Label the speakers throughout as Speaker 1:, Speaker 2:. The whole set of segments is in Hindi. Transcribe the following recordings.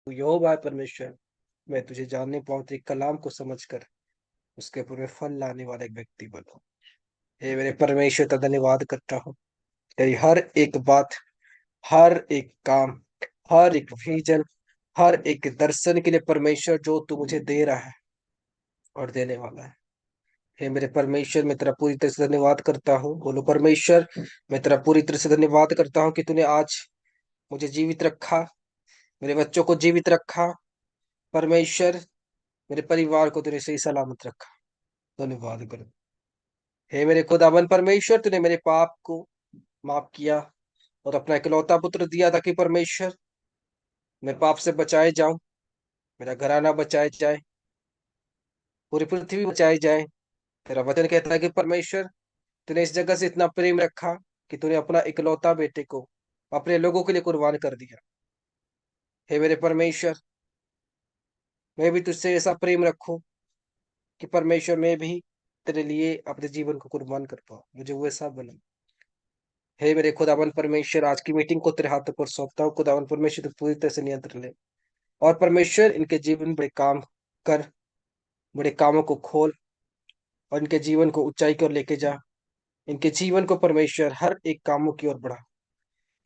Speaker 1: यहोवा है परमेश्वर। मैं तुझे जानने पाऊँ, तेरे कलाम को समझकर उसके ऊपर मैं फल लाने वाला एक व्यक्ति बनूं। हे मेरे परमेश्वर, तेरा धन्यवाद करता हूँ। तेरी हर एक बात, हर एक काम, हर एक विजन, हर एक दर्शन के लिए परमेश्वर जो तू मुझे दे रहा है और देने वाला है। हे मेरे परमेश्वर, मैं तेरा पूरी तरह से धन्यवाद करता हूँ। बोलो परमेश्वर, मैं तेरा पूरी तरह से धन्यवाद करता हूँ कि तूने आज मुझे जीवित रखा, मेरे बच्चों को जीवित रखा। परमेश्वर, मेरे परिवार को तूने सही सलामत रखा। धन्यवाद करो। हे मेरे खुदावन परमेश्वर, तूने मेरे पाप को माफ किया और अपना इकलौता पुत्र दिया ताकि परमेश्वर मैं पाप से बचाए जाऊं, मेरा घराना बचाए जाए, पूरी पृथ्वी बचाई जाए। तेरा वचन कहता है कि परमेश्वर, तूने इस जगह से इतना प्रेम रखा कि तूने अपना इकलौता बेटे को अपने लोगों के लिए कुर्बान कर दिया। हे मेरे परमेश्वर, मैं भी तुझसे ऐसा प्रेम रखूं कि परमेश्वर मैं भी तेरे लिए अपने जीवन को कुर्बान कर पाऊं, मुझे वैसा बना। हे मेरे खुदावन परमेश्वर, आज की मीटिंग को तेरे हाथों पर सौंपता हूँ। खुदावन परमेश्वर, तू पूरी तरह से नियंत्रण ले और परमेश्वर इनके जीवन में बड़े काम कर, बड़े कामों को खोल और इनके जीवन को ऊंचाई की ओर लेके जा। इनके जीवन को परमेश्वर हर एक कामों की ओर बढ़ा।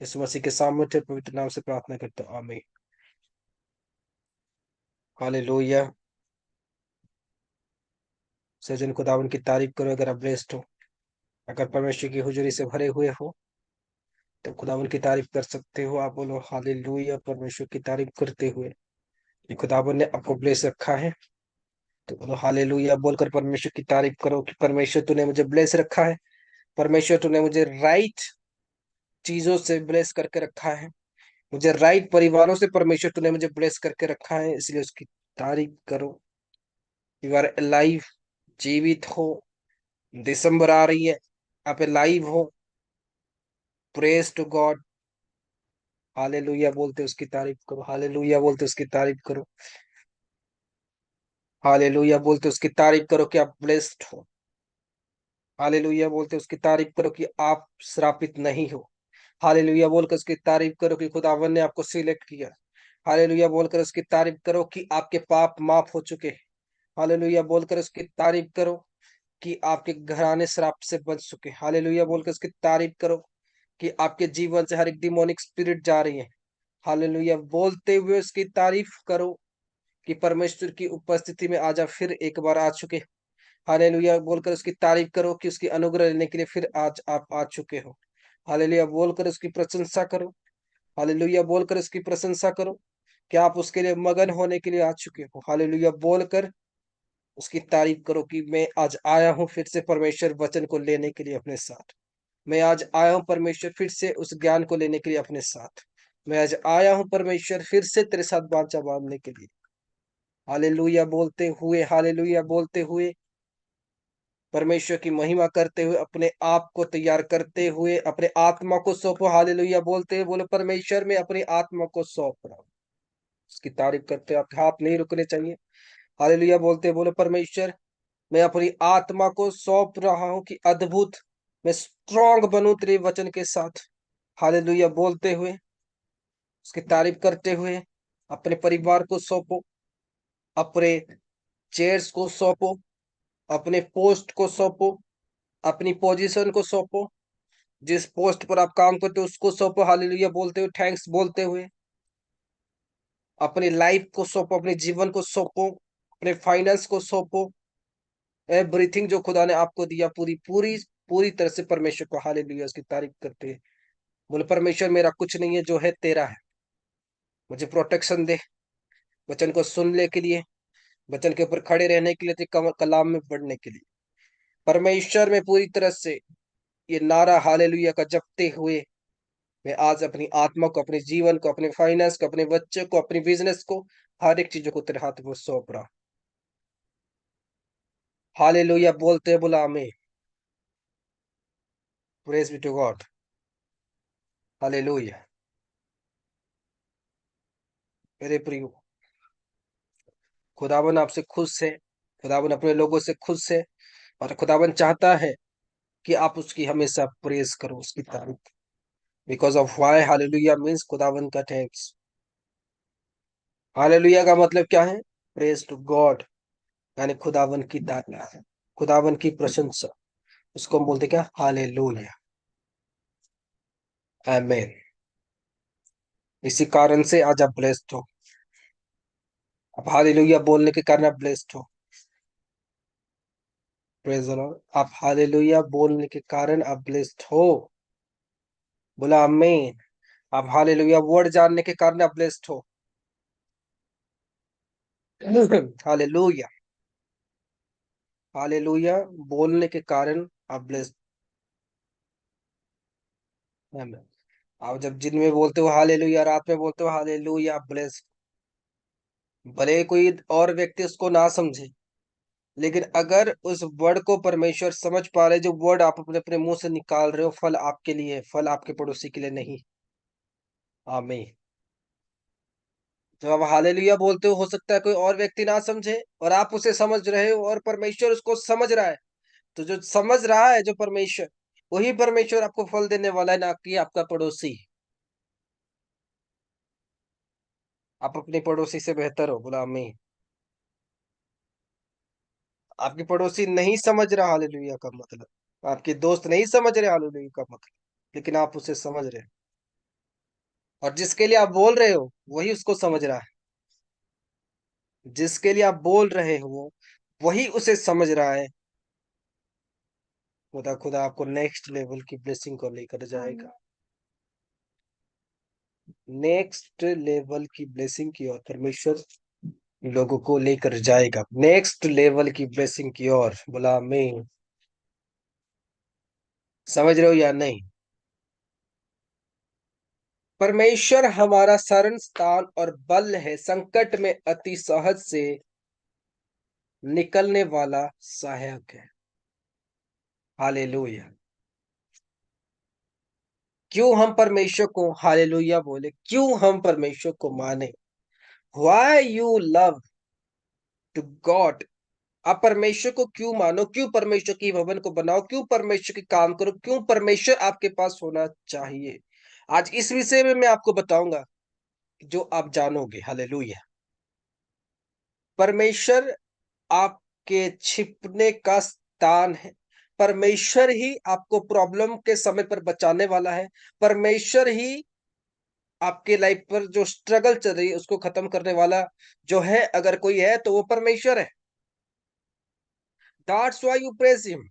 Speaker 1: इस मसीह के सामर्थ्य पवित्र नाम से प्रार्थना करता हूं, आमीन। हालेलुया। सजन खुदावन की तारीफ करो अगर आप ब्लेस्ड हो, अगर परमेश्वर की हुजूरी से भरे हुए हो तो खुदावन की तारीफ कर सकते हो। आप बोलो हालेलुया, परमेश्वर की तारीफ करते हुए कि खुदावन ने आपको ब्लेस रखा है। तो बोलो हालेलुया बोलकर परमेश्वर की तारीफ करो कि परमेश्वर तूने मुझे ब्लेस रखा है। परमेश्वर तूने मुझे राइट चीजों से ब्लेस करके रखा है, मुझे राइट परिवारों से परमेश्वर तूने मुझे ब्लेस करके रखा है, इसलिए उसकी तारीफ करो। यू आर लाइव, जीवित हो। दिसंबर आ रही है, आप लाइव हो। Praise to God. हालेलुया बोलते उसकी तारीफ करो, हालेलुया बोलते उसकी तारीफ करो, हालेलुया बोलते उसकी तारीफ करो कि आप ब्लेस्ड हो। हालेलुया बोलते उसकी तारीफ करो कि आप श्रापित नहीं हो। हालेलुया बोलकर उसकी तारीफ करो कि खुदावन ने आपको सिलेक्ट किया। हालेलुया बोलकर उसकी तारीफ करो कि आपके पाप माफ हो चुके हैं। हालेलुया बोलकर उसकी तारीफ करो कि आपके घराने श्राप से बच चुके। हालेलुया बोलकर उसकी तारीफ करो कि आपके जीवन से हर एक डिमोनिक स्पिरिट जा रही है। हालेलुया बोलते हुए उसकी तारीफ करो कि परमेश्वर की उपस्थिति में आज आप फिर एक बार आ चुके। हालेलुया बोलकर उसकी तारीफ करो कि उसकी अनुग्रह लेने के लिए फिर आज आप आ चुके हो। हालेलुया बोलकर उसकी प्रशंसा करो। हालेलुया बोलकर उसकी प्रशंसा करो कि आप उसके लिए मगन होने के लिए आ चुके हो। हालेलुया बोलकर उसकी तारीफ करो कि मैं आज आया हूं फिर से परमेश्वर वचन को लेने के लिए अपने साथ। मैं आज आया हूं परमेश्वर फिर से उस ज्ञान को लेने के लिए अपने साथ। मैं आज आया हूं परमेश्वर फिर से तेरे साथ वाचा बांधने के लिए। हालेलुया बोलते हुए, हालेलुया बोलते हुए, परमेश्वर की महिमा करते हुए, अपने आप को तैयार करते हुए, अपने आत्मा को सौंपो। हालेलुया बोलते हुए बोलो परमेश्वर मैं अपनी आत्मा को सौंप रहा हूँ। उसकी तारीफ करते हुए आपके हाथ नहीं रुकने चाहिए। हालेलुया बोलते हुए बोलो परमेश्वर मैं अपनी आत्मा को सौंप रहा हूँ कि अद्भुत मैं स्ट्रांग बनूं तेरे वचन के साथ। हालेलुया बोलते हुए, उसकी तारीफ करते हुए अपने परिवार को सौंपो, अपने चेयर्स को सौंपो, अपने पोस्ट को सौंपो, अपनी पोजीशन को सौंपो, जिस पोस्ट पर आप काम करते हो उसको सौंपो। हालेलुया बोलते हुए, थैंक्स बोलते हुए, अपनी लाइफ को सौंपो, अपने जीवन को सौंपो, अपने फाइनेंस को सौंपो। एवरीथिंग जो खुदा ने आपको दिया पूरी पूरी पूरी तरह से परमेश्वर को हालेलुया उसकी तारीफ करते हैं। बोले परमेश्वर मेरा कुछ नहीं है, जो है तेरा है। मुझे प्रोटेक्शन दे, वचन को सुनने के लिए, वचन के ऊपर खड़े रहने के लिए, तेरे कलाम में बढ़ने के लिए। परमेश्वर में पूरी तरह से ये नारा हालेलुया का जपते हुए मैं आज अपनी आत्मा को, अपने जीवन को, अपने फाइनेंस को, अपने बच्चे को, अपनी बिजनेस को, हर एक चीजों को तेरे हाथ में सौंप रहा। हालेलुया बोलते हैं, बोला आमीन। Praise be to God. Hallelujah. मेरे प्रियो, खुदावन आपसे खुश है, खुदावन अपने लोगों से खुश है और खुदावन चाहता है कि आप उसकी हमेशा प्रेज करो, उसकी तारीफ। Because of why hallelujah means खुदावन का थैंक्स। हालेलुया का मतलब क्या है? प्रेज टू गॉड, यानी खुदावन की तारीफ, खुदावन की प्रशंसा, उसको हम बोलते क्या? हालेलुया, आमीन। इसी कारण से आज आप ब्लेस्ड हो। आप हालेलुया बोलने के कारण आप ब्लेस्ड हो। Praise the Lord. आप हालेलुया बोलने के कारण आप ब्लेस्ड हो। बोला आमीन। आप हालेलुया वर्ड जानने के कारण आप ब्लेस्ड हो। हालेलुया, हालेलुया बोलने के कारण आप ब्लेस्ड। आमीन। आप जब दिन में बोलते हो हालेलुया, रात में बोलते हो हालेलुया, आप ब्लेस्ड। भले कोई और व्यक्ति उसको ना समझे, लेकिन अगर उस वर्ड को परमेश्वर समझ पा रहे, जो वर्ड आप अपने अपने मुंह से निकाल रहे हो, फल आपके लिए है, फल आपके पड़ोसी के लिए नहीं। आमीन। जब आप हालेलुया बोलते हो सकता है कोई और व्यक्ति ना समझे और आप उसे समझ रहे हो और परमेश्वर उसको समझ रहा है। तो जो समझ रहा है, जो परमेश्वर, वही परमेश्वर आपको फल देने वाला है, ना कि आपका पड़ोसी। आप अपने पड़ोसी से बेहतर हो। बोला आमीन। आपके पड़ोसी नहीं समझ रहा हालेलुया का मतलब, आपके दोस्त नहीं समझ रहे हालेलुया का मतलब, लेकिन आप उसे समझ रहे हो। और जिसके लिए आप बोल रहे हो वही उसको समझ रहा है। जिसके लिए आप बोल रहे हो वही उसे समझ रहा है। खुदा खुदा आपको नेक्स्ट लेवल की ब्लेसिंग को लेकर जाएगा। नेक्स्ट लेवल की ब्लेसिंग की ओर परमेश्वर लोगों को लेकर जाएगा, नेक्स्ट लेवल की ब्लेसिंग की ओर। बोला मैं, समझ रहे हो या नहीं? परमेश्वर हमारा शरण स्थान और बल है, संकट में अति सहज से निकलने वाला सहायक है। हालेलुया। क्यों हम परमेश्वर को हालेलुया बोले? क्यों हम परमेश्वर को माने? Why you love to God? आप परमेश्वर को क्यों मानो? क्यों परमेश्वर की भवन को बनाओ? क्यों परमेश्वर के काम करो? क्यों परमेश्वर आपके पास होना चाहिए? आज इस विषय में मैं आपको बताऊंगा, जो आप जानोगे। हालेलुया। परमेश्वर आपके छिपने का स्थान है। परमेश्वर ही आपको प्रॉब्लम के समय पर बचाने वाला है। परमेश्वर ही आपके लाइफ पर जो स्ट्रगल चल रही है उसको खत्म करने वाला जो है, अगर कोई है तो वो परमेश्वर है। That's why you praise him.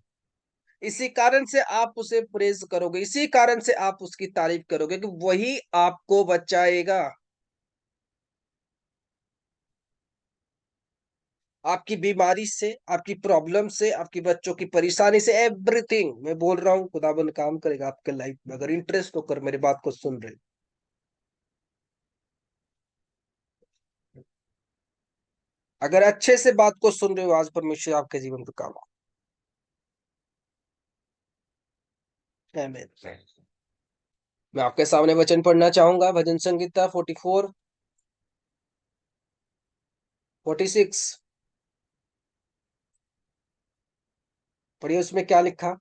Speaker 1: इसी कारण से आप उसे प्रेज करोगे, इसी कारण से आप उसकी तारीफ करोगे कि वही आपको बचाएगा। आपकी बीमारी से, आपकी प्रॉब्लम से, आपकी बच्चों की परेशानी से, एवरीथिंग मैं बोल रहा हूँ, खुदाबंद काम करेगा आपके लाइफ में, अगर इंटरेस्ट होकर मेरी बात को सुन रहे। अगर अच्छे से बात को सुन रहे हो, आज परमेश्वर आपके जीवन पे काम। आमीन। मैं आपके सामने वचन पढ़ना चाहूंगा, भजन संगीता 44, 46। पढ़िए उसमें क्या लिखा।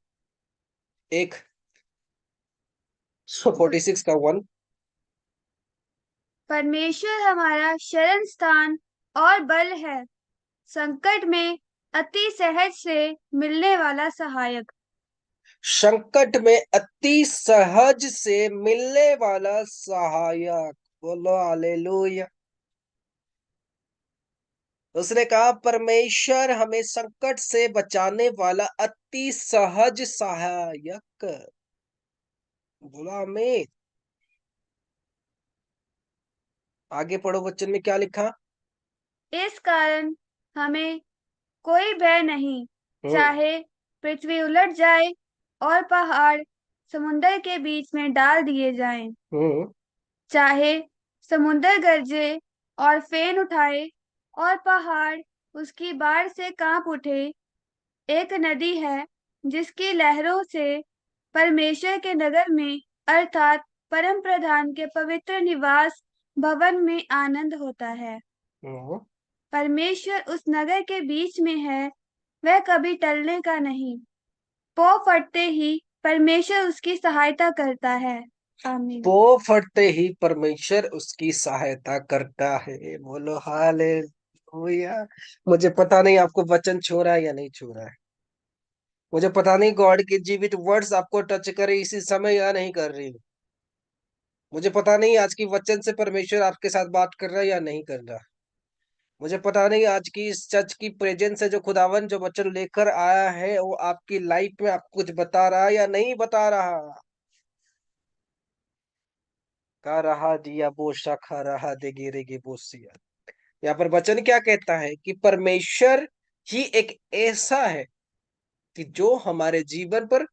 Speaker 1: एक 46 का 1।
Speaker 2: परमेश्वर हमारा शरण स्थान और बल है, संकट में अति सहज से मिलने वाला सहायक।
Speaker 1: संकट में अति सहज से मिलने वाला सहायक। बोलो हालेलुया। उसने कहा परमेश्वर हमें संकट से बचाने वाला अति सहज सहायक। बोला हमें। आगे पढ़ो, बच्चन में क्या लिखा।
Speaker 2: इस कारण हमें कोई भय नहीं,
Speaker 1: हम्म।
Speaker 2: चाहे पृथ्वी उलट जाए और पहाड़ समुद्र के बीच में डाल दिए जाएं,
Speaker 1: हम्म।
Speaker 2: चाहे समुद्र गरजे और फेन उठाए और पहाड़ उसकी बाढ़ से कांप उठे। एक नदी है जिसकी लहरों से परमेश्वर के नगर में अर्थात परम प्रधान के पवित्र निवास भवन में आनंद होता है।
Speaker 1: हम्म।
Speaker 2: परमेश्वर उस नगर के बीच में है, वह कभी टलने का नहीं। पौ फटते ही परमेश्वर उसकी सहायता करता है। आमीन।
Speaker 1: वो फटते ही परमेश्वर उसकी सहायता करता है। बोलो हालेलुया। मुझे पता नहीं आपको वचन छू रहा है या नहीं छू रहा है। मुझे पता नहीं गॉड के जीवित वर्ड्स आपको टच करे इसी समय या नहीं कर रही। मुझे पता नहीं आज की वचन से परमेश्वर आपके साथ बात कर रहा है या नहीं कर रहा। मुझे पता नहीं आज की इस चर्च की प्रेजेंस है जो खुदावन जो वचन लेकर आया है वो आपकी लाइफ में आपको कुछ बता रहा है या नहीं बता रहा। का रहा दिया बोशा खा रहा दे गिरेगी बोसिया। यहाँ पर वचन क्या कहता है कि परमेश्वर ही एक ऐसा है कि जो हमारे जीवन पर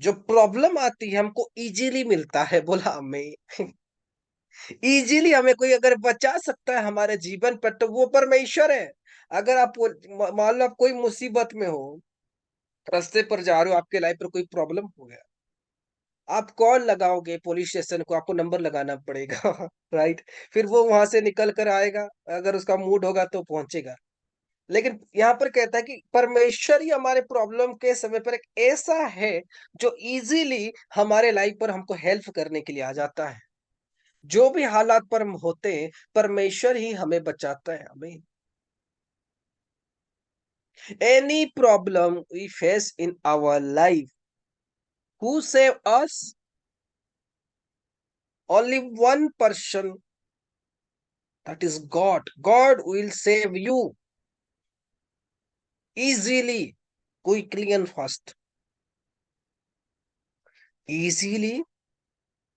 Speaker 1: जो प्रॉब्लम आती है हमको इजीली मिलता है। बोला हमें इजीली हमें कोई अगर बचा सकता है हमारे जीवन पर तो वो परमेश्वर है। अगर आप मान लो आप कोई मुसीबत में हो, रास्ते पर जा रहे हो, आपके लाइफ पर कोई प्रॉब्लम हो गया, आप कॉल लगाओगे पुलिस स्टेशन को, आपको नंबर लगाना पड़ेगा राइट। फिर वो वहां से निकल कर आएगा, अगर उसका मूड होगा तो पहुंचेगा। लेकिन यहाँ पर कहता है कि परमेश्वर ही हमारे प्रॉब्लम के समय पर एक ऐसा है जो इजीली हमारे लाइफ पर हमको हेल्प करने के लिए आ जाता है। जो भी हालात पर हम होते हैं परमेश्वर ही हमें बचाता है। हमें any problem we face in our life, who save us? Only one person, that is God. God will save you easily, quickly and fast। easily,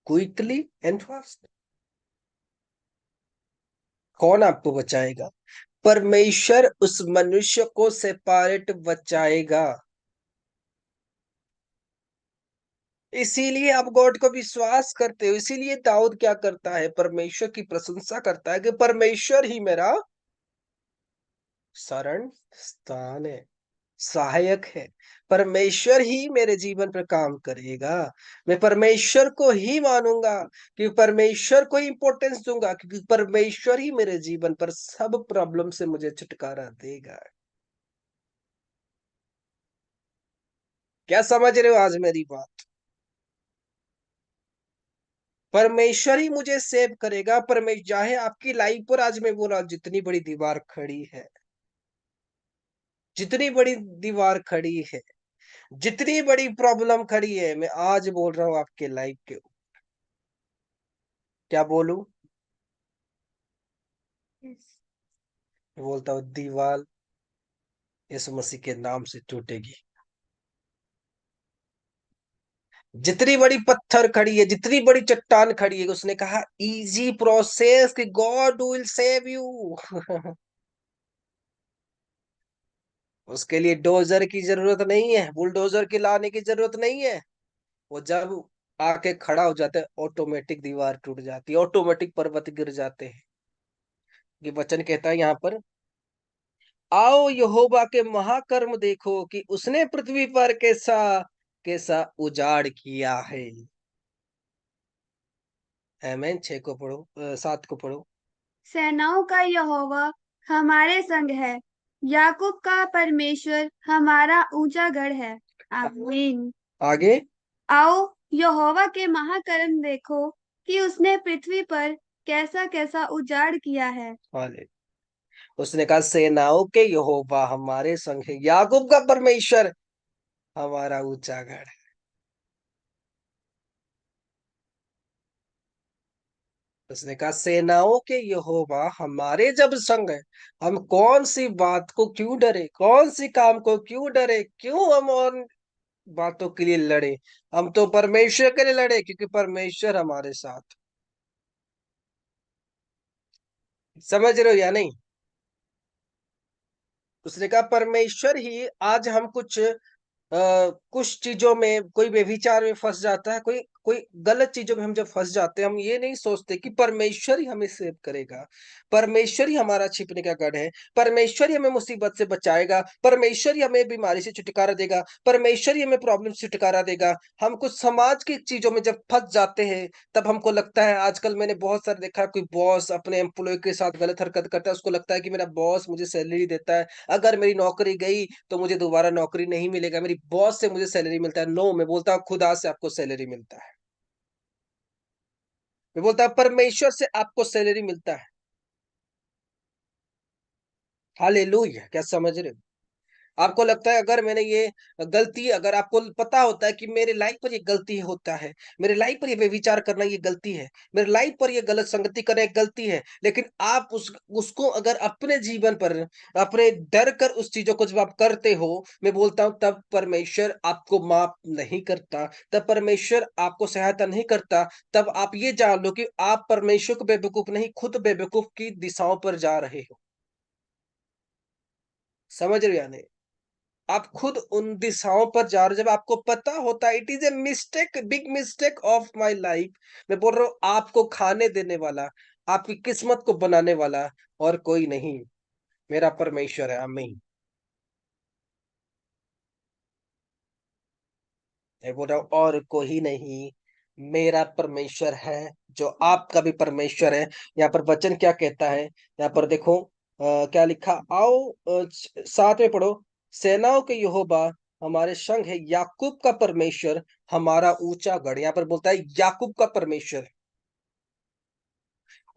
Speaker 1: quickly and fast। कौन आपको बचाएगा? परमेश्वर उस मनुष्य को सेपरेट बचाएगा। इसीलिए आप गॉड को विश्वास करते हो। इसीलिए दाऊद क्या करता है, परमेश्वर की प्रशंसा करता है कि परमेश्वर ही मेरा शरण स्थान है, सहायक है। परमेश्वर ही मेरे जीवन पर काम करेगा। मैं परमेश्वर को ही मानूंगा, कि परमेश्वर को इंपॉर्टेंस दूंगा, क्योंकि परमेश्वर ही मेरे जीवन पर सब प्रॉब्लम से मुझे छुटकारा देगा। क्या समझ रहे हो आज मेरी बात? परमेश्वर ही मुझे सेव करेगा। परमेश्वर चाहे आपकी लाइफ पर, आज मैं बोल रहा हूं, जितनी बड़ी दीवार खड़ी है, जितनी बड़ी दीवार खड़ी है, जितनी बड़ी प्रॉब्लम खड़ी है, मैं आज बोल रहा हूं आपके लाइफ के, क्या बोलूं,
Speaker 2: यस।
Speaker 1: बोलता हूँ दीवार यीशु मसीह के नाम से टूटेगी। जितनी बड़ी पत्थर खड़ी है, जितनी बड़ी चट्टान खड़ी है, उसने कहा इजी प्रोसेस कि गॉड विल सेव यू उसके लिए डोजर की जरूरत नहीं है, बुलडोजर की लाने की जरूरत नहीं है। वो जब आके खड़ा हो जाता है ऑटोमेटिक दीवार टूट जाती है, ऑटोमेटिक पर्वत गिर जाते हैं। ये वचन कहता है यहाँ पर, आओ यहोवा के महाकर्म देखो कि उसने पृथ्वी पर कैसा कैसा उजाड़ किया है। आमीन। 6 को पढ़ो, 7 को पढ़ो।
Speaker 2: सेनाओं का यहोवा हमारे संग है, याकूब का परमेश्वर हमारा ऊंचा गढ़ है। आमीन।
Speaker 1: आगे।
Speaker 2: आओ यहोवा के महाकर्म देखो कि उसने पृथ्वी पर कैसा कैसा उजाड़ किया है।
Speaker 1: हाले। उसने कहा सेनाओं के यहोवा हमारे संग है, याकूब का परमेश्वर हमारा ऊंचा गढ़ है। उसने कहा सेनाओं के यहोवा हमारे जब संग है, हम कौन सी बात को क्यों डरे, कौन सी काम को क्यों डरे, क्यों हम और बातों के लिए लड़े। हम तो परमेश्वर के लिए लड़े, क्योंकि परमेश्वर हमारे साथ। समझ रहे हो या नहीं? उसने कहा परमेश्वर ही, आज हम कुछ चीजों में, कोई व्यभिचार में फंस जाता है, कोई कोई गलत चीजों में हम जब फंस जाते हैं, हम ये नहीं सोचते कि परमेश्वर ही हमें सेव करेगा, परमेश्वर ही हमारा छिपने का गढ़ है, परमेश्वर ही हमें मुसीबत से बचाएगा, परमेश्वर ही हमें बीमारी से छुटकारा देगा, परमेश्वर ही हमें प्रॉब्लम से छुटकारा देगा। हम कुछ समाज की चीजों में जब फंस जाते हैं, तब हमको लगता है, आजकल मैंने बहुत सारे देखा है, कोई बॉस अपने एम्प्लॉय के साथ गलत हरकत करता है, उसको लगता है कि मेरा बॉस मुझे सैलरी देता है, अगर मेरी नौकरी गई तो मुझे दोबारा नौकरी नहीं मिलेगा, मेरी बॉस से मुझे सैलरी मिलता है। नो, मैं बोलता हूँ खुदा से आपको सैलरी मिलता है। मैं बोलता हूँ परमेश्वर से आपको सैलरी मिलता है। हालेलुया, क्या समझ रहे हो? आपको लगता है अगर मैंने ये गलती, अगर आपको पता होता है कि मेरे लाइफ पर ये गलती होता है, मेरे लाइफ पर ये व्यभिचार करना ये गलती है, मेरे लाइफ पर ये गलत संगति करना एक गलती है, लेकिन आप उसको अगर अपने जीवन पर, अपने डर कर उस चीज़ों को जब आप करते हो, मैं बोलता हूँ तब परमेश्वर आपको माफ़ नहीं करता, तब परमेश्वर आपको सहायता नहीं करता, तब आप ये जान लो कि आप परमेश्वर को बेवकूफ़ नहीं, खुद बेवकूफ़ की दिशाओं पर जा रहे हो। समझ रहे हो या नहीं? आप खुद उन दिशाओं पर जा रहे हो, जब आपको पता होता है it is a mistake, big mistake of my life. मैं बोल रहा हूँ आपको खाने देने वाला, आपकी किस्मत को बनाने वाला और कोई नहीं, मेरा परमेश्वर है। आमीन। मैं बोल रहा हूँ और कोई नहीं, मेरा परमेश्वर है, जो आपका भी परमेश्वर है। यहाँ पर वचन क्या कहता है, यहाँ पर देखो क्या लिखा, आओ साथ में पढ़ो। सेनाओं के यहोवा हमारे संग है, याकूब का परमेश्वर हमारा ऊंचा गढ़। यहाँ पर बोलता है याकूब का परमेश्वर।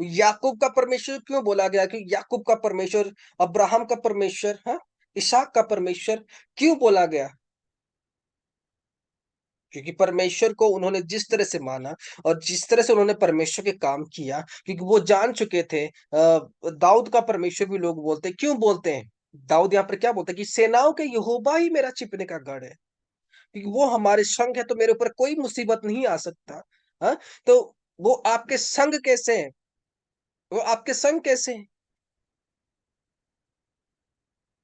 Speaker 1: याकूब का परमेश्वर क्यों बोला गया? कि याकूब का परमेश्वर, अब्राहम का परमेश्वर, हाँ, इसहाक का परमेश्वर क्यों बोला गया? क्योंकि परमेश्वर को उन्होंने जिस तरह से माना और जिस तरह से उन्होंने परमेश्वर के काम किया, क्योंकि वो जान चुके थे। दाऊद का परमेश्वर भी लोग बोलते हैं, क्यों बोलते हैं? दाऊद यहाँ पर क्या बोलते हैं कि सेनाओं के यहोवा ही मेरा छिपने का गढ़ है, क्योंकि वो हमारे संग है तो मेरे ऊपर कोई मुसीबत नहीं आ सकता। हाँ, तो वो आपके संग कैसे हैं? वो आपके संग कैसे हैं?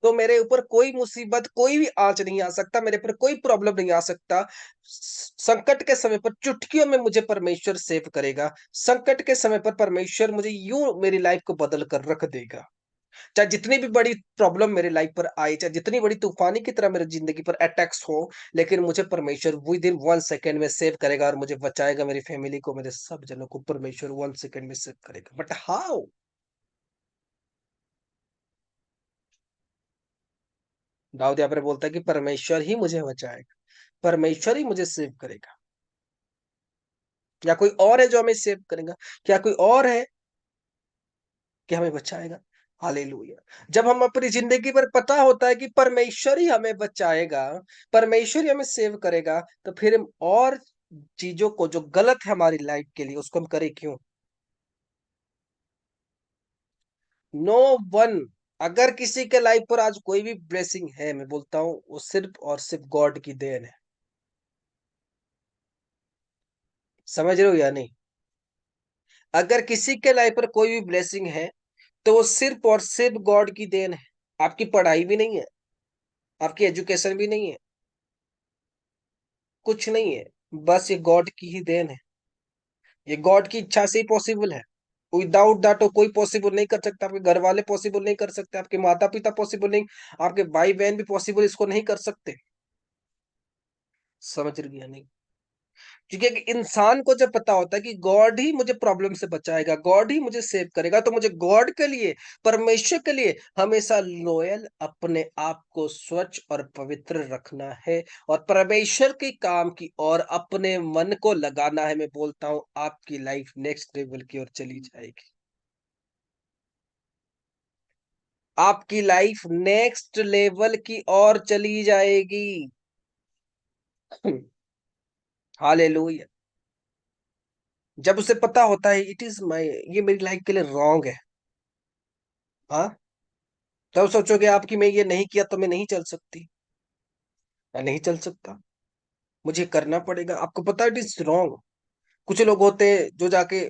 Speaker 1: तो मेरे ऊपर कोई मुसीबत, कोई भी आँच नहीं आ सकता, मेरे पर कोई प्रॉब्लम नहीं आ सकता। संकट के समय पर चुटकियों में मुझे परमेश्वर सेव करेगा। संकट के समय पर परमेश्वर मुझे यूँ मेरी लाइफ़ को बदल कर रख देगा। चाहे जितनी भी बड़ी प्रॉब्लम मेरे लाइफ़ पर आए, चाहे जितनी बड़ी तूफ़ानी की तरह मेरी ज़िंदगी पर अटैक्स हो, लेकिन मुझे परमेश्वर विदिन 1 सेकंड में सेव करेगा और मुझे बचाएगा, मेरी फैमिली को, मेरे सब जनों को परमेश्वर 1 सेकंड में सेव करेगा। But how? दाऊद यहाँ पर बोलता है कि परमेश्वर ही मुझे बचाएगा, परमेश्वर ही मुझे सेव करेगा। या कोई और है जो हमें सेव करेगा? क्या कोई और है कि हमें बचाएगा? हालेलुया! जब हम अपनी ज़िंदगी पर पता होता है कि परमेश्वर ही हमें बचाएगा, परमेश्वर ही हमें सेव करेगा, तो फिर हम और चीज़ों को जो गलत है हमारी लाइफ़ के लिए, उसको हम करें क्यों? No one. अगर किसी के लाइफ़ पर आज कोई भी ब्लेसिंग है, मैं बोलता हूँ वो सिर्फ़ और सिर्फ़ गॉड की देन है। समझ रहे हो या नहीं? अगर किसी के लाइफ़ पर कोई भी ब्लेसिंग है, तो वो सिर्फ़ और सिर्फ़ गॉड की देन है। आपकी पढ़ाई भी नहीं है, आपकी एजुकेशन भी नहीं है, कुछ नहीं है। बस ये गॉड की ही देन है। ये गॉड की इच्छा से ही पॉसिबल है। विदाउट दैट तो कोई पॉसिबल नहीं कर सकता। आपके घरवाले पॉसिबल नहीं कर सकते, आपके माता-पिता पॉसिबल नहीं, आपके भाई-बहन भी पॉसिबल इसको नहीं कर सकते। समझ रही है नहीं? क्योंकि एक इंसान को जब पता होता है कि गॉड ही मुझे प्रॉब्लम से बचाएगा, गॉड ही मुझे सेव करेगा, तो मुझे गॉड के लिए, परमेश्वर के लिए हमेशा लॉयल, अपने आप को स्वच्छ और पवित्र रखना है और परमेश्वर के काम की ओर अपने मन को लगाना है। मैं बोलता हूँ आपकी लाइफ नेक्स्ट लेवल की ओर चली जाएगी। आपकी लाइफ नेक्स्ट लेवल की ओर चली जाएगी। हालेलुया! जब उसे पता होता है इट इज़ माय, ये मेरी लाइफ के लिए रॉन्ग है। हाँ? तब सोचोगे आप कि मैं ये नहीं किया तो मैं नहीं चल सकती, मैं नहीं चल सकता, मुझे करना पड़ेगा। आपको पता है इट इज़ रॉन्ग। कुछ लोग होते हैं जो जाके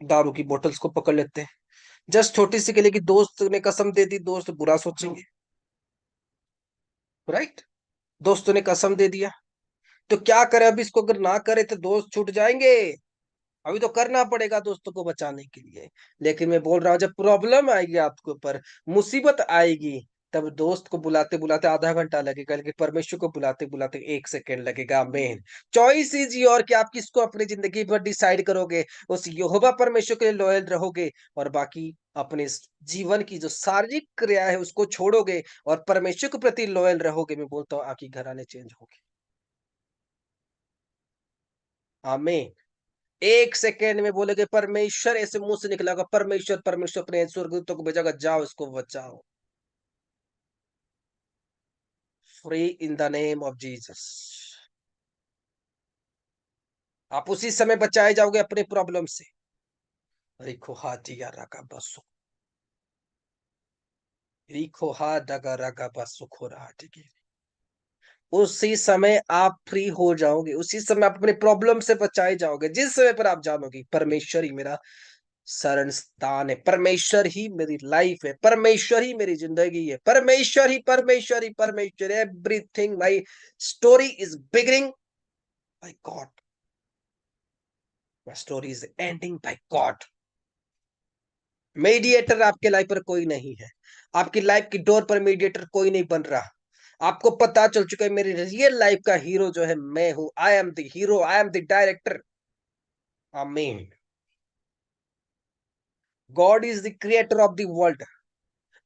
Speaker 1: दारू की बॉटल्स को पकड़ लेते हैं। जस्ट छोटी-सी के लिए कि दोस्त ने कसम दे दी, दोस्त बुरा सोचेंगे, राइट? दोस्तों ने कसम दे दिया, तो क्या करें? अब इसको अगर ना करें तो दोस्त छूट जाएँगे। अभी तो करना पड़ेगा दोस्तों को बचाने के लिए। लेकिन मैं बोल रहा हूँ जब प्रॉब्लम आएगी आपके ऊपर, मुसीबत आएगी, तब दोस्त को बुलाते-बुलाते आधा घंटा लगेगा, लेकिन परमेश्वर को बुलाते-बुलाते 1 सेकंड लगेगा। आमीन। चॉइस इज़ योर कि आप किसको अपनी ज़िंदगी पर डिसाइड करोगे। उस यहोवा परमेश्वर के लिए लॉयल रहोगे और बाकी अपने स जीवन की जो शारीरिक क्रिया है उसको छोड़ोगे और परमेश्वर के प्रति लॉयल रहोगे। मैं बोलता हूँ आपकी घराने चेंज होंगे। आमीन। एक सेकेंड में बोलेगे परमेश्वर, ऐसे मुंह से निकलेगा परमेश्वर, परमेश्वर अपने स्वर्गदूतों को भेजेगा, जाओ इसको बचाओ। Free in the name of Jesus. आप उसी समय बचाए जाओगे अपने प्रॉब्लम से। रिखो हाथी या रगा बसु, रिखो हा डगा रगा बसु खो रहा, ठीक है। उसी समय आप फ्री हो जाओगे, उसी समय आप अपने प्रॉब्लम से बचाए जाओगे, जिस समय पर आप जानोगे परमेश्वर ही मेरा शरण स्थान है, परमेश्वर ही मेरी लाइफ है, परमेश्वर ही मेरी जिंदगी है, परमेश्वर ही, परमेश्वर ही, परमेश्वर। Everything my story is beginning by God, my story is ending by God. Mediator आपके लाइफ पर कोई नहीं है, आपकी लाइफ की डोर पर मीडिएटर कोई नहीं बन रहा। आपको पता चल चुका है मेरी रियल लाइफ का हीरो जो है मैं हूं। I am the hero, I am the director. आमीन। God is the creator of the world.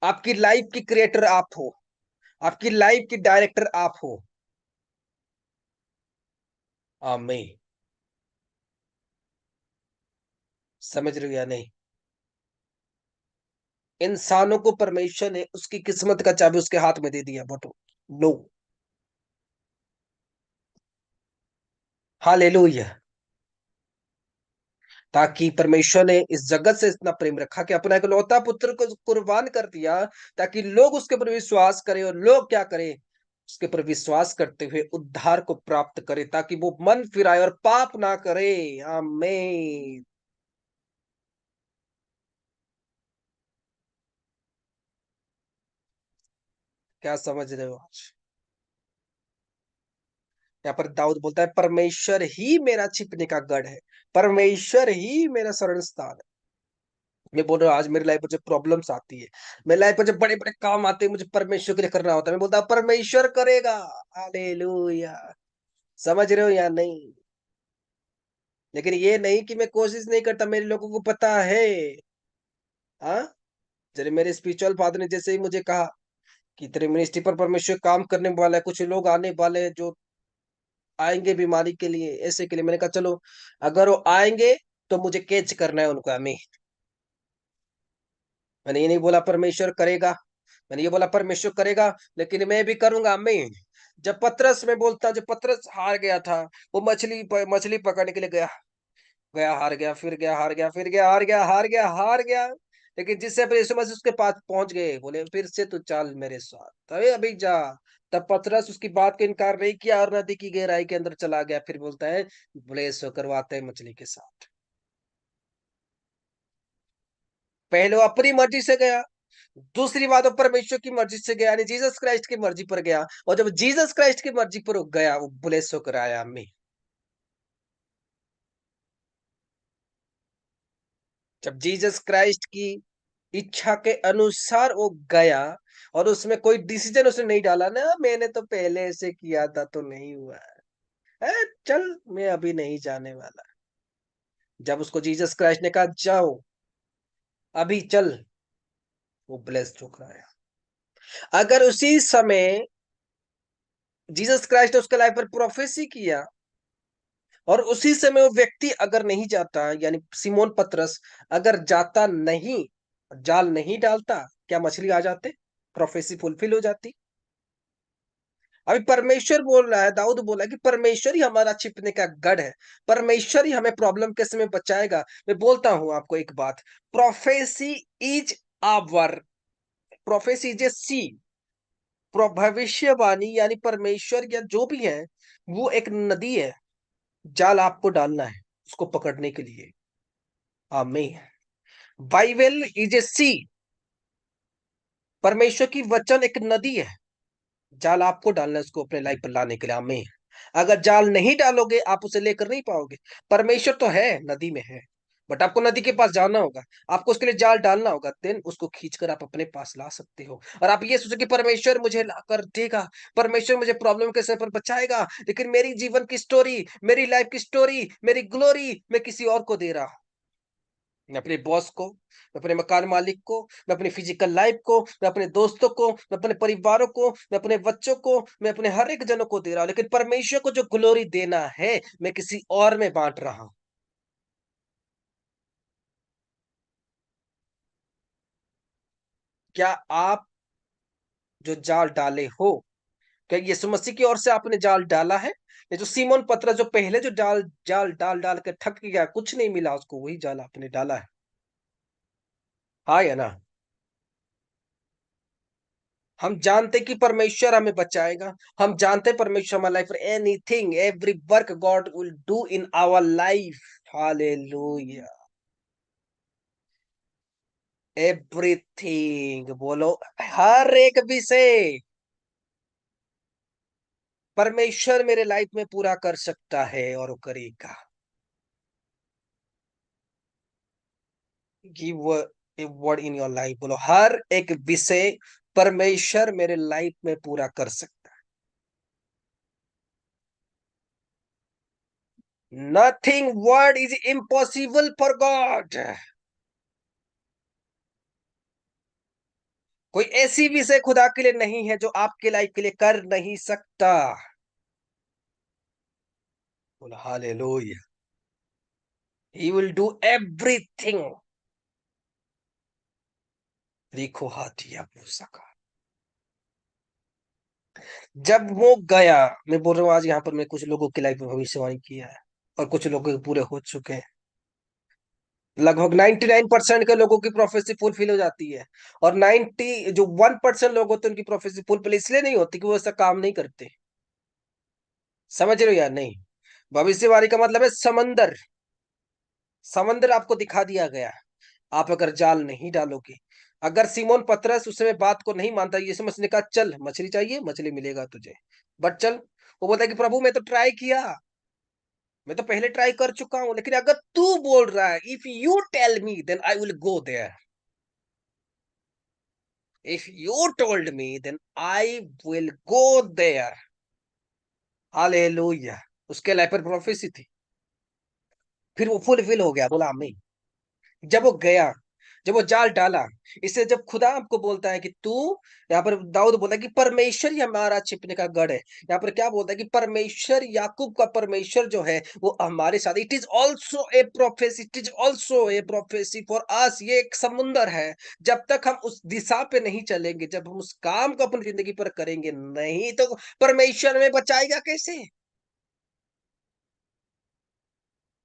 Speaker 1: आपकी लाइफ की क्रिएटर आप हो, आपकी लाइफ की डायरेक्टर आप हो। आमीन। समझ रहे हो या नहीं? इंसानों को परमेश्वर ने उसकी किस्मत का चाबी उसके हाथ में दे दिया, बट नो। हालेलुया। ताकि परमेश्वर ने इस जगत से इतना प्रेम रखा कि अपना एक लौता पुत्र को कुर्बान कर दिया, ताकि लोग उसके ऊपर विश्वास करें, और लोग क्या करें, उसके ऊपर विश्वास करते हुए उद्धार को प्राप्त करे, ताकि वो मन फिराए और पाप ना करे। आमीन। क्या समझ रहे हो आज? यहाँ पर दाऊद बोलता है परमेश्वर ही मेरा छिपने का गढ़ है, परमेश्वर ही मेरा शरण स्थान है। मैं बोल रहा हूँ आज मेरी लाइफ में जब प्रॉब्लम्स आती है, मेरी लाइफ में जब बड़े बड़े काम आते हैं, मुझे परमेश्वर के लिए करना होता है, मैं बोलता हूँ परमेश्वर करेगा। हालेलुया। समझ रहे हो या नहीं? लेकिन ये नहीं कि मैं कोशिश नहीं करता, मेरे लोगों को पता है। हाँ, जैसे मेरे स्पिरिचुअल फादर ने जैसे ही मुझे कहा कि तेरे मिनिस्ट्री पर परमेश्वर काम करने वाला है, कुछ लोग आने वाले हैं जो आएंगे बीमारी के लिए, ऐसे के लिए, मैंने कहा चलो, अगर वो आएंगे तो मुझे कैच करना है उनको। हमें, मैंने ये नहीं बोला परमेश्वर करेगा, मैंने ये बोला परमेश्वर करेगा, लेकिन मैं भी करूंगा। मैं, जब पतरस, मैं बोलता हूँ, जब पतरस हार गया था, वो मछली पकड़ने के लिए गया, गया हार गया, फिर गया हार गया, फिर गया हार गया, हार गया हार गया। लेकिन जिससे फिर यीशु मसीह उसके पास पहुंच गए, बोले फिर से तू चल मेरे साथ, तभी अभी जा। तब पतरस उसकी बात का इनकार नहीं किया और नदी की गहराई के अंदर चला गया। फिर बोलता है ब्लेस होकर वो आता है मछली के साथ। पहले वो अपनी मर्जी से गया, दूसरी बात वो परमेश्वर की मर्जी से गया, यानी जीसस क्राइस्ट की मर्जी पर गया, और जब जीसस क्राइस्ट की मर्जी पर वो गया, वो ब्लेस होकर आया। मैं, जब जीसस क्राइस्ट की इच्छा के अनुसार वो गया, और उसमें कोई डिसीजन उसने नहीं डाला ना, मैंने तो पहले ऐसे किया था तो नहीं हुआ है, चल मैं अभी नहीं जाने वाला। जब उसको जीसस क्राइस्ट ने कहा जाओ अभी चल, वो ब्लेस्ड होकर आया। अगर उसी समय जीसस क्राइस्ट ने उसके लाइफ पर प्रोफेसी किया, और उसी समय वो व्यक्ति अगर नहीं जाता, यानी सिमोन पतरस अगर जाता नहीं, जाल नहीं डालता, क्या मछली आ जाते, प्रोफेसी फुलफिल हो जाती। अभी परमेश्वर बोल रहा है, दाऊद बोला कि परमेश्वर ही हमारा छिपने का गढ़ है, परमेश्वर ही हमें प्रॉब्लम के समय बचाएगा। मैं बोलता हूं आपको एक बात, prophecy is our, prophecy is a see, भविष्यवाणी यानी परमेश्वर या जो भी है, वो एक नदी है। जाल आपको डालना है उसको पकड़ने के लिए। आमीन। बाइबल इज ए सी, परमेश्वर की वचन एक नदी है। जाल आपको डालना है उसको अपने लाइफ पर लाने के लिए। आमीन। अगर जाल नहीं डालोगे आप उसे लेकर नहीं पाओगे। परमेश्वर तो है, नदी में है, बट आपको नदी के पास जाना होगा, आपको उसके लिए जाल डालना होगा, देन उसको खींचकर आप अपने पास ला सकते हो। और आप ये सोचो कि परमेश्वर मुझे ला कर देगा, परमेश्वर मुझे प्रॉब्लम के समय पर बचाएगा, लेकिन मेरी जीवन की स्टोरी, मेरी लाइफ की स्टोरी, मेरी ग्लोरी मैं किसी और को दे रहा हूं। मैं अपने बॉस को, मैं अपने मकान मालिक को, मैं अपनी फिजिकल लाइफ को, मैं अपने दोस्तों को, मैं अपने परिवारों को, मैं अपने बच्चों को, मैं अपने हर एक जनों को दे रहा हूँ, लेकिन परमेश्वर को जो ग्लोरी देना है मैं किसी और में बांट रहा हूँ। क्या आप जो जाल डाले हो, क्या यीशु मसीह की ओर से आपने जाल डाला है? ये जो सीमोन पतरस जो पहले जो जाल डाल डाल के थक गया, कुछ नहीं मिला उसको, वही जाल आपने डाला है। हाँ या ना? हम जानते कि परमेश्वर हमें बचाएगा। हम जानते परमेश्वर हमारी life, anything every work God will do in our life. Hallelujah. Everything बोलो, हर एक विषय परमेश्वर मेरे लाइफ में पूरा कर सकता है और वो करेगा। Give a word in your life, बोलो हर एक विषय परमेश्वर मेरे लाइफ में पूरा कर सकता है। Nothing word is impossible for God. कोई ऐसी विषय खुदा के लिए नहीं है जो आपके लाइफ के लिए कर नहीं सकता। बोलो hallelujah. He will do everything. लिखो हाथिया पुस्तका। जब वो गया, मैं बोल रहा हूँ आज यहाँ पर मैं कुछ लोगों की लाइफ में भविष्यवाणी किया है और कुछ लोगों के पूरे हो चुके हैं। लगभग 99% के लोगों की प्रोफेसी फुलफिल हो जाती है, और 90 जो 1% लोग होते हैं उनकी प्रोफेसी फुलफिल इसलिए नहीं होती कि वो ऐसा काम नहीं करते। समझ रहे हो या नहीं? भविष्यवाणी का मतलब है समंदर। समंदर आपको दिखा दिया गया। आप अगर जाल नहीं डालोगे, अगर सीमोन पतरस उस समय बात को नहीं मानता, यीशु मसीह ने कहा चल मछली चाहिए, मछली मिलेगा तुझे, बट चल। वो बोलता है कि प्रभु मैं तो ट्राई किया, मैं तो पहले ट्राई कर चुका हूं, लेकिन अगर तू बोल रहा है, if you tell me then I will go there. If you told me then I will go there. Hallelujah. उसके लाइफ पर प्रोफेसी थी, फिर वो फुलफिल हो गया, बोला आमीन। जब वो गया, जब वो जाल डाला, इससे जब खुदा आपको बोलता है कि तू, यहाँ पर दाऊद बोलता है कि परमेश्वर ही हमारा छिपने का गढ़ है। यहाँ पर क्या बोलता है कि परमेश्वर, याकूब का परमेश्वर जो है वो हमारे साथ। It is also a prophecy, it is also a prophecy for us. ये एक समुंदर है। जब तक हम उस दिशा पे नहीं चलेंगे, जब हम उस काम को अपनी जिंदगी पर करेंगे नहीं, तो परमेश्वर हमें बचाएगा कैसे?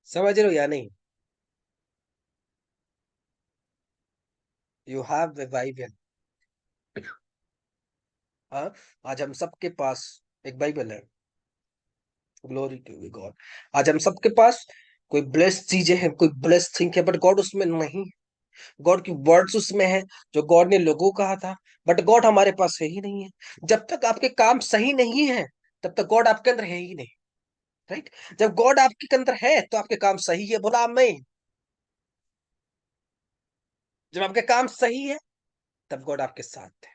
Speaker 1: समझ रहे हो या नहीं? You have a Bible. हाँ, आज हम सबके पास एक बाइबल है। Glory to God. आज हम सबके पास कोई ब्लेस्ड चीजें हैं, कोई ब्लेस्ड थिंग है, बट गॉड उसमें नहीं। गॉड की वर्ड्स उसमें है जो गॉड ने लोगों को कहा था, बट गॉड हमारे पास है ही नहीं है। जब तक आपके काम सही नहीं है, तब तक गॉड आपके अंदर है ही नहीं। राइट? जब गॉड आपके अंदर है तो आपके काम सही है, बोला मैं। जब आपके काम सही है, तब गॉड आपके साथ है।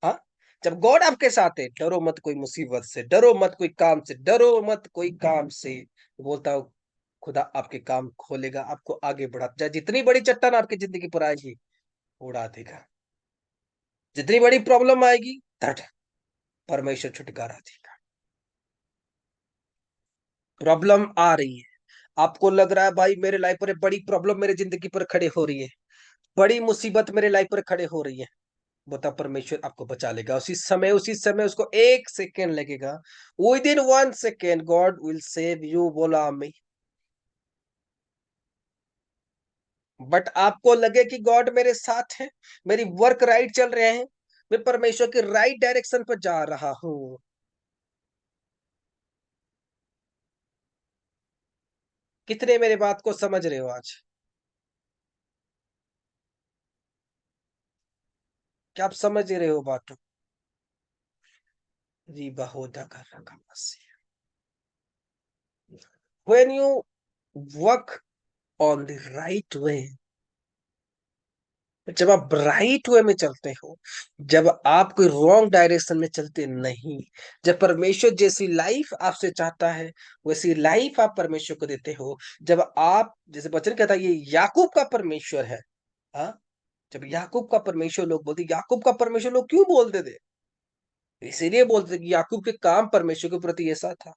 Speaker 1: हाँ, जब गॉड आपके साथ है, डरो मत कोई मुसीबत से, डरो मत कोई काम से, डरो मत कोई काम से। बोलता हूँ खुदा आपके काम खोलेगा, आपको आगे बढ़ा, चाहे जितनी बड़ी चट्टान आपकी जिंदगी पर आएगी उड़ा देगा। जितनी बड़ी प्रॉब्लम आएगी, तट परमेश्वर छुटकारा देगा। प्रॉब्लम आ रही है, आपको लग रहा है भाई मेरे लाइफ पर बड़ी प्रॉब्लम मेरे जिंदगी पर खड़े हो रही है, बड़ी मुसीबत मेरे लाइफ पर खड़े हो रही है, बता परमेश्वर आपको बचा लेगा। उसी समय उसको 1 सेकेंड लगेगा। With in 1 second God will save you, बोला मैं। बट आपको लगे कि गॉड मेरे साथ है, मेरी वर्क राइट चल रहे हैं, मैं परमेश्वर के राइट डायरेक्शन पर जा रहा हूँ। कितने मेरे बात को समझ रहे हो आज? क्या आप समझ रहे हो बात? जी बहुधा कर रखा बस। When you work on the right way, जब आप राइट वे में चलते हो, जब आप कोई रॉन्ग डायरेक्शन में चलते नहीं, जब परमेश्वर जैसी लाइफ आपसे चाहता है वैसी लाइफ आप परमेश्वर को देते हो, जब आप जैसे वचन कहता है ये याकूब का परमेश्वर है। हाँ, जब याकूब का परमेश्वर लोग बोलते, याकूब का परमेश्वर लोग क्यों बोलते थे? इसीलिए बोलते थे कि याकूब के काम परमेश्वर के प्रति ऐसा था।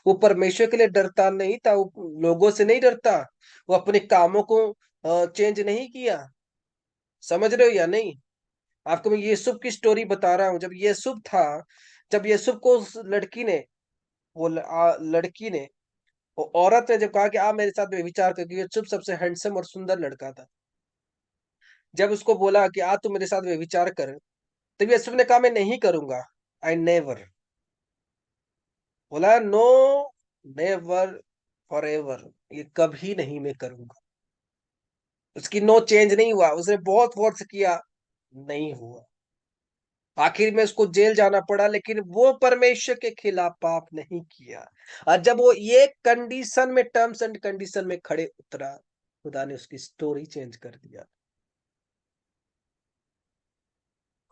Speaker 1: वो परमेश्वर के लिए डरता नहीं था, वो लोगों से नहीं डरता, वो अपने कामों को चेंज नहीं किया। समझ रहे हो या नहीं? आपको मैं यूसुफ की स्टोरी बता रहा हूँ। जब यूसुफ था, जब यूसुफ को उस लड़की ने, लड़की ने, वो औरत ने जब कहा कि आप मेरे साथ व्यभिचार कर, क्योंकि यूसुफ सबसे हैंडसम और सुंदर लड़का था। जब उसको बोला कि आ तू मेरे साथ व्यभिचार कर, तब यूसुफ ने कहा मैं नहीं करूंगा। आई नेवर, बोला नो, नेवर, फॉरएवर, ये कभी नहीं मैं करूंगा। उसकी नो चेंज नहीं हुआ, उसने बहुत फोर्स किया, नहीं हुआ। आखिर में उसको जेल जाना पड़ा, लेकिन वो परमेश्वर के खिलाफ पाप नहीं किया। और जब वो ये कंडीशन में, टर्म्स एंड कंडीशन में खड़े उतरा, खुदा ने उसकी स्टोरी चेंज कर दिया।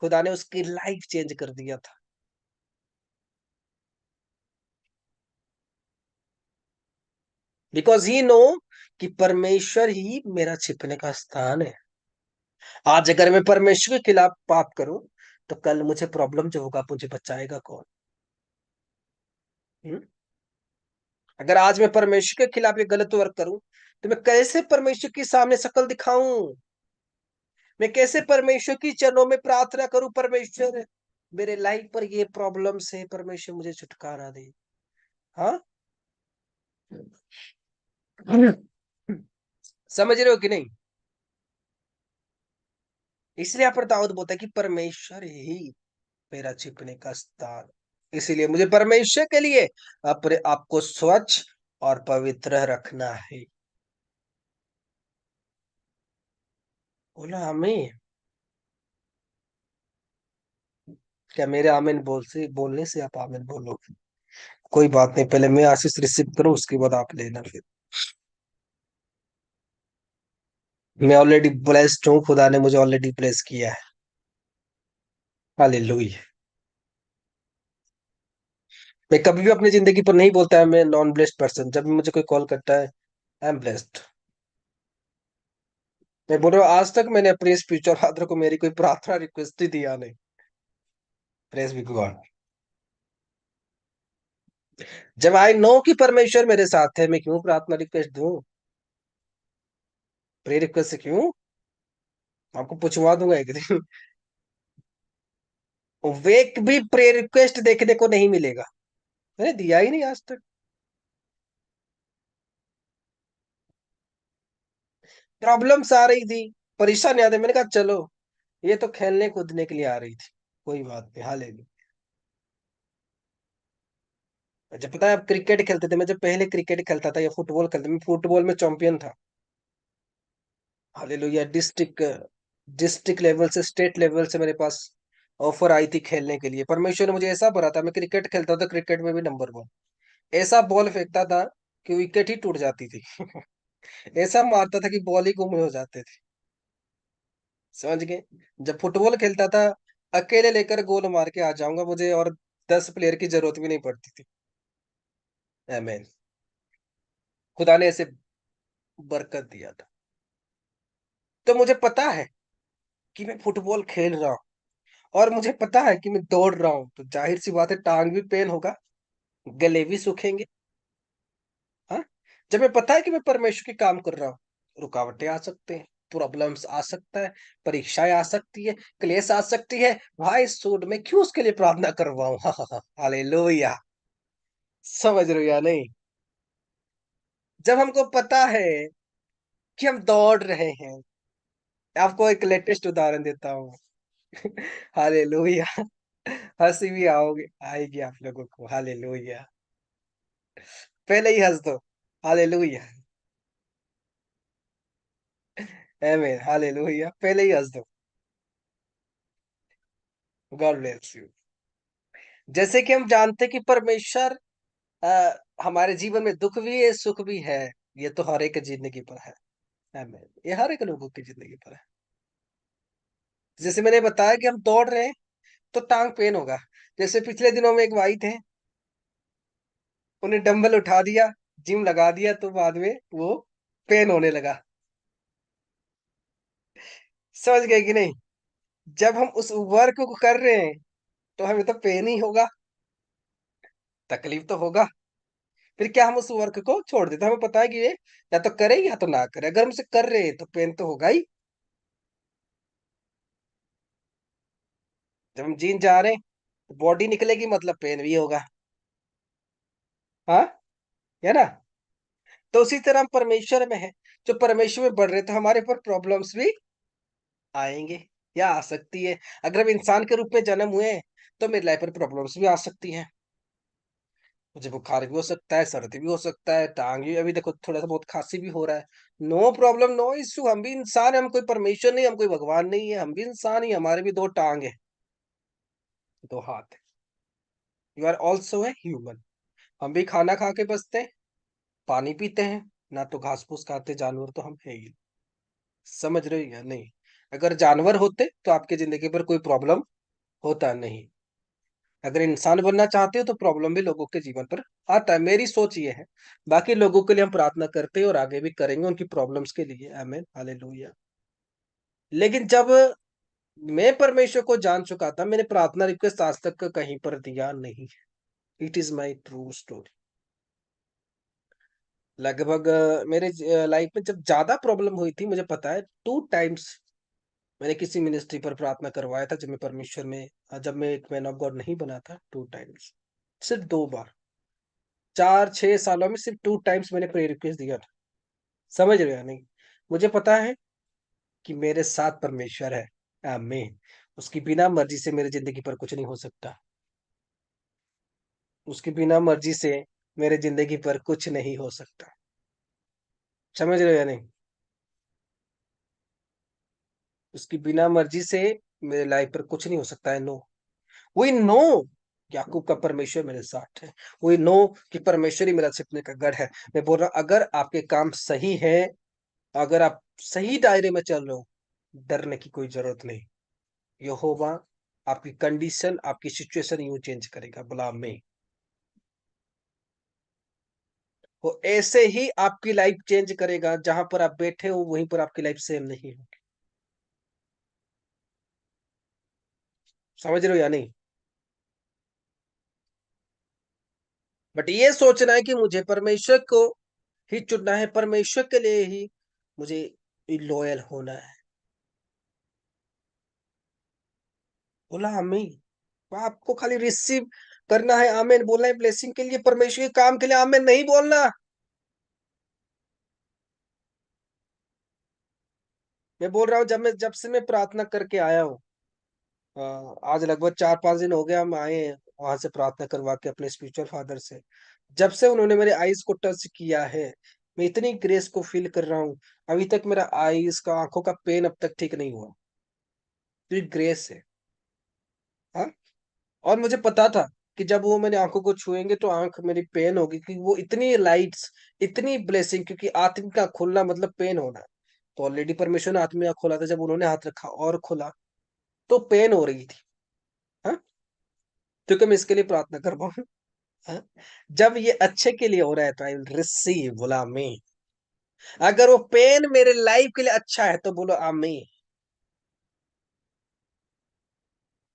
Speaker 1: खुदा ने उसकी लाइफ चेंज कर दिया था। बिकॉज ही नो कि परमेश्वर ही मेरा छिपने का स्थान है। आज अगर मैं परमेश्वर के खिलाफ पाप करूं, तो कल मुझे प्रॉब्लम जो होगा, मुझे बचाएगा कौन? हम्म? अगर आज मैं परमेश्वर के खिलाफ ये गलत वर्क करूं, तो मैं कैसे परमेश्वर के सामने शकल दिखाऊं? मैं कैसे परमेश्वर की चरणों में प्रार्थना करूं, परमेश्वर मेरे लाइफ पर ये प्रॉब्लम से परमेश्वर मुझे छुटकारा दे। हाँ, समझ रहे हो कि नहीं? इसलिए यहाँ पर दाऊद बोलता है कि परमेश्वर ही मेरा छिपने का स्थान। इसीलिए मुझे परमेश्वर के लिए अपने आप को स्वच्छ और पवित्र रखना है। बोला हमें, क्या मेरे आमीन बोलने से आप आमीन बोलोगे? कोई बात नहीं, पहले मैं आशीष रिसीव करूं, उसके बाद आप लेना फिर। मैं ऑलरेडी ब्लेस्ड हूँ, खुदा ने मुझे ऑलरेडी ब्लेस किया है। हालेलुया। मैं कभी भी अपनी जिंदगी पर नहीं बोलता है मैं नॉन ब्लेस्ड पर्सन। जब भी मुझे कोई कॉल करता है, आई एम ब्लेस्ड। मैं बोल रहा हूँ, आज तक मैंने अपने स्पिरिचुअल फादर को मेरी कोई प्रार्थना रिक्वेस्ट ही दिया नहीं। Praise be God. जब आई नो कि परमेश्वर मेरे साथ है, मैं क्यों प्रार्थना रिक्वेस्ट दूं? प्रे रिक्वेस्ट से क्यों? आपको पूछवा दूंगा एक दिन। वेक भी प्रे रिक्वेस्ट देखने को नहीं मिलेगा। मैंने दिया ही नहीं आज तक। प्रॉब्लम्स आ रही थी, परेशानी आ रही, मैंने कहा चलो, ये तो खेलने कूदने के लिए आ रही थी, कोई बात नहीं। हालेलुया। जब पता है आप क्रिकेट खेलते थे, मैं जब पहले क्रिकेट खेलता था या फुटबॉल खेलता, मैं फुटबॉल में चैंपियन था। हालेलुया। डिस्ट्रिक्ट डिस्ट्रिक्ट लेवल से, स्टेट लेवल से मेरे पास ऑफर आई थी खेलने के लिए। परमेश्वर ने मुझे ऐसा भरा था, मैं क्रिकेट खेलता था, क्रिकेट में भी नंबर वन। ऐसा बॉल फेंकता था कि विकेट ही टूट जाती थी। ऐसा मारता था कि बॉल ही गुम हो जाते थे। समझ गए? जब फुटबॉल खेलता था, अकेले लेकर गोल मार के आ जाऊंगा मुझे, और 10 प्लेयर की जरूरत भी नहीं पड़ती थी। आमीन। खुदा ने ऐसे बरकत दिया था। तो मुझे पता है कि मैं फुटबॉल खेल रहा हूँ, और मुझे पता है कि मैं दौड़ रहा हूँ, तो जाहिर सी बात है टांग भी पेन होगा, गले भी सूखेंगे। हाँ, जब मैं पता है कि मैं परमेश्वर के काम कर रहा हूँ, रुकावटें आ सकते हैं, प्रॉब्लम्स आ सकता है, परीक्षाएं आ सकती है, क्लेश आ सकती है। भाई सूट में क्यों उसके लिए प्रार्थना करवाऊं? हालेलुया। समझ रहे हो या नहीं? जब हमको पता है कि हम दौड़ रहे हैं, आपको एक लेटेस्ट उदाहरण देता हूँ। हालेलुया। हंसी भी आओगे आएगी आप लोगों को। हालेलुया। पहले ही हंस दो। हालेलुया। आमीन। हालेलुया, पहले ही हंस दो। God bless you. जैसे कि हम जानते हैं कि परमेश्वर हमारे जीवन में दुख भी है, सुख भी है। ये तो हर एक की जिंदगी पर है। आमीन। ये हर एक लोगों की जिंदगी पर है। जैसे मैंने बताया कि हम दौड़ रहे हैं, तो टांग पेन होगा। जैसे पिछले दिनों में एक भाई थे, उन्हें डंबल उठा दिया, जिम लगा दिया, तो बाद में वो पेन होने लगा। समझ गए कि नहीं? जब हम उस वर्क को कर रहे हैं, तो हमें तो पेन ही होगा, तकलीफ तो होगा। फिर क्या हम उस वर्क को छोड़ देते? हमें पता है कि ये या तो करे या तो ना करे। अगर हम उसे कर रहे हैं, तो पेन तो होगा ही। जब हम जीन जा रहे हैं, बॉडी निकलेगी मतलब पेन भी होगा। हाँ, है ना? तो उसी तरह हम परमेश्वर में है, जो परमेश्वर में बढ़ रहे तो हमारे ऊपर प्रॉब्लम्स भी आएंगे या आ सकती है। अगर हम इंसान के रूप में जन्म हुए हैं, तो मेरी लाइफ पर प्रॉब्लम्स भी आ सकती हैं। मुझे बुखार भी हो सकता है, सर्दी भी हो सकता है, टांग भी, अभी देखो थोड़ा सा बहुत खांसी भी हो रहा है। नो प्रॉब्लम, नो इश्यू, हम भी इंसान है, हम कोई परमेश्वर नहीं, हम कोई भगवान नहीं है, हम भी इंसान ही, हमारे भी दो टांग है, दो हाथ है। You are also a human. हम भी खाना खा के बसते हैं, पानी पीते हैं, ना तो घास फूस खाते जानवर तो हम है ही। समझ रहे हो या नहीं? अगर जानवर होते तो आपकी जिंदगी पर कोई प्रॉब्लम होता नहीं। अगर इंसान बनना चाहते हो तो प्रॉब्लम भी लोगों के जीवन पर आता है, मेरी सोच ये है। बाकी लोगों के लिए हम प्रार्थना करते हैं और आगे भी करेंगे उनकी प्रॉब्लम्स के लिए, आमीन, हालेलुया। लेकिन जब मैं परमेश्वर को जान चुका था, मैंने प्रार्थना रिक्वेस्ट आज तक का कहीं पर दिया नहीं। It is my true story. लगभग मेरे लाइफ में जब ज्यादा प्रॉब्लम हुई थी, मुझे पता है 2 टाइम्स मैंने किसी मिनिस्ट्री पर प्रार्थना करवाया था, जब मैं परमेश्वर में, जब मैं एक मैन ऑफ गॉड नहीं बना था। 2 टाइम्स, सिर्फ 2 बार, 4-6 सालों में सिर्फ 2 टाइम्स मैंने प्रेयर रिक्वेस्ट दिया था। समझ रहे हो या नहीं? मुझे पता है कि मेरे साथ परमेश्वर है, आमीन। उसकी बिना मर्जी से मेरी जिंदगी पर कुछ नहीं हो सकता। उसकी बिना मर्जी से मेरे जिंदगी पर कुछ नहीं हो सकता। समझ रहे हो या नहीं? उसकी बिना मर्जी से मेरे लाइफ पर कुछ नहीं हो सकता है। नो, वी नो याकूब का परमेश्वर मेरे साथ है। वी नो कि परमेश्वर ही मेरा छिपने का गढ़ है। मैं बोल रहा हूं, अगर आपके काम सही है, अगर आप सही दायरे में चल रहे हो, डरने की कोई जरूरत नहीं। यहोवा आपकी कंडीशन, आपकी सिचुएशन यूं चेंज करेगा, बुला में। वो ऐसे ही आपकी लाइफ चेंज करेगा, जहां पर आप बैठे हो वहीं पर आपकी लाइफ सेम नहीं होगी। समझ रहे हो या नहीं? बट ये सोचना है कि मुझे परमेश्वर को ही चुनना है, परमेश्वर के लिए ही मुझे लॉयल होना है। बोला आमीन। आपको खाली रिसीव करना है, आमीन बोलना है, ब्लेसिंग के लिए, परमेश्वर के काम के लिए आमीन नहीं बोलना। मैं बोल रहा हूँ, जब से मैं प्रार्थना करके आया हूँ, आज लगभग 4-5 दिन हो गए, हम आए हैं वहां से प्रार्थना करवा के अपने स्पिरिचुअल फादर से। जब से उन्होंने मेरे आईज को टच किया है, मैं इतनी ग्रेस को फील कर रहा हूँ। अभी तक मेरा आईज का, आंखों का पेन अब तक ठीक नहीं हुआ। तो ये ग्रेस है। हाँ। और मुझे पता था कि जब वो मेरी आंखों को छुएंगे तो आंख मेरी पेन होगी, क्योंकि वो इतनी लाइट्स, इतनी ब्लेसिंग, क्योंकि आत्मिक का खुलना मतलब पेन होना। तो ऑलरेडी परमेश्वर ने आत्मिक का खोला था, जब उन्होंने हाथ रखा और खुला तो पेन हो रही थी। हाँ, क्योंकि मैं इसके लिए प्रार्थना कर रहा हूँ। हाँ? जब ये अच्छे के लिए हो रहा है तो आई विल रिसीव, बोला आमीन। अगर वो पेन मेरे लाइफ के लिए अच्छा है तो बोलो आमीन।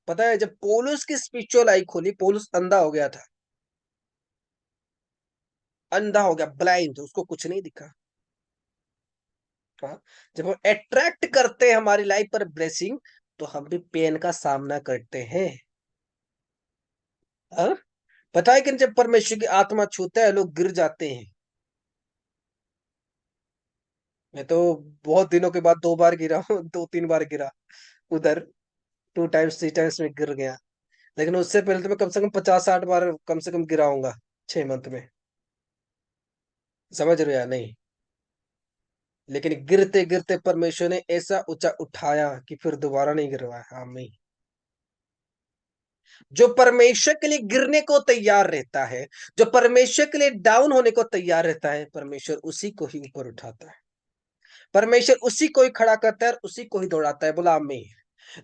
Speaker 1: पता है, जब पौलुस की स्पिरिचुअल आई खोली, पौलुस अंधा हो गया था। अंधा हो गया, ब्लाइंड, उसको कुछ नहीं दिखा। हाँ? जब हम अट्रैक्ट करते हैं हमारी लाइफ पर ब्लेसिंग, तो हम भी पेन का सामना करते हैं। हाँ? पता है कि जब परमेश्वर की आत्मा छूता है, लोग गिर जाते हैं। मैं तो बहुत दिनों के बाद 2 बार गिरा हूँ, 2-3 बार गिरा उधर। 2 टाइम्स 3 टाइम्स में गिर गया। लेकिन उससे पहले तो मैं कम से कम 50-60 बार कम से कम गिरा हूंगा 6 मंथ में। समझ रहे हो या नहीं? लेकिन गिरते गिरते परमेश्वर ने ऐसा ऊंचा उठाया कि फिर दोबारा नहीं गिरवाया। आमीन। जो परमेश्वर के लिए गिरने को तैयार रहता है, जो परमेश्वर के लिए डाउन होने को तैयार रहता है, परमेश्वर उसी को ही ऊपर उठाता है। परमेश्वर उसी को ही खड़ा करता है और उसी को ही दौड़ाता है, बोला आमीन।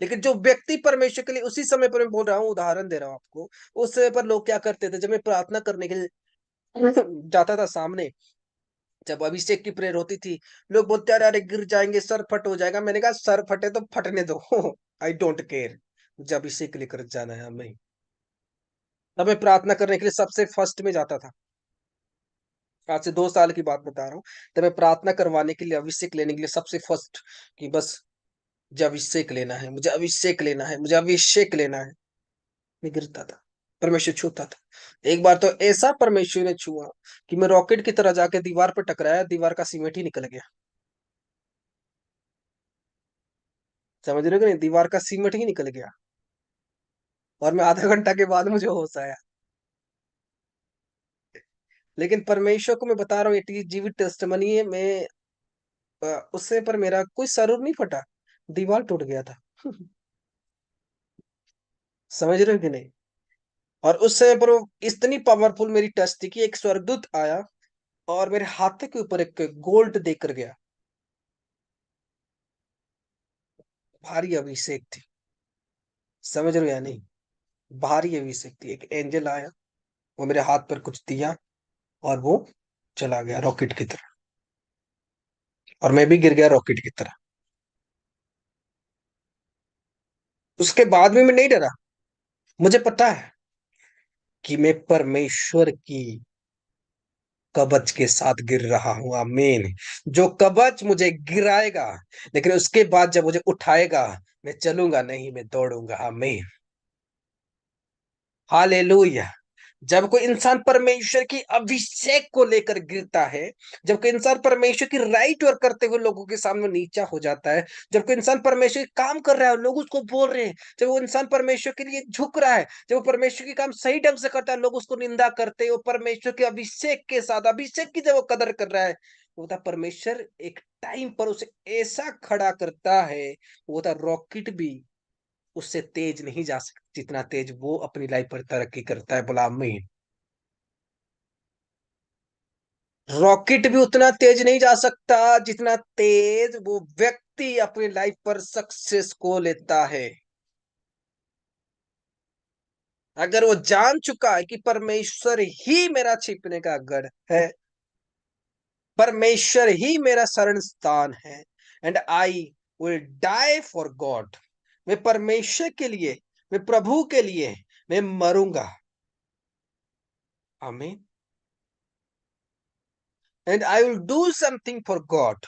Speaker 1: लेकिन जो व्यक्ति परमेश्वर के लिए, उसी समय पर मैं बोल रहा हूँ, उदाहरण दे रहा हूँ आपको। उस समय पर लोग क्या करते थे, जब मैं प्रार्थना करने के लिए जाता था सामने, जब अभिषेक की प्रेयर होती थी, लोग बोलते अरे अरे गिर जाएंगे, सर फट हो जाएगा। मैंने कहा सर फटे तो फटने दो। आई डोंट केयर, मुझे अभिषेक लेकर जाना है हमें। तब मैं प्रार्थना करने के लिए सबसे फर्स्ट में जाता था। आज से 2 साल की बात बता रहा हूँ। तब मैं प्रार्थना करवाने के लिए, अभिषेक लेने के लिए सबसे फर्स्ट, कि बस मुझे अभिषेक लेना है, मुझे अभिषेक लेना है, मुझे अभिषेक लेना है। मैं गिरता था, परमेश्वर छूता था। एक बार तो ऐसा परमेश्वर ने छुआ कि मैं रॉकेट की तरह जाके दीवार पर टकराया, दीवार का सीमेंट ही निकल गया। समझ रहे हो कि नहीं, दीवार का सीमेंट ही निकल गया। और मैं आधा घंटा के बाद मुझे होश आया। लेकिन परमेश्वर को मैं बता रहा हूँ, ये जीवित टेस्टमनी है। मैं उससे पर मेरा कोई सरूर नहीं फटा, दीवार टूट गया था। समझ रहे हो कि नहीं। और उस समय पर वो इतनी पावरफुल मेरी टच थी कि एक स्वर्गदूत आया और मेरे हाथ के ऊपर एक गोल्ड देकर गया। भारी अभिषेक थी। समझ रहे हो या नहीं। भारी अभिषेक थी। एक एंजल आया, वो मेरे हाथ पर कुछ दिया और वो चला गया रॉकेट की तरह। और मैं भी गिर गया रॉकेट की तरह। उसके बाद भी मैं नहीं डरा। मुझे पता है कि मैं परमेश्वर की कवच के साथ गिर रहा हूं। आमीन। जो कवच मुझे गिराएगा, लेकिन उसके बाद जब मुझे उठाएगा, मैं चलूंगा नहीं, मैं दौड़ूंगा। आमीन। हालेलुया। जब कोई इंसान परमेश्वर की अभिषेक को लेकर गिरता है, जब कोई इंसान परमेश्वर की राइट वर्क करते हुए लोगों के सामने नीचा हो जाता है, जब कोई इंसान परमेश्वर के काम कर रहा है और लोग उसको बोल रहे हैं, जब वो इंसान परमेश्वर के लिए झुक रहा है, जब वो परमेश्वर के काम सही ढंग से करता है, लोग उसको निंदा करते हैं, वो परमेश्वर के अभिषेक के साथ, अभिषेक की जब वो कदर कर रहा है, वो होता परमेश्वर एक टाइम पर उसे ऐसा खड़ा करता है, वो होता रॉकेट भी उससे तेज नहीं जा सकता जितना तेज वो अपनी लाइफ पर तरक्की करता है। बोला आमीन। रॉकेट भी उतना तेज नहीं जा सकता जितना तेज वो व्यक्ति अपनी लाइफ पर सक्सेस को लेता है। अगर वो जान चुका है कि परमेश्वर ही मेरा छिपने का गढ़ है, परमेश्वर ही मेरा शरण स्थान है, and I will die for God. मैं परमेश्वर के लिए, मैं प्रभु के लिए मैं मरूंगा। आमीन। And I will do something for God.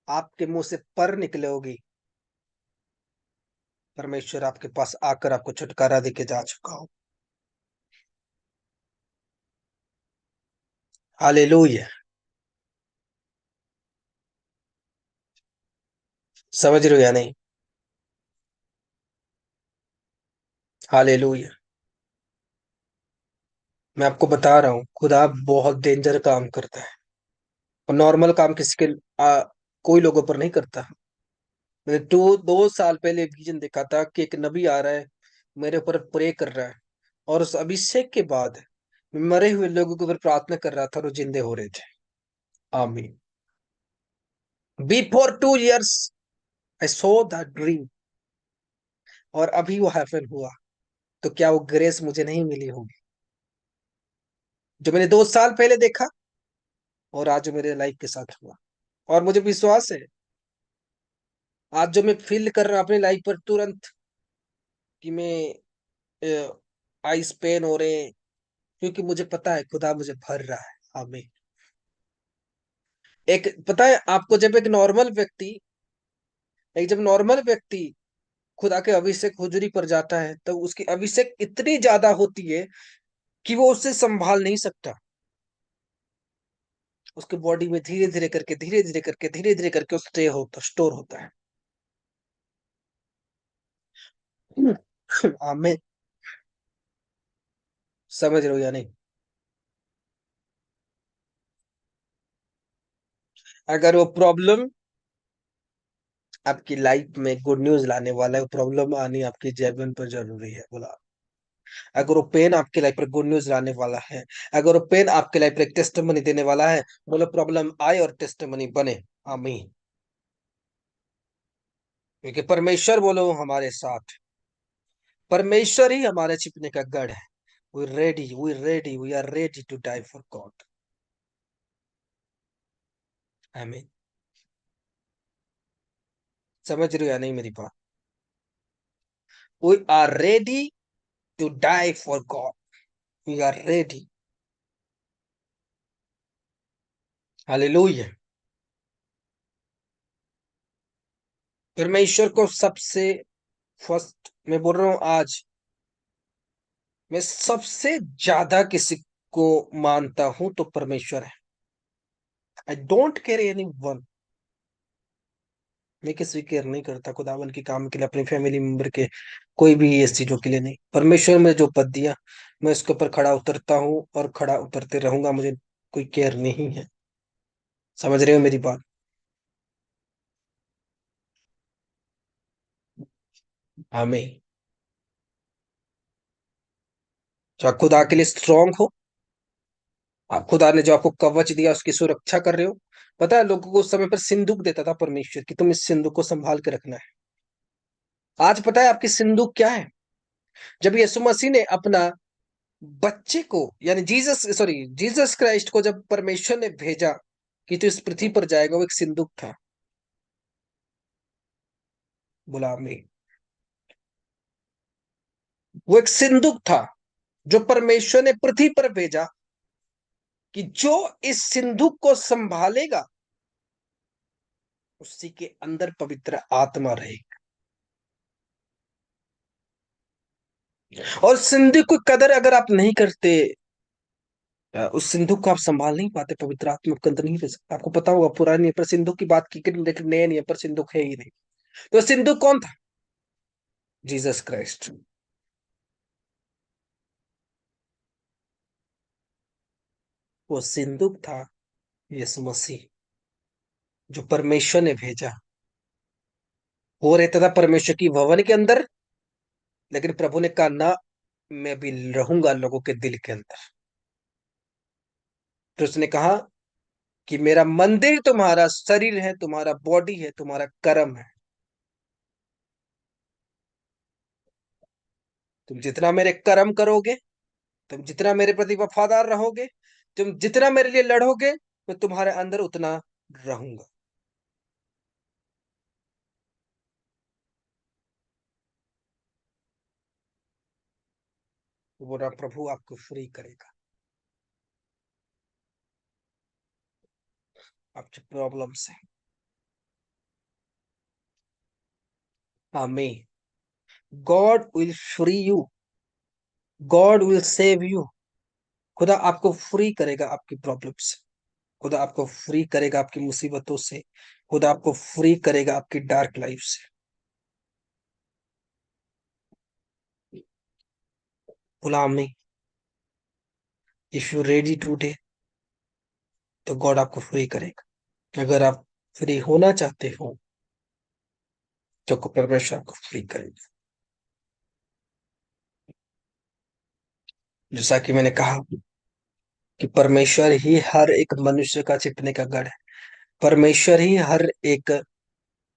Speaker 1: आपके मुंह से पर निकले होगी, परमेश्वर आपके पास आकर आपको छुटकारा देके जा चुका हो। हालेलुया। समझ रहे हो या नहीं। हालेलुया। मैं आपको बता रहा हूँ, खुदा बहुत डेंजर काम करता है। और नॉर्मल काम किसी के कोई लोगों पर नहीं करता। मैंने 2 साल पहले एक विजन देखा था कि एक नबी आ रहा है, मेरे ऊपर प्रे कर रहा है, और उस अभिषेक के बाद मैं मरे हुए लोगों के ऊपर प्रार्थना कर रहा था और वो जिंदे हो रहे थे। आमीन। Before 2 years I so the dream, और अभी वो हैपन हुआ। तो क्या वो ग्रेस मुझे नहीं मिली होगी जो मैंने 2 साल पहले देखा, और आज जो मेरे लाइफ के साथ हुआ। और मुझे विश्वास है, आज जो मैं फील कर रहा हूँ अपनी लाइफ पर तुरंत, कि मैं आइस पेन हो रहे हैं, क्योंकि मुझे पता है खुदा मुझे भर रहा है। हमें एक पता है आपको, जब जब नॉर्मल व्यक्ति खुदा के अभिषेक हुजूरी पर जाता है, तो उसकी अभिषेक इतनी ज्यादा होती है कि वो उससे संभाल नहीं सकता। उसके बॉडी में धीरे धीरे करके, धीरे धीरे करके, धीरे धीरे करके स्टोर होता है। हमें समझ रहे हो या नहीं। अगर वो प्रॉब्लम आपकी लाइफ में गुड न्यूज लाने वाला है, प्रॉब्लम आनी आपकी जीवन पर जरूरी है। बोला, अगर वो पेन आपकी लाइफ पर गुड न्यूज लाने वाला है, अगर वो पेन आपके लाइफ पर एक टेस्टिमनी देने वाला है, बोलो प्रॉब्लम आए और टेस्टिमनी बने। आमीन। क्योंकि परमेश्वर बोलो हमारे साथ, परमेश्वर ही हमारे छिपने का गढ़ है। We are ready to die for God. Amen. समझ रहे हो या नहीं मेरी बात। We are ready to die for God. We are ready. Hallelujah. परमेश्वर को सबसे फर्स्ट मैं बोल रहा हूं आज, मैं सबसे ज्यादा किसी को मानता हूं तो परमेश्वर है। I don't care any one. मैं किसी केयर नहीं करता खुदावन के काम के लिए, अपनी फैमिली मेंबर के, कोई भी इस चीजों के लिए नहीं। परमेश्वर में जो पद दिया, मैं उसके ऊपर खड़ा उतरता हूँ और खड़ा उतरते रहूंगा। मुझे कोई केयर नहीं है। समझ रहे हो मेरी बात? हमें जो आप खुदा के लिए स्ट्रांग हो, आप खुदा ने जो आपको कवच दिया उसकी सुरक्षा कर रहे हो। पता है लोगों को उस समय पर सिंदूक देता था परमेश्वर कि तुम इस सिंदूक को संभाल के रखना है। आज पता है आपकी सिंदूक क्या है? जब यीशु मसीह ने अपना बच्चे को, यानी जीसस क्राइस्ट को जब परमेश्वर ने भेजा कि तू इस पृथ्वी पर जाएगा, वो एक सिंदूक था। गुलामी, वो एक सिंदूक था जो परमेश्वर ने पृथ्वी पर भेजा कि जो इस सिंदूक को संभालेगा उसी के अंदर पवित्र आत्मा रहेगी। और सिंदूक की कदर अगर आप नहीं करते, उस सिंदूक को आप संभाल नहीं पाते, पवित्र आत्मा के अंदर नहीं रह सकता। आपको पता होगा पुरानी नियम पर सिंदूक की बात की, लेकिन नए नियम पर सिंदूक है ही नहीं। तो सिंदूक कौन था? Jesus Christ. वो सिंदूक था यीशु मसीह, जो परमेश्वर ने भेजा। वो रहता था परमेश्वर की भवन के अंदर, लेकिन प्रभु ने कहा ना, मैं भी रहूंगा लोगों के दिल के अंदर। तो उसने कहा कि मेरा मंदिर तुम्हारा शरीर है, तुम्हारा बॉडी है, तुम्हारा कर्म है। तुम जितना मेरे कर्म करोगे, तुम जितना मेरे प्रति वफादार रहोगे, तुम जितना मेरे लिए लड़ोगे, मैं तुम्हारे अंदर उतना रहूंगा। वो बोला प्रभु आपको फ्री करेगा आपकी प्रॉब्लम से। आमीन। God will free you, God will save you. खुदा आपको फ्री करेगा आपकी प्रॉब्लम से। खुदा आपको फ्री करेगा आपकी मुसीबतों से। खुदा आपको फ्री करेगा आपकी डार्क लाइफ से। गुलाम नहीं। इफ यू रेडी टूडे, तो गॉड आपको फ्री करेगा। अगर आप फ्री होना चाहते हो तो परमेश्वर आपको फ्री करेगा। जैसा कि मैंने कहा कि परमेश्वर ही हर एक मनुष्य का छिपने का गढ़ है। परमेश्वर ही हर एक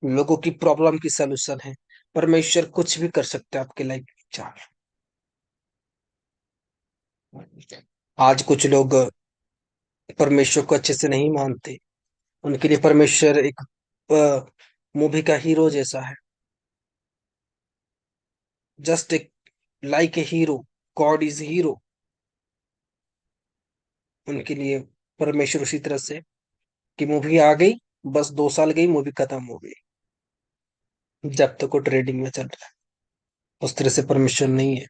Speaker 1: लोगों की प्रॉब्लम की सलूशन है। परमेश्वर कुछ भी कर सकते हैं आपके लाइफ में। चार, आज कुछ लोग परमेश्वर को अच्छे से नहीं मानते। उनके लिए परमेश्वर एक मूवी का हीरो जैसा है। जस्ट एक like a hero, God is hero उनके लिए। परमेश्वर उसी तरह से कि मूवी आ गई, बस 2 साल गई, मूवी खत्म हो गई, जब तक वो ट्रेडिंग में चल रहा है। उस तरह से परमेश्वर नहीं है।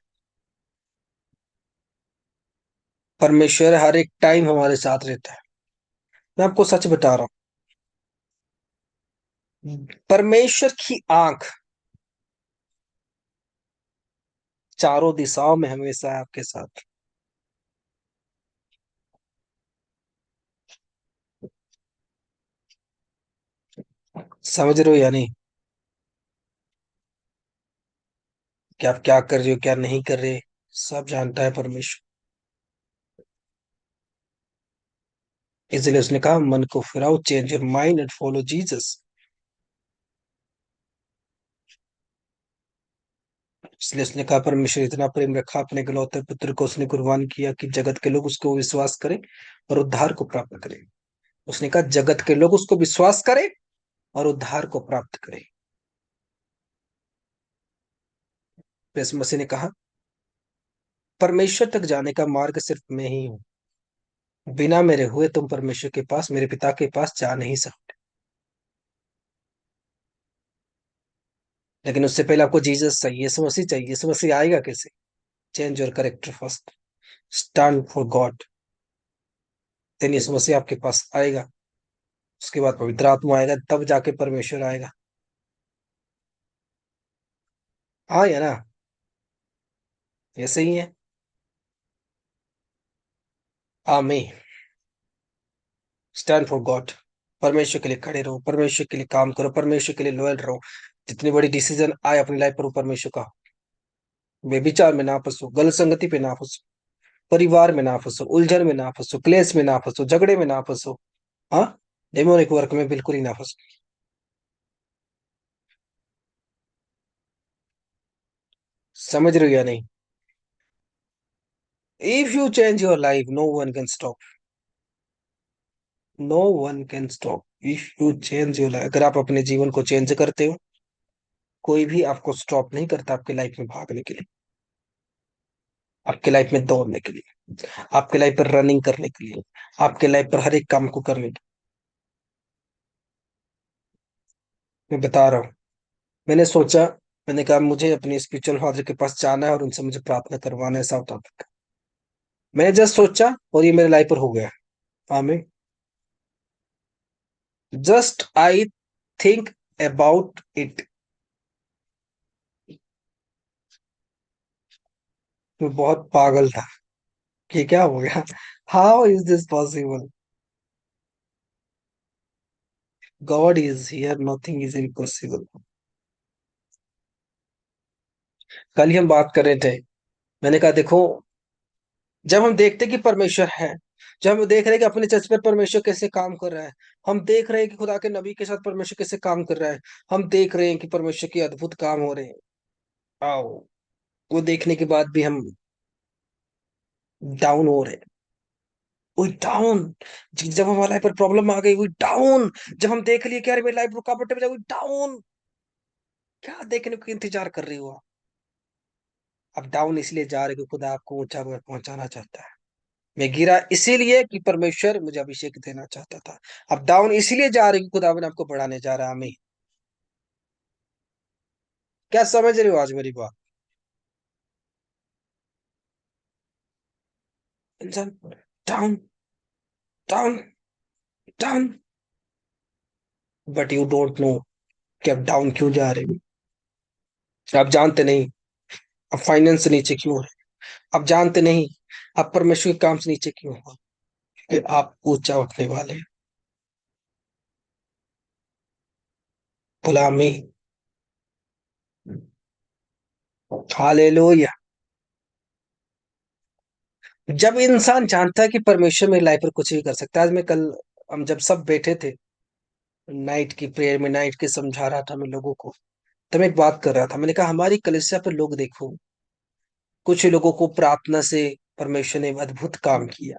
Speaker 1: परमेश्वर हर एक टाइम हमारे साथ रहता है। मैं आपको सच बता रहा हूँ, परमेश्वर की आंख चारों दिशाओं में हमेशा है आपके साथ। समझ रहे हो या नहीं? कि आप क्या कर रहे हो, क्या नहीं कर रहे, सब जानता है परमेश्वर। इसलिए उसने कहा मन को फिराओ, change your mind and follow Jesus. इसलिए उसने कहा परमेश्वर इतना प्रेम रखा अपने इकलौते पुत्र को, उसने कुर्बान किया कि जगत के लोग उसको विश्वास करें और उद्धार को प्राप्त करें। उसने कहा जगत के लोग उसको विश्वास करें और उद्धार को प्राप्त करें। फिर इस मसीह ने कहा परमेश्वर तक जाने का मार्ग सिर्फ मैं ही हूं। बिना मेरे हुए तुम परमेश्वर के पास, मेरे पिता के पास जा नहीं सकते। लेकिन उससे पहले आपको जीसस चाहिए, यीशु मसीह चाहिए। यीशु मसीह आएगा कैसे? Change your character first, stand for God, then यीशु मसीह आपके पास आएगा। उसके बाद पवित्र आत्मा आएगा, तब जाके परमेश्वर आएगा। हाँ या ना? ऐसे ही है। आमीन। Stand for God. परमेश्वर के लिए खड़े रहो, परमेश्वर के लिए काम करो, परमेश्वर के लिए लॉयल रहो। जितनी बड़ी डिसीजन आए अपनी लाइफ पर, वो परमेश्वर का। बेविचार में ना फंसो, गलत संगति पे ना फंसो, परिवार में ना फंसो, उलझन में ना फंसो, क्लेश में ना फंसो, झगड़े में ना फंसो। हाँ, डेमोनिक वर्क में बिल्कुल ही ना फंसो। समझ रहे हो या नहीं? If you change your life, no one can stop. No one can stop if you change your life. अगर आप अपने जीवन को चेंज करते हो, कोई भी आपको स्टॉप नहीं करता आपके लाइफ में भागने के लिए, आपके लाइफ में दौड़ने के लिए, आपके लाइफ पर रनिंग करने के लिए, आपके लाइफ पर हर एक काम को करने के लिए। मैं बता रहा हूँ, मैंने सोचा, मैंने कहा मुझे अपने स्पिरिचुअल फादर के पास जाना है और उनसे मुझे प्रार्थना करवाना है साउथ अफ्रीका। मैंने जस्ट सोचा और ये मेरे लाइफ पर हो गया। आमीन। Just I think about it. मैं बहुत पागल था कि क्या हो गया, how is this possible? God is here, nothing is impossible. कल ही हम बात कर रहे थे, मैंने कहा देखो, जब हम देखते कि परमेश्वर है, जब हम देख रहे हैं कि अपने चर्च पर परमेश्वर कैसे काम कर रहा है, हम देख रहे हैं कि खुदा के नबी के साथ परमेश्वर कैसे काम कर रहा है, हम देख रहे हैं कि परमेश्वर के अद्भुत काम हो रहे हैं, आओ, वो देखने के बाद भी हम डाउन हो रहे हैं। वो डाउन, जब हमारी लाइफ पर प्रॉब्लम आ गई, वो डाउन। जब हम देख लिए कि यार मेरी लाइफ रुकावट में, वो डाउन। क्या देखने को इंतजार कर रही हो आप? अब डाउन इसलिए जा रहे हो कि खुदा आपको ऊंचा पर पहुंचाना चाहता है। मैं गिरा इसीलिए कि परमेश्वर मुझे अभिषेक देना चाहता था। अब डाउन इसीलिए जा रही कि खुदावन आपको बढ़ाने जा रहा है। हमें क्या समझ रहे हो आज मेरी बात? इंसान down, down, down, but you don't know कि आप डाउन क्यों जा रहे हो। आप जानते नहीं आप फाइनेंस से नीचे क्यों हो रहे हो। आप जानते नहीं आप परमेश्वर के काम से नीचे क्यों हो, कि आप ऊंचा उठने वाले हैं। गुलामी। हालेलुया। जब इंसान जानता है कि परमेश्वर मेरी लाइफ पर कुछ भी कर सकता है। आज मैं कल, हम जब सब बैठे थे नाइट की प्रेयर में, नाइट के समझा रहा था मैं लोगों को, तो मैं एक बात कर रहा था। मैंने कहा हमारी कलीसिया पर लोग देखो, कुछ लोगों को प्रार्थना से परमेश्वर ने अद्भुत काम किया,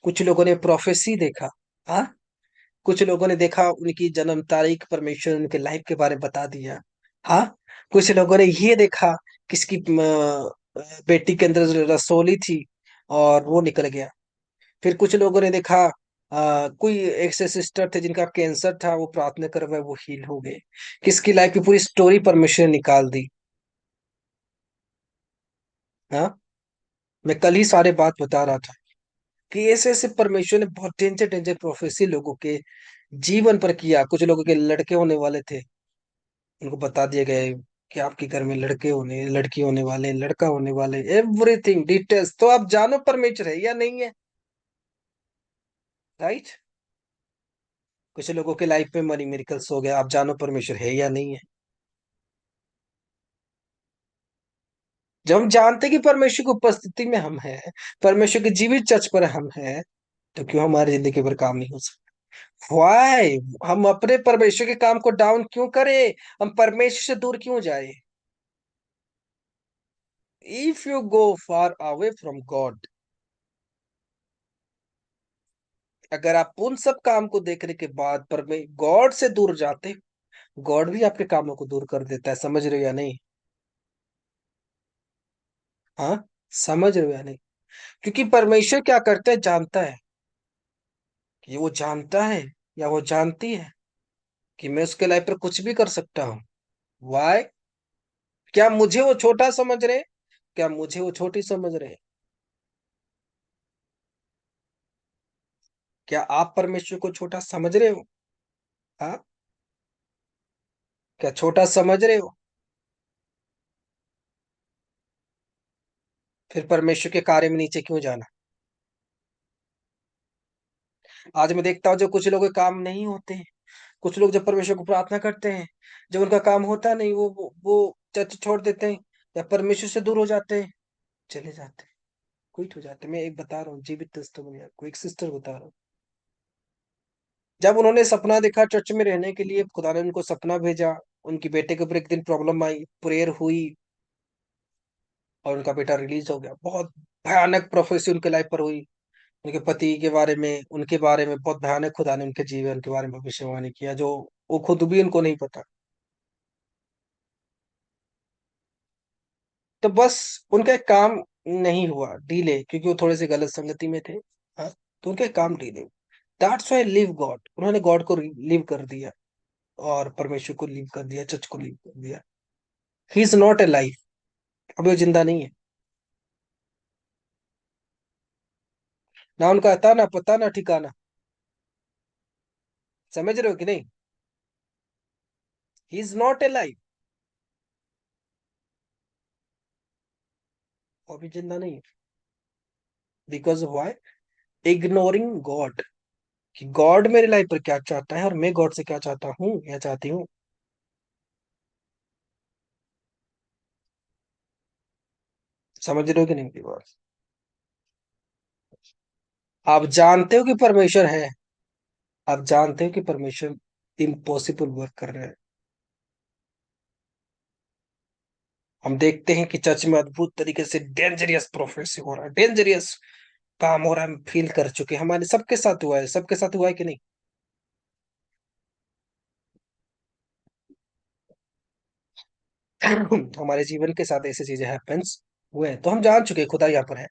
Speaker 1: कुछ लोगों ने प्रोफेसी देखा, हाँ, कुछ लोगों ने देखा उनकी जन्म तारीख, परमेश्वर ने उनके लाइफ के बारे में बता दिया, हाँ, कुछ लोगों ने ये देखा किसकी बेटी के अंदर रसोली थी और वो निकल गया। फिर कुछ लोगों ने देखा कोई एक से सिस्टर थे जिनका कैंसर था, वो प्रार्थना कर वो हील हो गए। किसकी लाइफ की पूरी स्टोरी परमेश्वर ने निकाल दी। हाँ, मैं कल ही सारे बात बता रहा था कि ऐसे ऐसे परमेश्वर ने बहुत डेंजर डेंजर प्रोफेसी लोगों के जीवन पर किया। कुछ लोगों के लड़के होने वाले थे, उनको बता दिया गया है कि आपके घर में लड़के होने, लड़की होने वाले, लड़का होने वाले, एवरीथिंग डिटेल्स। तो आप जानो परमेश्वर है या नहीं है, राइट? कुछ लोगों के लाइफ में मनी मिरेकल्स हो गया, आप जानो परमेश्वर है या नहीं है। जब हम जानते कि परमेश्वर की उपस्थिति में हम हैं, परमेश्वर के जीवित चर्च पर हम हैं, तो क्यों हमारी जिंदगी पर काम नहीं हो सकता? वाई हम अपने परमेश्वर के काम को डाउन क्यों करें? हम परमेश्वर से दूर क्यों जाए? If you go far away from God, अगर आप उन सब काम को देखने के बाद पर गॉड से दूर जाते, गॉड भी आपके कामों को दूर कर देता है। समझ रहे हो या नहीं? हाँ, समझ रहे हो या नहीं? क्योंकि परमेश्वर क्या करता है जानता है। कि वो जानता है या वो जानती है कि मैं उसके लाइफ पर कुछ भी कर सकता हूँ। वाई? क्या मुझे वो छोटा समझ रहे हैं? क्या मुझे वो छोटी समझ रहे हैं? क्या आप परमेश्वर को छोटा समझ रहे हो? हाँ? क्या छोटा समझ रहे हो? फिर परमेश्वर के कार्य में नीचे क्यों जाना? आज मैं देखता हूँ जो कुछ लोगों के काम नहीं होते हैं, कुछ लोग जब परमेश्वर को प्रार्थना करते हैं, जब उनका काम होता नहीं, वो चर्च छोड़ देते हैं या परमेश्वर से दूर हो जाते हैं, चले जाते हैं, क्विट हो जाते हैं। मैं एक बता रहा हूँ, जीवित टेस्टिमनी आपको, एक सिस्टर बता रहा हूँ। जब उन्होंने सपना देखा चर्च में रहने के लिए, खुदा ने उनको सपना भेजा, उनकी बेटे के ऊपर एक दिन प्रॉब्लम आई, प्रेयर हुई और उनका बेटा रिलीज हो गया। बहुत भयानक प्रोफेसी उनके लाइफ पर हुई। उनके पति के बारे में, उनके बारे में बहुत भयानक खुदा ने उनके जीवन के बारे में भविष्यवाणी किया, जो वो खुद भी उनको नहीं पता। तो बस उनका एक काम नहीं हुआ, डीले, क्योंकि वो थोड़े से गलत संगति में थे। हाँ, तो उनका एक काम delay. That's why live God, उन्होंने गॉड को लिव कर दिया और परमेश्वर को लिव कर दिया, चर्च को लिव कर दिया। He is not a life, अभी वो जिंदा नहीं है। ना उनका आता, ना पता, ना ठिकाना। समझ रहे हो कि नहीं? He is not a life, वो अभी जिंदा नहीं है। Because of why? Ignoring God, कि गॉड मेरे लाइफ पर क्या चाहता है और मैं गॉड से क्या चाहता हूँ या चाहती हूँ। समझ रहे हो कि नहीं मेरी बात? आप जानते हो कि परमेश्वर है, आप जानते हो कि परमेश्वर इम्पॉसिबल वर्क कर रहे हैं। हम देखते हैं कि चर्च में अद्भुत तरीके से डेंजरियस प्रोफेसी हो रहा है, डेंजरियस काम हो रहा है, हम फील कर चुके हैं, हमारे सबके साथ हुआ है, सबके साथ हुआ है कि नहीं? हमारे जीवन के साथ ऐसी चीजें हैपेंस हुए हैं, तो हम जान चुके हैं खुदा यहाँ पर है,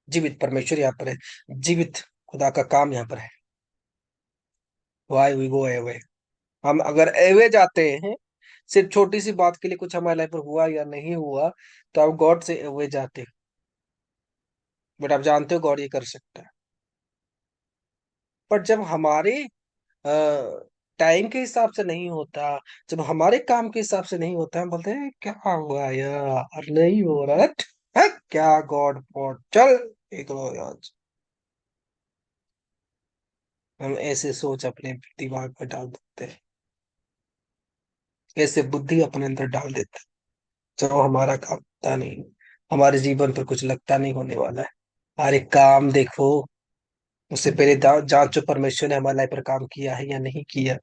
Speaker 1: जीवित परमेश्वर यहाँ पर है, जीवित खुदा का काम यहाँ पर है। Why we go away? हम अगर अवे जाते हैं, सिर्फ छोटी सी बात के लिए कुछ हमारे लाइफ पर हुआ या नहीं हुआ, तो आप गॉड से अवे जाते हैं। बट आप जानते हो गॉड ये कर सकता है। पर जब हमारे टाइम के हिसाब से नहीं होता, जब हमारे काम के हिसाब से नहीं होता, हम बोलते हैं क्या हुआ यार, नहीं हो रहा है क्या, गॉड गॉड चल एक लो यार। हम ऐसे सोच अपने दिमाग में डाल देते हैं, ऐसे बुद्धि अपने अंदर डाल देते हैं, जो हमारा काम होता नहीं, हमारे जीवन पर कुछ लगता नहीं होने वाला है। हर एक काम देखो, उससे पहले जांचो परमेश्वर ने हमारे लाइफ पर काम किया है या नहीं किया।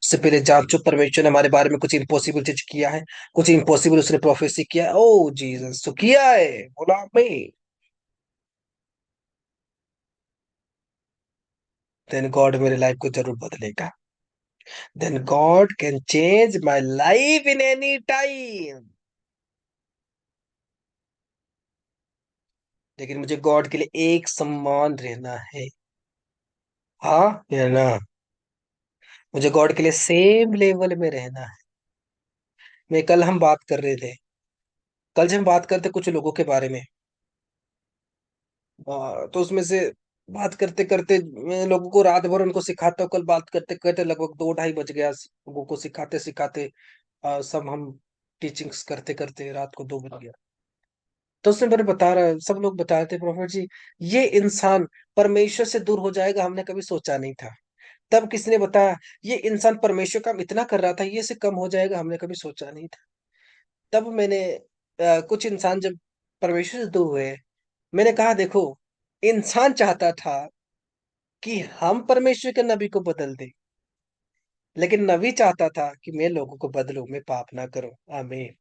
Speaker 1: उससे पहले जांचो परमेश्वर ने हमारे बारे में कुछ इम्पॉसिबल चीज किया है, कुछ इम्पॉसिबल उसने प्रोफेसी किया है, ओ जीसस तो किया है, बोला मैं। देन गॉड मेरे लाइफ को जरूर बदलेगा, then God can change my life in any time. लेकिन मुझे गॉड के लिए एक समान रहना है। हाँ या ना? मुझे गॉड के लिए सेम लेवल में रहना है। मैं कल हम बात कर रहे थे, कल जब हम बात करते कुछ लोगों के बारे में, तो उसमें से बात करते करते मैं लोगों को रात भर उनको सिखाता हूँ, कल बात करते करते लगभग 2 ढाई बज गया लोगों को सिखाते सिखाते। सब हम टीचिंग्स करते करते रात को 2 बज गया। तो उसने मेरे बता रहा, सब लोग बता रहे थे, प्रोफेट जी ये इंसान परमेश्वर से दूर हो जाएगा, हमने कभी सोचा नहीं था। तब किसी ने बताया ये इंसान परमेश्वर काम इतना कर रहा था, ये से कम हो जाएगा, हमने कभी सोचा नहीं था। तब मैंने कुछ इंसान जब परमेश्वर से दूर हुए, मैंने कहा देखो, इंसान चाहता था कि हम परमेश्वर के नबी को बदल दें, लेकिन नबी चाहता था कि मैं लोगों को बदलूं, मैं पाप ना करूं। आमीन।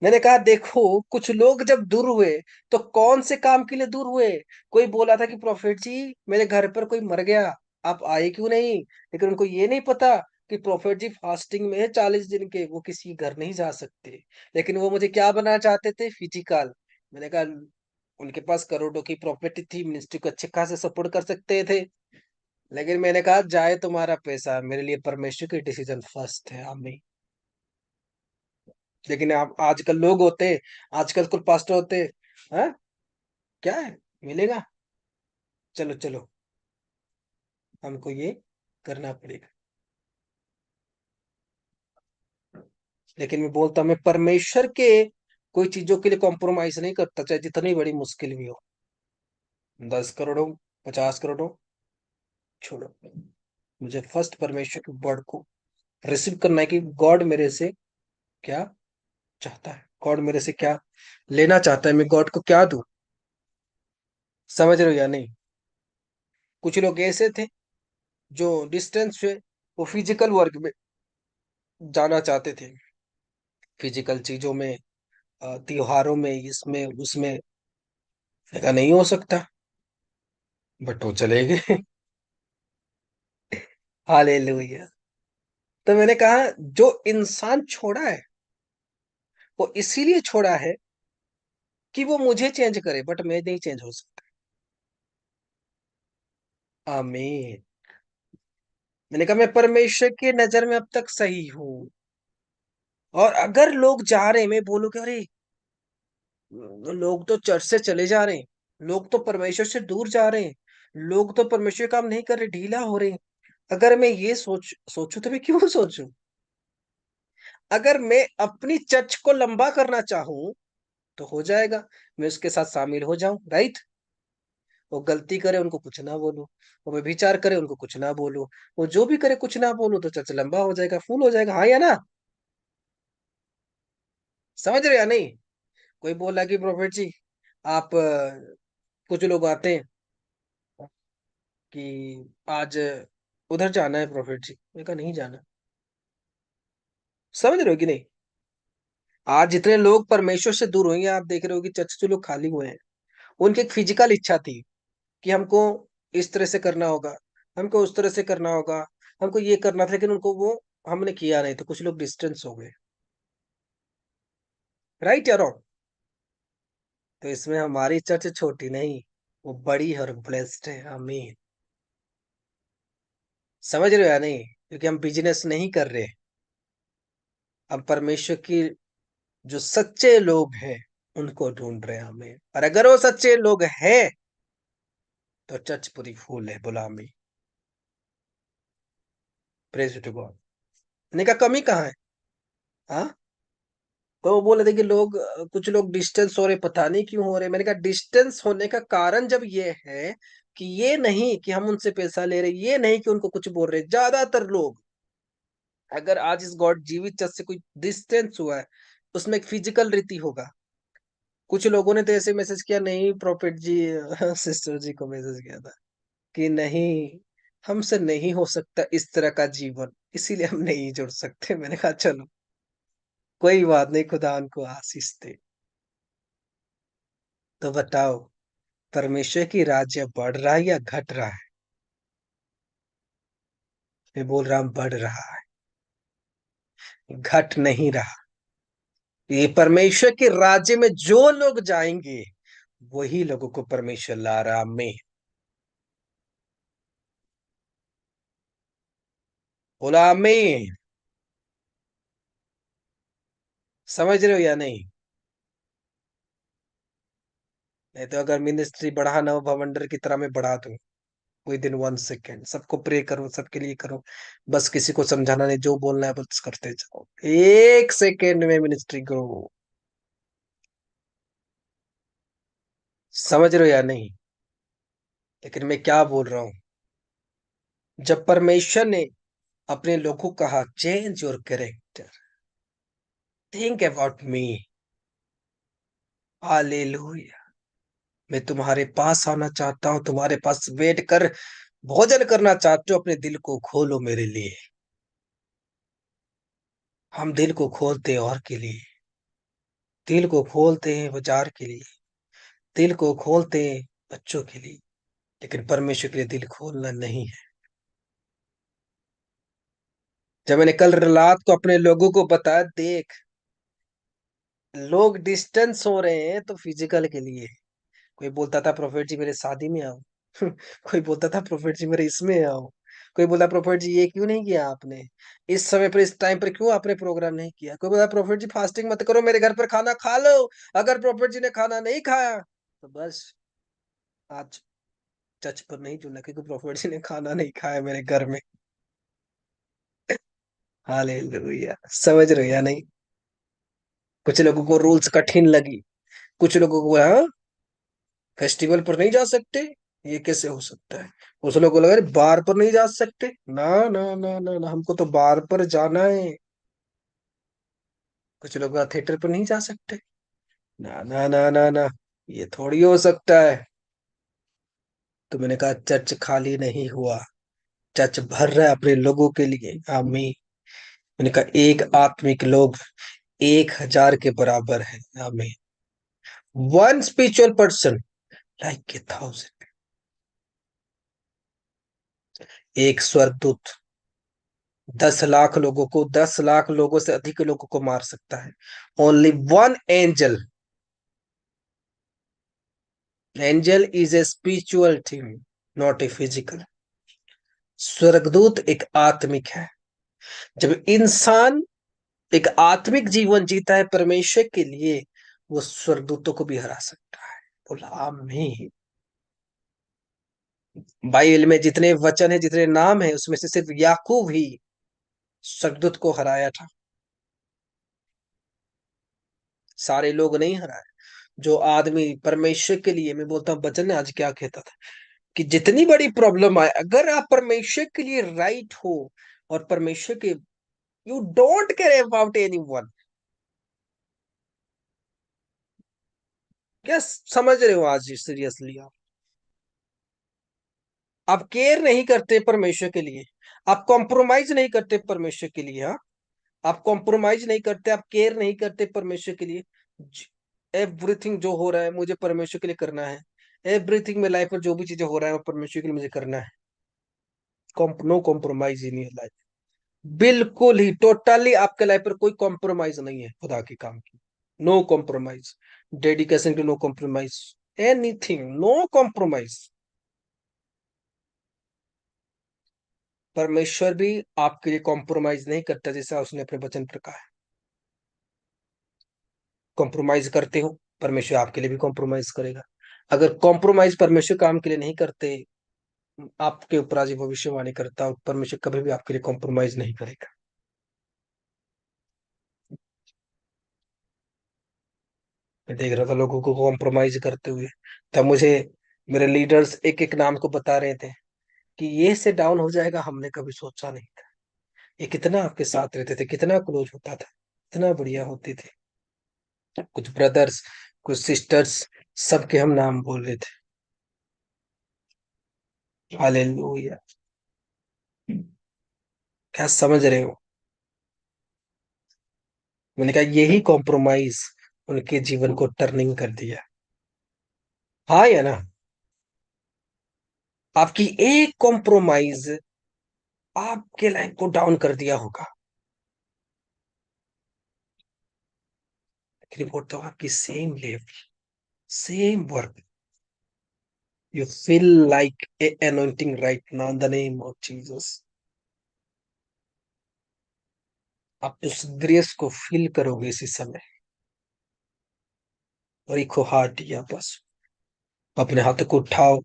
Speaker 1: मैंने कहा देखो, कुछ लोग जब दूर हुए तो कौन से काम के लिए दूर हुए? कोई बोला था कि प्रोफेट जी मेरे घर पर कोई मर गया, आप आए क्यों नहीं? लेकिन उनको ये नहीं पता कि प्रोफेट जी फास्टिंग में है 40 दिन के, वो किसी घर नहीं जा सकते। लेकिन वो मुझे क्या बनाना चाहते थे? फिजिकल। मैंने कहा उनके पास करोड़ों की प्रॉपर्टी थी, मिनिस्ट्री को अच्छे खासे सपोर्ट कर सकते थे। लेकिन मैंने कहा जाए तुम्हारा पैसा, मेरे लिए परमेश्वर की डिसीजन फर्स्ट है, आमीन। लेकिन आप आजकल लोग होते, आजकल कुछ पास्टर होते, हाँ क्या है मिलेगा, चलो चलो हमको ये करना पड़ेगा। लेकिन मैं बोलता हूं, मैं परमेश्वर के कोई चीजों के लिए कॉम्प्रोमाइज नहीं करता, चाहे जितनी बड़ी मुश्किल भी हो। 10 करोड़ हो, 50 करोड़ हो, छोड़ो। मुझे फर्स्ट परमेश्वर के वर्ड को रिसीव करना है कि गॉड मेरे से क्या चाहता है, गॉड मेरे से क्या लेना चाहता है, मैं गॉड को क्या दूं। समझ रहे हो या नहीं? कुछ लोग ऐसे थे जो डिस्टेंस से वो फिजिकल वर्क में जाना चाहते थे, फिजिकल चीजों में, त्योहारों में, इसमें उसमें। मैंने कहा नहीं हो सकता, बट वो चले गए। हालेलुया। तो मैंने कहा जो इंसान छोड़ा है वो इसीलिए छोड़ा है कि वो मुझे चेंज करे, बट मैं नहीं चेंज हो सकता। आमीन। मैंने कहा मैं परमेश्वर की नजर में अब तक सही हूं। और अगर लोग जा रहे हैं, मैं बोलूं कि अरे लोग तो चर्च से चले जा रहे हैं, लोग तो परमेश्वर से दूर जा रहे हैं, लोग तो परमेश्वर काम नहीं कर रहे, ढीला हो रहे हैं। अगर मैं ये सोचूं तो मैं क्यों सोचूं? अगर मैं अपनी चर्च को लंबा करना चाहूं तो हो जाएगा, मैं उसके साथ शामिल हो जाऊं, राइट। वो गलती करे उनको कुछ ना बोलूं, वो व्यभिचार करे उनको कुछ ना बोलूं, वो जो भी करे कुछ ना बोलूं, तो चर्च लंबा हो जाएगा, फुल हो जाएगा, हाँ या ना? समझ रहे हो या नहीं? कोई बोला कि प्रोफेट जी आप कुछ लोग आते हैं कि आज उधर जाना है प्रोफेट जी, मैंने कहा नहीं जाना। समझ रहे हो कि नहीं? आज जितने लोग परमेश्वर से दूर होंगे, आप देख रहे हो कि चर्च से लोग खाली हुए हैं। उनकी एक फिजिकल इच्छा थी कि हमको इस तरह से करना होगा, हमको उस तरह से करना होगा, हमको ये करना था, लेकिन उनको वो हमने किया नहीं, तो कुछ लोग डिस्टेंस हो गए, राइट या रॉन्ग? तो इसमें हमारी चर्च छोटी नहीं, वो बड़ी और ब्लेस्ड है, आमीन। समझ रहे हो या नहीं? क्योंकि हम बिजनेस नहीं कर रहे, हम परमेश्वर की जो सच्चे लोग हैं उनको ढूंढ रहे हैं हमें। और अगर वो सच्चे लोग हैं तो चर्च पूरी फूल है, गुलामी। Praise to God. मैंने कहा कमी कहाँ है? हाँ। तो वो बोल रहे थे कि लोग कुछ लोग डिस्टेंस हो रहे, पता नहीं क्यों हो रहे। मैंने कहा डिस्टेंस होने का कारण जब ये है कि ये नहीं कि हम उनसे पैसा ले रहे, ये नहीं कि उनको कुछ बोल रहे, ज्यादातर लोग, अगर आज इस गॉड जीवित चर्च से कोई डिस्टेंस हुआ है, उसमें एक फिजिकल रीति होगा। कुछ लोगों ने तो ऐसे मैसेज किया, नहीं प्रॉफिट जी, सिस्टर जी को मैसेज किया था कि नहीं, हमसे नहीं हो सकता इस तरह का जीवन, इसीलिए हम नहीं जुड़ सकते। मैंने कहा चलो कोई बात नहीं, खुदा उनको आशीष दे। तो बताओ, परमेश्वर की राज्य बढ़ रहा है या घट रहा है? मैं बोल रहा हूं बढ़ रहा है, घट नहीं रहा। ये परमेश्वर के राज्य में जो लोग जाएंगे वही लोगों को परमेश्वर ला रहा में। बोला में। समझ रहे हो या नहीं? नहीं तो अगर मिनिस्ट्री बढ़ाना हो भवंडर की तरह मैं बढ़ा दूं, विद इन 1 सेकेंड सबको प्रे करो, सबके लिए करो, बस किसी को समझाना नहीं, जो बोलना है बस करते जाओ, 1 सेकेंड में मिनिस्ट्री ग्रो। समझ रहे हो या नहीं? लेकिन मैं क्या बोल रहा हूं, जब परमेश्वर ने अपने लोगों को कहा change your character, think about me, hallelujah, मैं तुम्हारे पास आना चाहता हूं, तुम्हारे पास बैठ कर भोजन करना चाहते हो, अपने दिल को खोलो मेरे लिए। हम दिल को खोलते हैं और के लिए, दिल को खोलते हैं बाजार के लिए, दिल को खोलते हैं बच्चों के लिए, लेकिन परमेश्वर के लिए दिल खोलना नहीं है। जब मैंने कल रात को अपने लोगों को बताया, देख लोग डिस्टेंस हो रहे हैं तो फिजिकल के लिए, कोई बोलता था प्रोफेट जी मेरे शादी में आओ। कोई बोलता था प्रोफेट जी मेरे इसमें आओ। कोई बोला प्रोफेट जी ये क्यों नहीं किया आपने, इस समय पर इस टाइम पर क्यों आपने प्रोग्राम नहीं किया। कोई बोला प्रोफेट जी फास्टिंग मत करो, मेरे घर पर खाना खा लो। अगर प्रोफेट जी ने खाना नहीं खाया तो बस आज चर्च पर नहीं जुड़ना, क्योंकि प्रोफेट जी ने खाना नहीं खाया मेरे घर में। हालेलुया, समझ रहे हो या नहीं। कुछ लोगों को रूल्स कठिन लगी, कुछ लोगों को हाँ फेस्टिवल पर नहीं जा सकते, ये कैसे हो सकता है। कुछ लोगों को लगा अरे बार पर नहीं जा सकते, ना ना ना ना ना, हमको तो बार पर जाना है। कुछ लोग थिएटर पर नहीं जा सकते, ना ना ना ना ना, ये थोड़ी हो सकता है। तो मैंने कहा चर्च खाली नहीं हुआ, चर्च भर रहा है अपने लोगों के लिए। आमीन। मैंने कहा एक आत्मिक लोग 1,000 के बराबर है। आमीन। One spiritual person like a 1,000। एक स्वर्गदूत 10 लाख लोगों को, 10 लाख लोगों से अधिक लोगों को मार सकता है। Only one angel. Angel is a spiritual thing, not a physical. स्वर्गदूत एक आत्मिक है। जब इंसान एक आत्मिक जीवन जीता है परमेश्वर के लिए, वो स्वर्गदूतों को भी हरा सकता है। बोला आमीन। बाइबल में जितने वचन है, जितने नाम है, उसमें से सिर्फ याकूब ही स्वर्गदूत को हराया था, सारे लोग नहीं हराए। जो आदमी परमेश्वर के लिए, मैं बोलता हूँ वचन ने आज क्या कहता था कि जितनी बड़ी प्रॉब्लम आए, अगर आप परमेश्वर के लिए राइट हो और परमेश्वर के, you don't care about anyone. क्या समझ रहे हो आज सीरियसली आप केयर नहीं करते परमेश्वर के लिए, आप कॉम्प्रोमाइज नहीं करते परमेश्वर के लिए। हाँ, आप कॉम्प्रोमाइज नहीं करते, आप केयर नहीं करते परमेश्वर के लिए। एवरीथिंग जो हो रहा है मुझे परमेश्वर के लिए करना है। एवरीथिंग में लाइफ में जो भी चीजें हो रहा है वो परमेश्वर के लिए मुझे करना है। No compromise in your life. बिल्कुल ही टोटली आपके लाइफ पर कोई कॉम्प्रोमाइज नहीं है खुदा के काम की। No compromise. Dedication to no compromise. Anything no compromise. परमेश्वर भी आपके लिए कॉम्प्रोमाइज नहीं करता, जैसा उसने अपने वचन पर कहा है। कॉम्प्रोमाइज करते हो, परमेश्वर आपके लिए भी कॉम्प्रोमाइज करेगा। अगर कॉम्प्रोमाइज परमेश्वर काम के लिए नहीं करते, आपके ऊपर आज भविष्यवाणी करता हूं, परमेश्वर कभी भी आपके लिए कॉम्प्रोमाइज नहीं करेगा। मैं देख रहा था लोगों को कॉम्प्रोमाइज करते हुए, तब मुझे मेरे लीडर्स एक एक नाम को बता रहे थे कि ये से डाउन हो जाएगा, हमने कभी सोचा नहीं था। ये कितना आपके साथ रहते थे, कितना क्लोज होता था, कितना बढ़िया होते थे। कुछ ब्रदर्स, कुछ सिस्टर्स, सबके हम नाम बोल रहे थे। हालेलुया। क्या समझ रहे हो। मैंने कहा यही कॉम्प्रोमाइज उनके जीवन को टर्निंग कर दिया। हाँ या ना। आपकी एक कॉम्प्रोमाइज आपके लाइफ को डाउन कर दिया होगा। रिपोर्ट तो आपकी same level, same work, you feel like a anointing right now in the name of Jesus। आप उस ग्रेस को फील करोगे इसी समय। और एक हार्ट या बस अपने हाथ को उठाओ।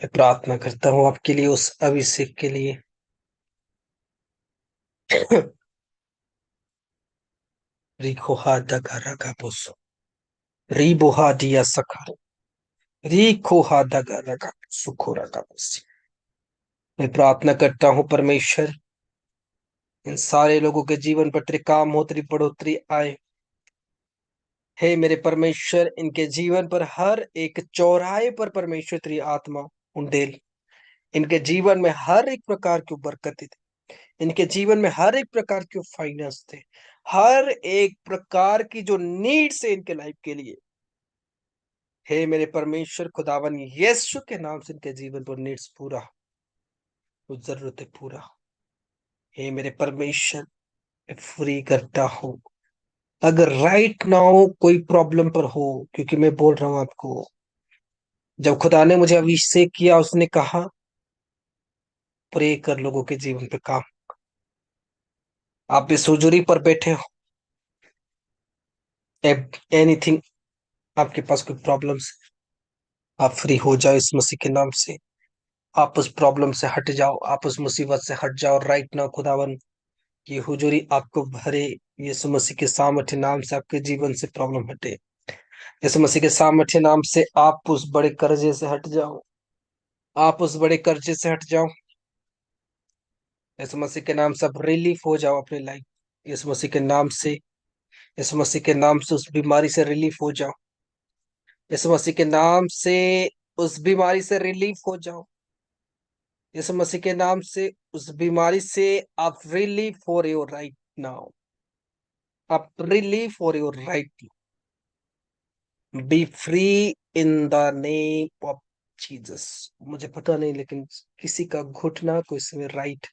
Speaker 1: मैं प्रार्थना करता हूँ आपके लिए, उस अभिषेक के लिए। रिखो हाथ दगा का पोसो, रिबोहा दिया सखा, रिखो हाथ दगा रगा सुखो रगा पोसी। मैं प्रार्थना करता हूँ परमेश्वर, इन सारे लोगों के जीवन पर तेरे काम हो, तेरी बढ़ोतरी आए। हे मेरे परमेश्वर, इनके जीवन पर हर एक चौराहे पर परमेश्वर तेरी आत्मा उंडेल। इनके जीवन में हर एक प्रकार की बरकत, इनके जीवन में हर एक प्रकार की फाइनेंस थे, हर एक प्रकार की जो नीड्स है इनके लाइफ के लिए। हे मेरे परमेश्वर खुदावन यीशु के नाम से इनके जीवन पर नीड्स पूरा हो, जरूरत है पूरा। हे मेरे परमेश्वर, मैं फ्री करता हूँ अगर राइट नाउ कोई प्रॉब्लम पर हो, क्योंकि मैं बोल रहा हूं आपको, जब खुदा ने मुझे अभिषेक किया उसने कहा प्रे कर लोगों के जीवन पे काम। आप इस हुजूरी पर बैठे हो, एनीथिंग, आपके पास कोई प्रॉब्लम्स, आप फ्री हो जाओ इस मसीह के नाम से। आप उस प्रॉब्लम से हट जाओ, आप उस मुसीबत से हट जाओ राइट नाउ। खुदावन की हुजूरी आपको भरे। यीशु मसीह के सामर्थ्य नाम से आपके जीवन से प्रॉब्लम हटे। यीशु मसीह के सामर्थ्य नाम से आप उस बड़े कर्जे से हट जाओ, आप उस बड़े कर्जे से हट जाओ। यीशु मसीह के नाम से आप रिलीफ हो जाओ अपनी लाइफ। यीशु मसीह के नाम से, यीशु मसीह के नाम से उस बीमारी से रिलीफ हो जाओ। यीशु मसीह के नाम से उस बीमारी से रिलीफ हो जाओ। यीशु मसीह के नाम से उस बीमारी से आप रिलीफ हो रहे हो राइट नाउ। आप रिलीफ हो रहे हो right. B free in the name of Jesus. मुझे पता नहीं, लेकिन किसी का घुटना को इसमें राइट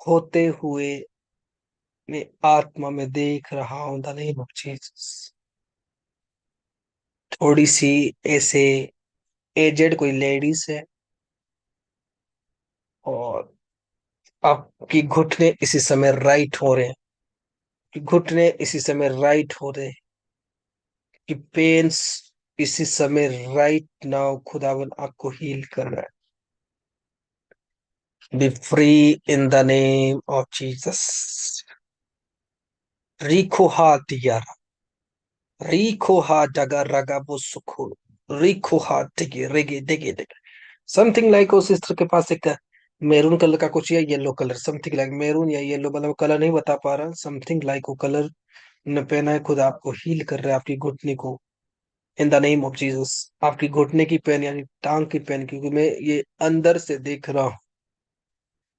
Speaker 1: होते हुए मैं आत्मा में देख रहा हूं। The name of Jesus. थोड़ी सी ऐसे एजेड कोई लेडीज है, और आपकी घुटने इसी समय राइट हो रहे हैं, कि घुटने इसी समय राइट हो रहे हैं, कि पेन्स इसी समय राइट नाउ खुदावन आपको हील कर रहा है। Be free in the name of Jesus. रिखो हा दिया, रिखो हा जगा रगा वो सुखो, रिखो हा दिगे रेगे दिगे दिगे। समथिंग लाइक उस सिस्टर के पास एक मैरून कलर का कुछ या yellow colour, something like maroon या येलो, मतलब कलर नहीं बता पा रहा, समथिंग लाइक वो कलर ने पहना है। खुद आपको हील कर रहा है आपकी घुटने को इन द नेम ऑफ जीसस। आपकी घुटने की पेन यानी टांग की पेन, क्योंकि मैं ये अंदर से देख रहा हूँ,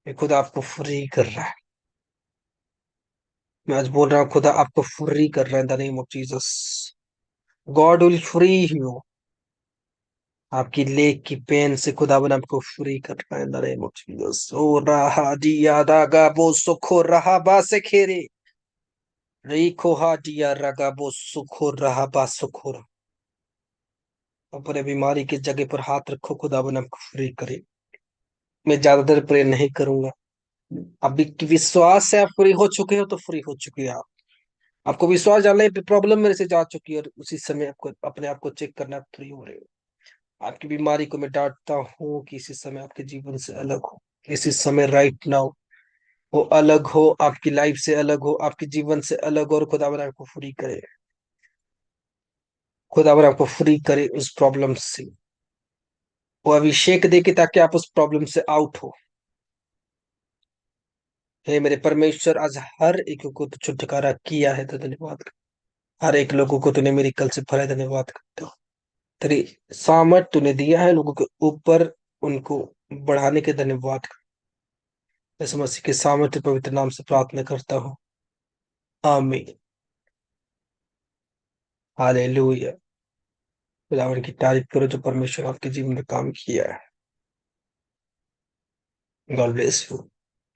Speaker 1: ये खुद आपको फ्री कर रहा है। मैं आज बोल रहा हूँ खुदा आपको फ्री कर रहा है in the name of Jesus. God will free you. आपकी लेग की पेन से खुदावन आपको फ्री कर रहा है in the name of Jesus. ओ रहा दिया दागा वो सुखो रहा बा से खेरे, रीखो हा दिया रगा वो सुखो रहा बा सुखो रहा। अपने बीमारी की जगह पर हाथ रखो, खुदावन आपको फ्री करे। मैं ज्यादा देर प्रे नहीं करूंगा। अभी विश्वास से आप फ्री हो चुके हो तो फ्री हो चुके हो आप। आपको विश्वास डालने पे प्रॉब्लम मेरे से जा चुकी है, और उसी समय आपको अपने आप को चेक करना, आप फ्री हो रहे हो। आपकी बीमारी को मैं डांटता हूँ कि इसी समय आपके जीवन से अलग हो, इसी समय राइट नाउ वो अलग हो, आपकी लाइफ से अलग हो, आपके जीवन से अलग हो, और खुदावन आपको फ्री करे। खुदावन आपको फ्री करे उस प्रॉब्लम से। वो अभिषेक दे के ताकि आप उस प्रॉब्लम से आउट हो। हे मेरे परमेश्वर, आज हर एक को तो छुटकारा किया है तो धन्यवाद। हर एक लोगों को तूने मेरी कल से भरा, धन्यवाद करता हूँ। तेरी सामर्थ तूने दिया है लोगों के ऊपर, उनको बढ़ाने के धन्यवाद। यीशु मसीह के सामर्थ्य पवित्र नाम से प्रार्थना करता हूँ, आमीन। हालेलुया। खुदावन की तारीफ करो जो परमेश्वर आपके जीवन में काम किया है। God bless you.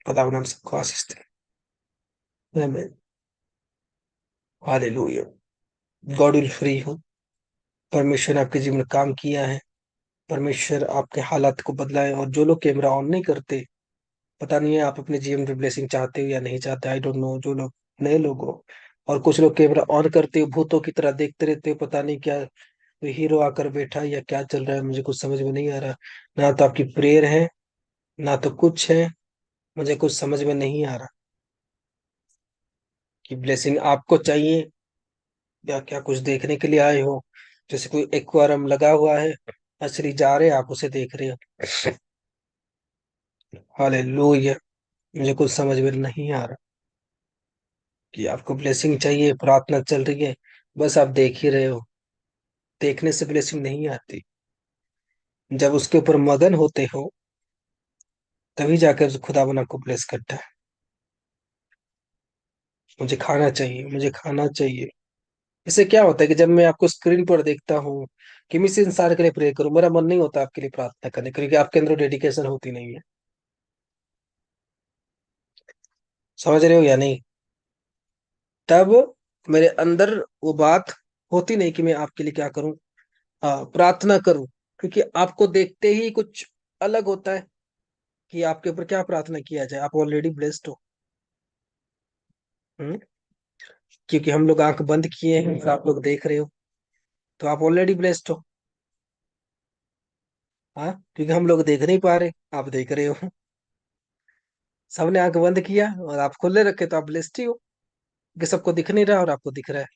Speaker 1: खुदावन हम सबको आशीष दे, आमीन। हालेलुया। गॉड विल फ्री हो। परमेश्वर ने आपके जीवन में काम किया है। परमेश्वर आपके हालात को बदला है। और जो लोग कैमरा ऑन नहीं करते, पता नहीं है आप अपने जीवन में ब्लेसिंग चाहते हो या नहीं चाहते, आई डोंट नो। जो लोग नए लोग हो, और कुछ लोग कैमरा ऑन करते हो भूतों की तरह देखते रहते हो, पता नहीं क्या कोई हीरो आकर बैठा है या क्या चल रहा है, मुझे कुछ समझ में नहीं आ रहा। ना तो आपकी प्रेयर है, ना तो कुछ है। मुझे कुछ समझ में नहीं आ रहा कि ब्लेसिंग आपको चाहिए या क्या कुछ देखने के लिए आए हो। जैसे कोई एक्वेरियम लगा हुआ है, मछली जा रहे हैं, आप उसे देख रहे हो। हालेलुया। मुझे कुछ समझ में नहीं आ रहा कि आपको ब्लेसिंग चाहिए, प्रार्थना चल रही है, बस आप देख ही रहे हो। देखने से ब्लेसिंग नहीं आती, जब उसके ऊपर मगन होते हो तभी जाकर खुदावन आपको ब्लेस करता है। मुझे खाना चाहिए, मुझे खाना चाहिए। इससे क्या होता है कि जब मैं आपको स्क्रीन पर देखता हूँ कि मैं इस इंसान के लिए प्रे करूं, मेरा मन नहीं होता आपके लिए प्रार्थना करने, क्योंकि आपके अंदर डेडिकेशन होती नहीं है। समझ रहे हो या नहीं? तब मेरे अंदर वो बात होती नहीं कि मैं आपके लिए क्या करूं, प्रार्थना करूं। क्योंकि आपको देखते ही कुछ अलग होता है कि आपके ऊपर क्या प्रार्थना किया जाए। आप ऑलरेडी ब्लेस्ड हो। हम्म? क्योंकि हम लोग आंख बंद किए हैं और आप लोग देख रहे हो, तो आप ऑलरेडी ब्लेस्ड हो। हाँ, क्योंकि हम लोग देख नहीं पा रहे, आप देख रहे हो। सबने आंख बंद किया और आप खुले रखे, तो आप ब्लेस्ड ही हो, कि सबको दिख नहीं रहा और आपको दिख रहा है।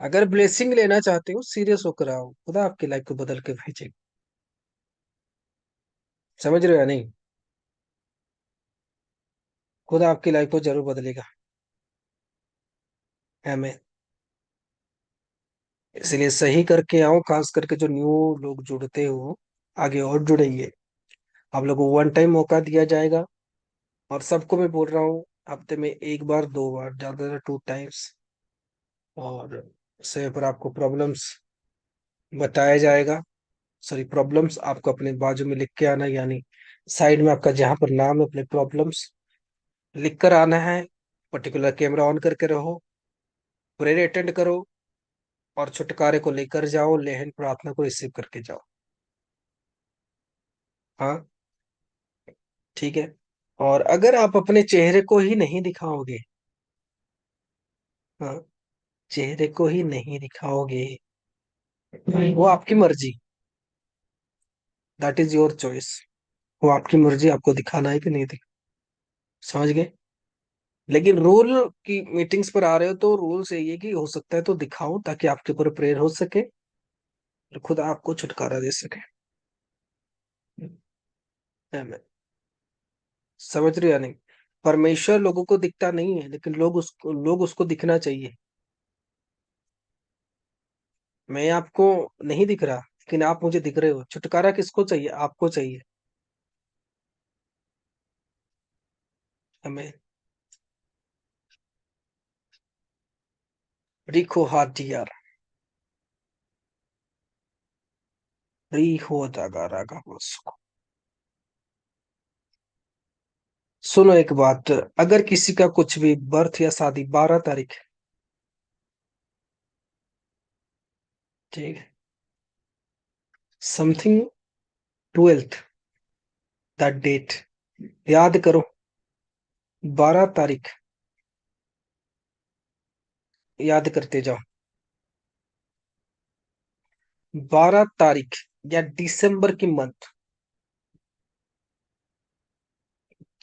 Speaker 1: अगर ब्लेसिंग लेना चाहते हो, सीरियस होकर आओ, खुदा आपकी लाइफ को बदल के भेजेगा। समझ रहे हो या नहीं? खुदा आपकी लाइफ को जरूर बदलेगा। हमें इसलिए सही करके आओ, खास करके जो न्यू लोग जुड़ते हो, आगे और जुड़ेंगे। आप लोगों को वन टाइम मौका दिया जाएगा। और सबको मैं बोल रहा हूँ, हफ्ते में एक बार, दो बार, ज्यादा से 2 टाइम्स। और उससे पर आपको प्रॉब्लम्स बताया जाएगा। सॉरी, प्रॉब्लम्स आपको अपने बाजू में लिख के आना, यानी साइड में आपका जहां पर नाम है, अपने प्रॉब्लम्स लिख कर आना है। पर्टिकुलर कैमरा ऑन करके रहो, प्रेयर अटेंड करो, और छुटकारे को लेकर जाओ, लेहन प्रार्थना को रिसीव करके जाओ। हाँ, ठीक है। और अगर आप अपने चेहरे को ही नहीं दिखाओगे, हाँ, चेहरे को ही नहीं दिखाओगे, वो आपकी मर्जी। That is your choice. वो आपकी मर्जी, आपको दिखाना है कि नहीं दिखाना। समझ गए? लेकिन रूल की मीटिंग्स पर आ रहे हो, तो रूल से ये कि हो सकता है तो दिखाओ, ताकि आपके ऊपर प्रेयर हो सके और खुद आपको छुटकारा दे सके। Amen। समझ रहे हो या नहीं? परमेश्वर लोगों को दिखता नहीं है, लेकिन लोग उसको दिखना चाहिए। मैं आपको नहीं दिख रहा, लेकिन आप मुझे दिख रहे हो। छुटकारा किसको चाहिए? आपको चाहिए। हमें रिखो हाथ यार, री हो जागा रागा बस। सुनो एक बात, अगर किसी का कुछ भी बर्थ या शादी 12 तारीख, ठीक है, समथिंग 12th, दैट डेट याद करो। 12 तारीख याद करते जाओ। 12 तारीख या दिसंबर की मंथ,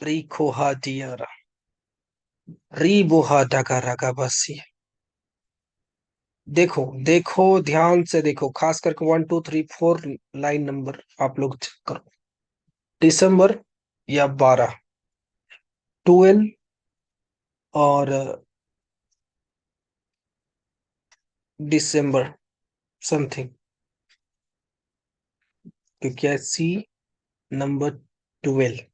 Speaker 1: री खोहा जियारा, री बोहा डगा रगा बसी। देखो देखो, ध्यान से देखो, खास करके 1 2 3 4 लाइन नंबर आप लोग चेक करो। दिसंबर या 12, 12 और दिसंबर समथिंग, क्योंकि सी नंबर 12।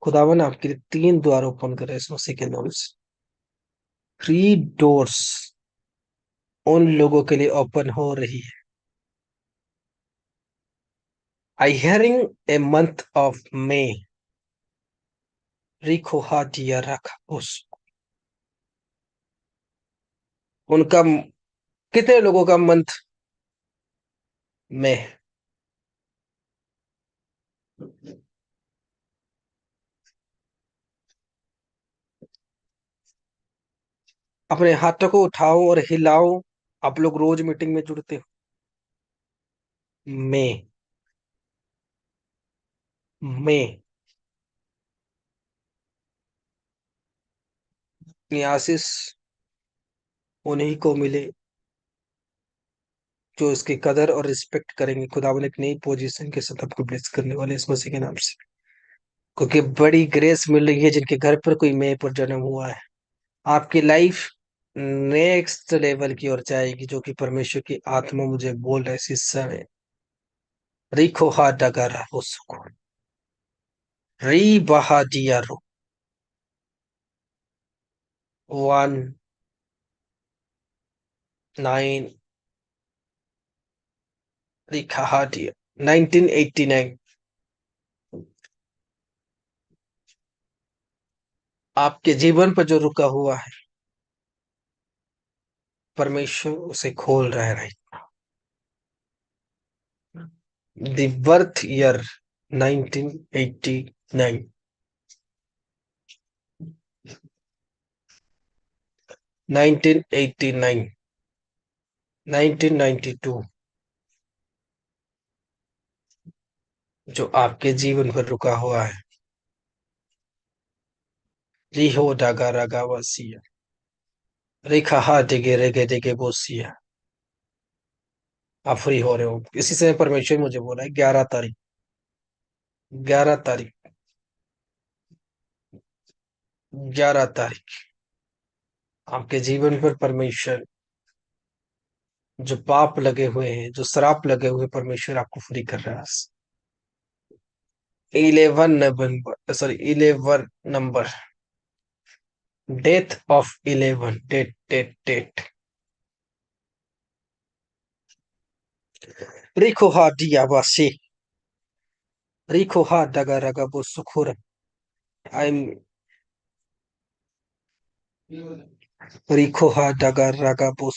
Speaker 1: खुदावन आपके लिए 3 द्वार ओपन करे इस मसीह के नाम से। 3 डोर्स उन लोगों के लिए ओपन हो रही है। I hearing a month of May, रिको हादिया रखा उस उनका, कितने लोगों का मंथ में? अपने हाथों को उठाओ और हिलाओ। आप लोग रोज मीटिंग में जुड़ते हो। में में अपनी आशीष उन्हीं को मिले जो इसकी कदर और रिस्पेक्ट करेंगे। खुदावन एक नई पोजीशन के साथ आपको ब्लेस करने वाले इस मसीह के नाम से। क्योंकि बड़ी ग्रेस मिल रही है जिनके घर पर कोई मे पर जन्म हुआ है। आपकी लाइफ नेक्स्ट लेवल की ओर जाएगी, जो कि परमेश्वर की आत्मा मुझे बोल रहा है इस समय। रिखो हा डगारा हो सुको, री बहा दिया रो, 1 9 रिखा हा दिया। 1989। आपके जीवन पर जो रुका हुआ है, परमेश्वर उसे खोल रहा है राइट। The birth year 1989। 1989। 1992। जो आपके जीवन पर रुका हुआ है। रिहो डागा रागा वसिया। रेखा हा डिगे रेगे डिगे बोसिया। आप फ्री हो रहे हो इसी समय परमेश्वर मुझे बोला है 11 तारीख। 11 तारीख। 11 तारीख। आपके जीवन पर परमेश्वर, जो पाप लगे हुए हैं, जो श्राप लगे हुए, परमेश्वर आपको फ्री कर रहा है। 11 नवंबर, sorry 11 number. Death of 11, date date date. रिको हा दिया वासी। रिको हा डगा रगा बो सुखुर। आई एम रिको हा डगा रगा बो।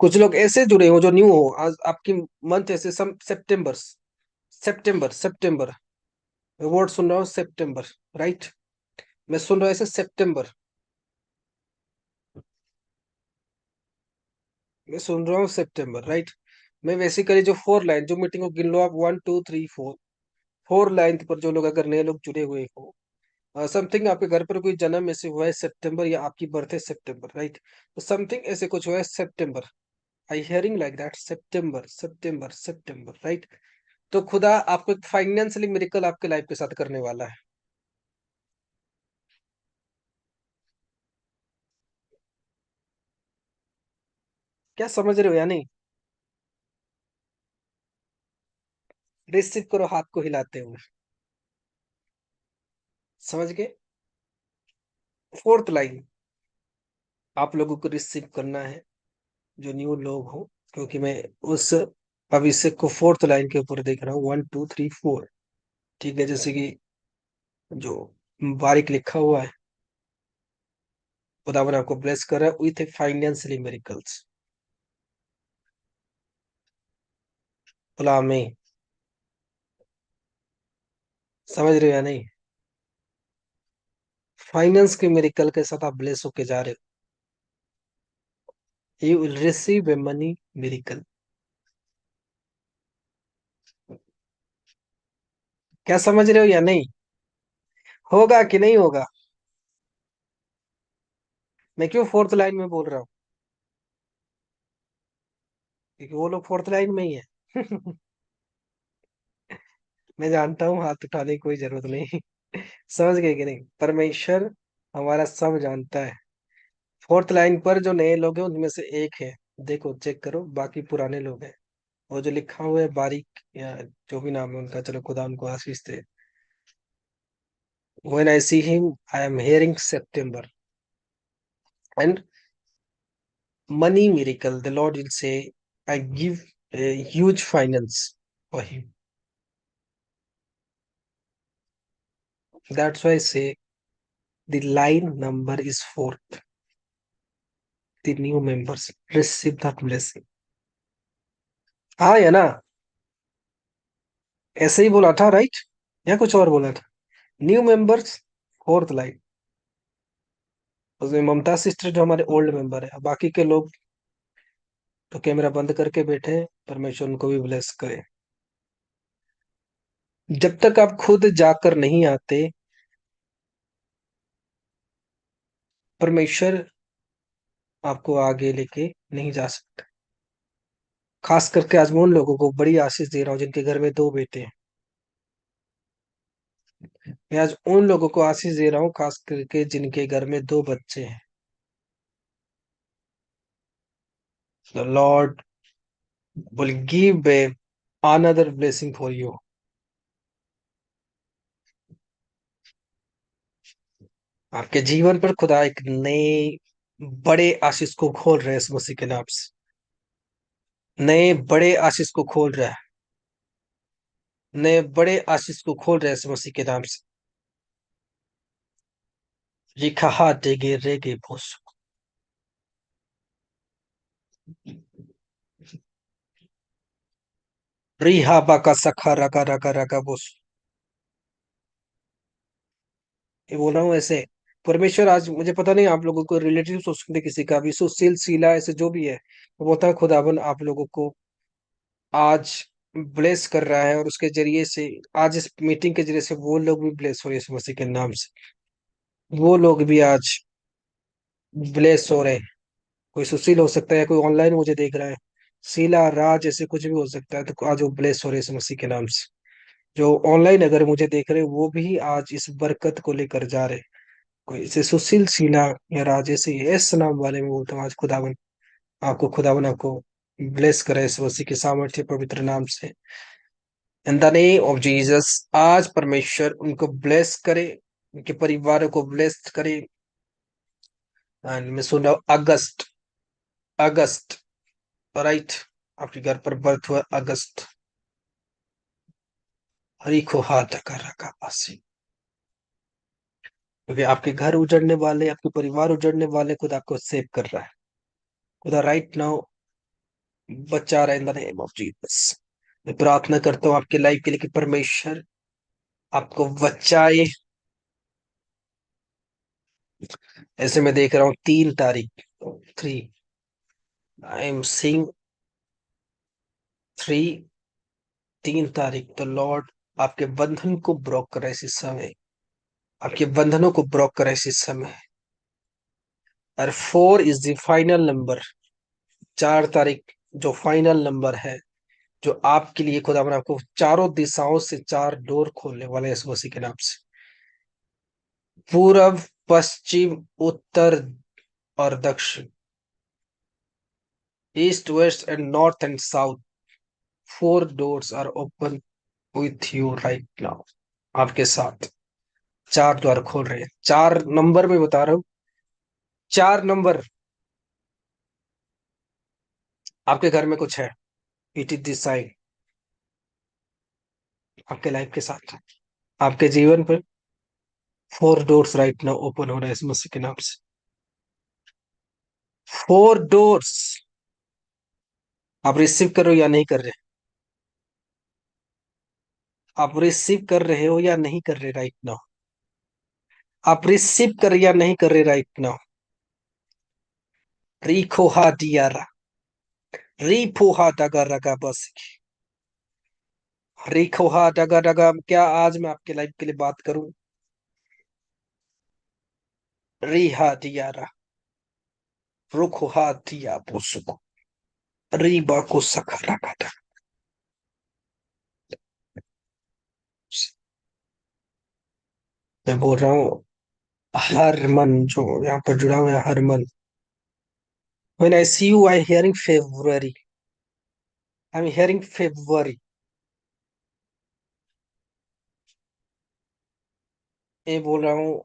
Speaker 1: कुछ लोग ऐसे जुड़े हो जो न्यू हो आज आपकी। मंथ ऐसे सितंबर। सितंबर सितंबर। वर्ड सुन रहा हूँ सितंबर। राइट। मैं सुन रहा हूँ ऐसे सितंबर। मैं सुन रहा हूँ सितंबर राइट। मैं बेसिकली जो 4 लाइन जो मीटिंग को गिन लो आप, 1 2 3 4। 4 लाइन पर जो लोग अगर नए लोग जुड़े हुए हो, समथिंग आपके घर पर कोई जन्म ऐसे हुआ है सितंबर, या आपकी बर्थ है सितंबर राइट, तो समथिंग ऐसे कुछ हुआ है सितंबर। आई हियरिंग लाइक दैट, सितंबर सितंबर सितंबर राइट। तो खुदा आपको एक फाइनेंशियली मिरेकल आपके लाइफ के साथ करने वाला है। क्या समझ रहे हो या नहीं? रिसीव करो हाथ को हिलाते हुए। समझ गए? 4th लाइन आप लोगों को रिसीव करना है, जो न्यू लोग हो, क्योंकि मैं उस अभिषेक को 4th लाइन के ऊपर देख रहा हूँ, 1 2 3 4। ठीक है, जैसे कि जो बारीक लिखा हुआ है, खुदावन आपको ब्लेस कर रहा है विथ फाइनेंशियली मिरेकल्स। बोला में। समझ रहे हो या नहीं? फाइनेंस के मिरेकल के साथ आप ब्लेस होके जा रहे हो। You will receive a money miracle. क्या समझ रहे हो या नहीं? होगा कि नहीं होगा? मैं क्यों 4th लाइन में बोल रहा हूँ? क्योंकि वो लोग 4th लाइन में ही है। मैं जानता हूँ, हाथ उठाने की कोई जरूरत नहीं। समझ गए कि नहीं? परमेश्वर हमारा सब जानता है। 4th लाइन पर जो नए लोग हैं उनमें से एक है। देखो चेक करो, बाकी पुराने लोग हैं। वो जो लिखा हुआ है बारीक, या जो भी नाम है उनका, चलो खुदा उनको आशीष दे। When I see him, I am hearing September and money miracle. The Lord will say, I give a huge finance for him. That's why I say the line number is 4th. The new members receive that blessing. हाँ या ना? ऐसे ही बोला था राइट, या कुछ और बोला था? New members, 4th line. उसमें ममता सिस्टर जो हमारे ओल्ड मेंबर है, बाकी के लोग तो कैमरा बंद करके बैठे हैं। परमेश्वर उनको भी ब्लेस करे। जब तक आप खुद जाकर नहीं आते, परमेश्वर आपको आगे लेके नहीं जा सकता। खास करके आज मैं उन लोगों को बड़ी आशीष दे रहा हूँ जिनके घर में 2 बेटे हैं। मैं आज उन लोगों को आशीष दे रहा हूँ खास करके जिनके घर में 2 बच्चे हैं। The Lord will give another blessing for you. आपके जीवन पर खुदा एक नए बड़े आशीष को खोल रहे हैं इस मसीह के नाम से। नए बड़े आशीष को खोल रहा है, नए बड़े आशीष को खोल रहा है इस मसीह के नाम से। रिखा हाथ देगे रेगे बोस। रिहा बाका सखा रगा रगा रगा बोस। ये बोल रहा हूँ ऐसे। परमेश्वर आज, मुझे पता नहीं आप लोगों को रिलेटिव हो सकते किसी का भी, सुशील शीला ऐसे जो भी है, वो बोलता है खुदावन आप लोगों को आज ब्लेस कर रहा है, और उसके जरिए से आज इस मीटिंग के जरिए से वो लोग भी ब्लेस हो रहे हैं इस मसीह के नाम से। वो लोग भी आज ब्लेस हो रहे हैं। कोई सुशील हो सकता है, कोई ऑनलाइन मुझे देख रहा है, शीला राज ऐसे कुछ भी हो सकता है, तो आज वो ब्लेस हो रहे हैं इस मसीह के नाम से। जो ऑनलाइन अगर मुझे देख रहे हैं वो भी आज इस बरकत को लेकर जा रहे हैं। कोई इसे सुशील शीला या राज ऐसे ही इस नाम वाले में बोलता हूँ, आज खुदावन आपको ब्लेस करे इस मसीह के सामर्थ्य पवित्र नाम से। इन द नेम ऑफ जीसस, आज परमेश्वर उनको ब्लेस करे, उनके परिवारों को ब्लेस करे। एंड मैं सुन रहा हूँ अगस्त, अगस्त, राइट, आपके घर पर बर्थ हुआ अगस्त। हरी को हाथ कर रखा पासी, क्योंकि आपके घर उजड़ने वाले, आपके परिवार उजड़ने वाले खुद आपको सेव कर रहा है। खुदा राइट नाउ बचा रहा है in the name of Jesus. मैं प्रार्थना करता हूँ आपके लाइफ के लिए कि परमेश्वर आपको बचाए। ऐसे मैं देख रहा हूँ 3 तारीख, 3, आई एम सीइंग 3, 3 तारीख, तो लॉर्ड आपके बंधन को ब्रोक करे इसी समय, आपके बंधनों को ब्रोक करे इसी समय। और 4 इज द फाइनल नंबर, 4 तारीख जो फाइनल नंबर है, जो आपके लिए खुदा आपको चारों दिशाओं से 4 डोर खोलने वाले हैं इस मसीह के नाम से। पूरब, पश्चिम, उत्तर और दक्षिण, east west and north and south, 4 doors are open with you right now. आपके साथ 4 द्वार खोल रहे हैं, 4 नंबर में बता रहा हूँ, 4 नंबर। आपके घर में कुछ है, इट इज दिस साइन आपके लाइफ के साथ, आपके जीवन पर 4 डोर्स राइट नाउ ओपन हो रहे हैं इस मसीह के नाम से। 4 डोर्स आप रिसीव कर रहे हो या नहीं कर रहे? आप रिसीव कर रहे हो या नहीं कर रहे राइट नाउ? आप रिसीव कर रहे या नहीं कर रहे राइट नाउ? रिखोहा दियारा, रिफोहा डगा रगा बस, रिखोहा डगा डगा। क्या आज मैं आपके लाइफ के लिए बात करूं? रिहा दियारा, रुखोहा दिया पोसुको, रीबा को सखा रगा। मैं बोल रहा हूँ हर मन जो यहाँ पर जुड़ा हुआ है, हर मन। When I see you, I hearing February. I'm hearing February. ये बोल रहा हूँ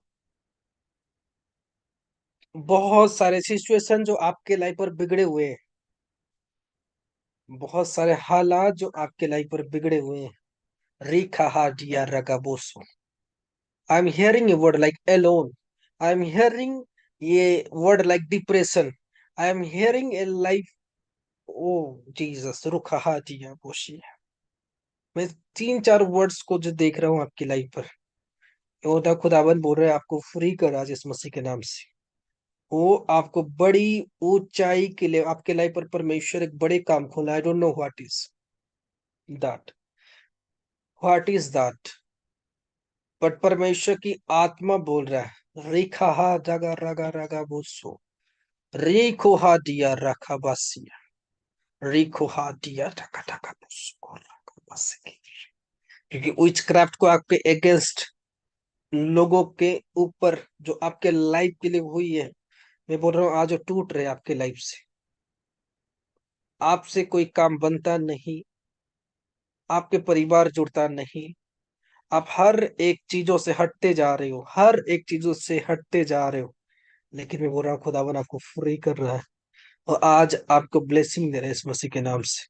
Speaker 1: बहुत सारे सिचुएशन जो आपके लाइफ पर बिगड़े हुए हैं, बहुत सारे हालात जो आपके लाइफ पर बिगड़े हुए हैं। रिखा हाडिया रगाबोसो। I am hearing a word like alone. I am hearing ये word like depression. I am hearing a life, oh Jesus, रुखा हाडिया बोशी। मैं 3 4 वर्ड्स को जो देख रहा हूँ आपकी लाइफ पर, ये होता खुदावन बोल रहे हैं आपको फ्री कर आज इस मसीह के नाम से। वो आपको बड़ी ऊंचाई के लिए आपके लाइफ पर परमेश्वर एक बड़े काम खोला। I don't know that what is that, but परमेश्वर की आत्मा बोल रहा है रेखा हा जगा रगा रगा बोसो, रेखो हा दिया रखा बसिया, रेखो हा दिया ढका ढका बोसो रखा बसिया। क्योंकि विच क्राफ्ट को आपके अगेंस्ट लोगों के ऊपर जो आपके लाइफ के लिए हुई है, मैं बोल रहा हूँ आज वो टूट रहे आपके लाइफ से। आपसे कोई काम बनता नहीं, आपके परिवार जुड़ता नहीं, आप हर एक चीजों से हटते जा रहे हो, हर एक चीजों से हटते जा रहे हो। लेकिन मैं बोल रहा हूँ खुदावन आपको फ्री कर रहा है, और आज आपको ब्लेसिंग दे रहे हैं इस मसीह के नाम से।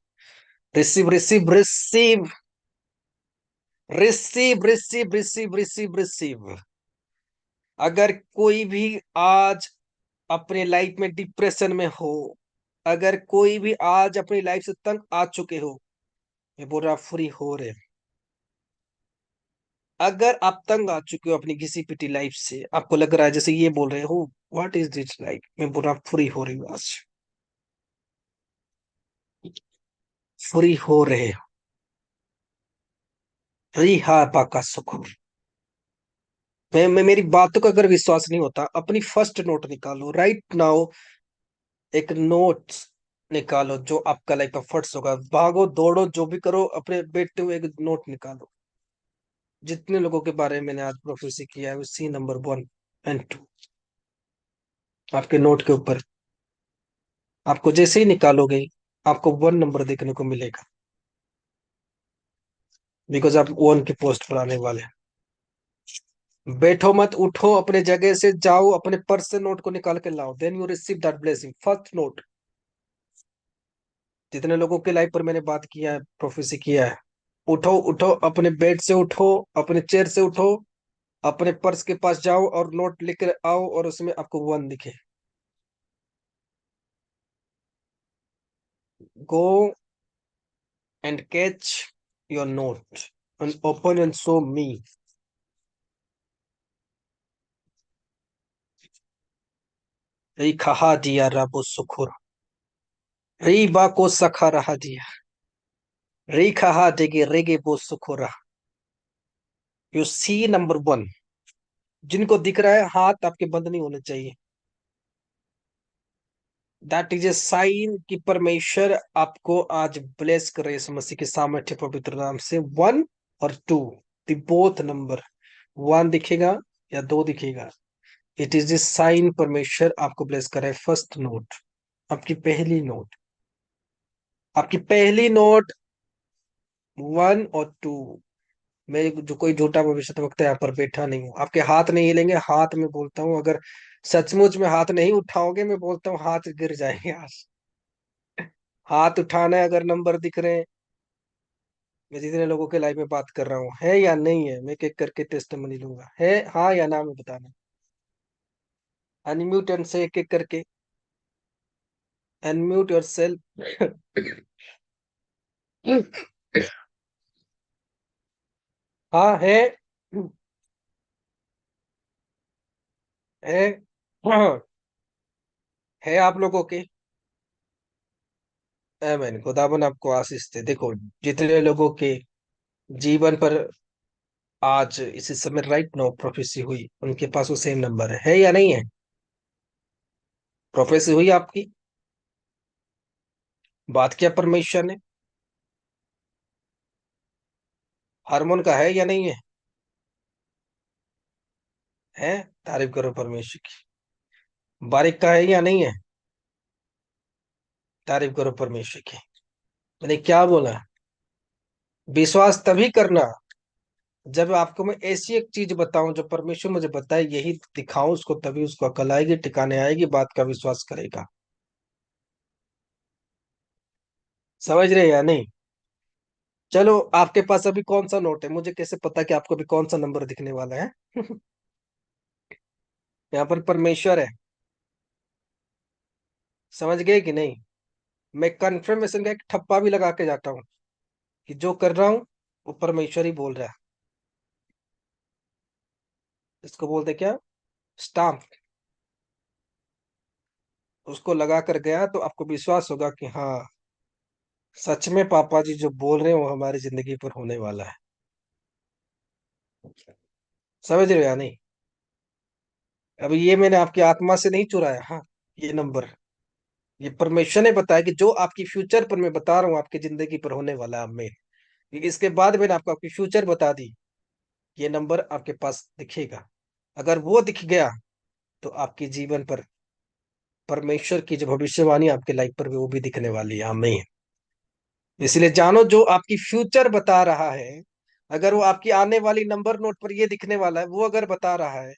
Speaker 1: Receive receive receive receive receive receive receive receive. अगर कोई भी आज अपने लाइफ में डिप्रेशन में हो, अगर कोई भी आज अपनी लाइफ से तंग आ चुके हो, मैं बोल रहा फ्री हो रहे हैं। अगर आप तंग आ चुके हो अपनी घिसी पिटी लाइफ से, आपको लग रहा है जैसे ये बोल रहे हो व्हाट इज दिस लाइफ, मैं बोल रहा फ्री हो रही हूँ आज। फ्री हो रहे हो। फ्री हा पाका सुकून। मैं मेरी बातों का अगर विश्वास नहीं होता, अपनी फर्स्ट नोट निकालो राइट नाउ। एक नोट निकालो जो आपका लाइफ का फर्स्ट होगा। भागो दौड़ो जो भी करो, अपने बैठते हुए एक नोट निकालो। जितने लोगों के बारे में मैंने आज प्रोफेसी किया है, उसी नंबर 1 और 2 आपके नोट के ऊपर। आपको जैसे ही निकालोगे, आपको 1 नंबर देखने को मिलेगा, बिकॉज आप 1 के पोस्ट पर आने वाले हैं। बैठो मत, उठो अपने जगह से, जाओ अपने पर्स से नोट को निकाल के लाओ, then you receive that blessing first note. जितने लोगों के लाइफ पर मैंने बात किया है, प्रोफेसी किया है, उठो उठो, अपने बेड से उठो, अपने चेयर से उठो, अपने पर्स के पास जाओ और नोट लेकर आओ, और उसमें आपको 1 दिखे। Go and catch your note and open and show me. Rikaha dia rabo sukura. Riba ko sakara dia. Rikaha dege rege bo sukura. You see number 1। जिनको दिख रहा है हाथ आपके बंद नहीं होने चाहिए। दैट इज ए साइन कि परमेश्वर आपको आज ब्लेस करे इस मसीह के सामर्थ्य पवित्र नाम से। 1 और 2 दी बोथ नंबर। 1 दिखेगा या 2 दिखेगा, इट इज ए साइन परमेश्वर आपको ब्लेस करे। फर्स्ट नोट, आपकी पहली नोट, आपकी पहली नोट 1 और 2। मैं जो कोई झूठा भविष्य वक्ता यहाँ पर बैठा नहीं हूँ। आपके हाथ नहीं हिलेंगे, हाथ में बोलता हूँ, अगर सचमुच में हाथ नहीं उठाओगे, मैं बोलता हूँ हाथ गिर जाएंगे आज। हाथ उठाना है अगर नंबर दिख रहे हैं। मैं जितने लोगों के लाइफ में बात कर रहा हूँ, है या नहीं है, मैं एक एक करके टेस्टमनी लूंगा, है हाँ या ना में बताना। अनम्यूट एंड से एक एक करके अनम्यूट योर सेल्फ। हाँ है हाँ, है आप लोगों के। आमीन। खुदावन आपको आशीष दे। देखो, जितने लोगों के जीवन पर आज इसी समय राइट नो प्रोफेसी हुई, उनके पास वो सेम नंबर है या नहीं है। प्रोफेसी हुई आपकी, बात किया परमेश्वर ने, हार्मोन का है या नहीं है। है, तारीफ करो परमेश्वर की। बारिक का है या नहीं है, तारीफ करो परमेश्वर की। मैंने क्या बोला, विश्वास तभी करना जब आपको मैं ऐसी एक चीज बताऊं जो परमेश्वर मुझे बताए, यही दिखाऊं उसको, तभी उसको अकल आएगी, टिकाने आएगी, बात का विश्वास करेगा। समझ रहे या नहीं। चलो, आपके पास अभी कौन सा नोट है, मुझे कैसे पता कि आपको अभी कौन सा नंबर दिखने वाला है। यहाँ पर परमेश्वर है, समझ गए कि नहीं। मैं कंफर्मेशन का एक ठप्पा भी लगा के जाता हूँ कि जो कर रहा हूँ वो परमेश्वर ही बोल रहा है। इसको बोलते क्या, स्टाम्प। उसको लगा कर गया तो आपको विश्वास होगा कि हाँ, सच में पापा जी जो बोल रहे हैं वो हमारी जिंदगी पर होने वाला है। समझ रहे हो या नहीं। अभी ये मैंने आपकी आत्मा से नहीं चुराया, हाँ, ये नंबर, ये परमेश्वर ने बताया कि जो आपकी फ्यूचर पर मैं बता रहा हूँ आपकी जिंदगी पर होने वाला है। मैं इसके बाद मैंने आपको आपकी फ्यूचर बता दी, ये नंबर आपके पास दिखेगा। अगर वो दिख गया तो आपके जीवन पर परमेश्वर की जो भविष्यवाणी आपके लाइफ पर भी वो भी दिखने वाली है। हमें इसलिए जानो, जो आपकी फ्यूचर बता रहा है, अगर वो आपकी आने वाली नंबर नोट पर ये दिखने वाला है, वो अगर बता रहा है,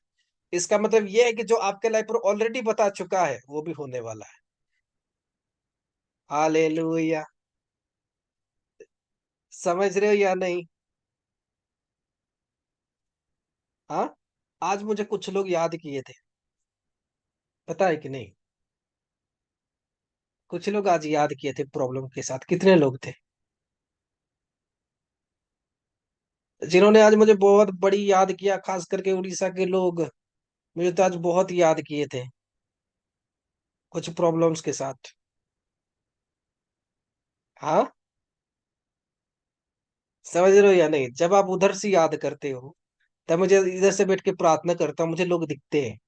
Speaker 1: इसका मतलब ये है कि जो आपके लाइफ पर ऑलरेडी बता चुका है वो भी होने वाला है। हालेलुया। समझ रहे हो या नहीं? हाँ। आज मुझे कुछ लोग याद किए थे, पता है कि नहीं? कुछ लोग आज याद किए थे प्रॉब्लम के साथ। कितने लोग थे जिन्होंने आज मुझे बहुत बड़ी याद किया, खास करके उड़ीसा के लोग मुझे तो आज बहुत याद किए थे कुछ प्रॉब्लम्स के साथ। हाँ। समझ रहे हो या नहीं? जब आप उधर से याद करते हो तब मुझे इधर से बैठ के प्रार्थना करता हूँ, मुझे लोग दिखते हैं।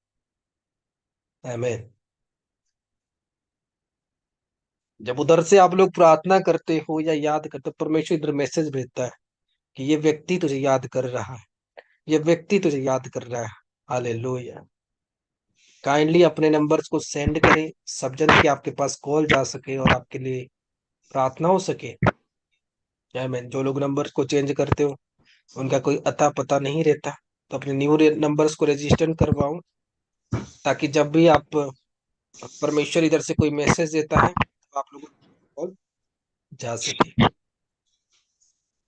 Speaker 1: आमीन। जब उधर से आप लोग प्रार्थना करते हो या याद करते हो, परमेश्वर इधर मैसेज भेजता है कि ये व्यक्ति तुझे याद कर रहा है, ये व्यक्ति तुझे याद कर रहा है। हालेलुया। काइंडली अपने नंबर्स को सेंड करें, सब जन के आपके पास कॉल जा सके और आपके लिए प्रार्थना हो सके। आमीन। जो लोग नंबर्स को चेंज करते हो उनका कोई अता पता नहीं रहता, तो अपने न्यू नंबर्स को रजिस्टर करवाओ, ताकि जब भी आप परमेश्वर इधर से कोई मैसेज देता है तो आप लोगों को कॉल जा सके।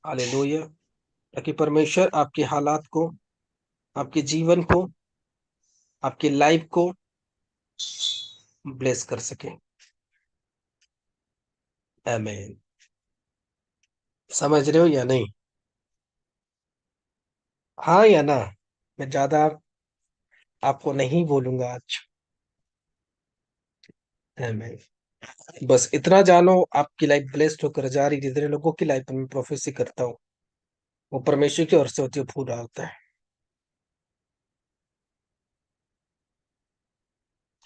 Speaker 1: हालेलुया। ताकि परमेश्वर आपके हालात को, आपके जीवन को, आपकी लाइफ को ब्लेस कर सके। आमीन। समझ रहे हो या नहीं? हाँ या ना? मैं ज्यादा आपको नहीं बोलूंगा आज। आमीन। बस इतना जानो, आपकी लाइफ ब्लेस्ड होकर जा रही, जितने लोगों की लाइफ में प्रोफेसी करता हूँ वो परमेश्वर की ओर से होती है, पूरा होता है।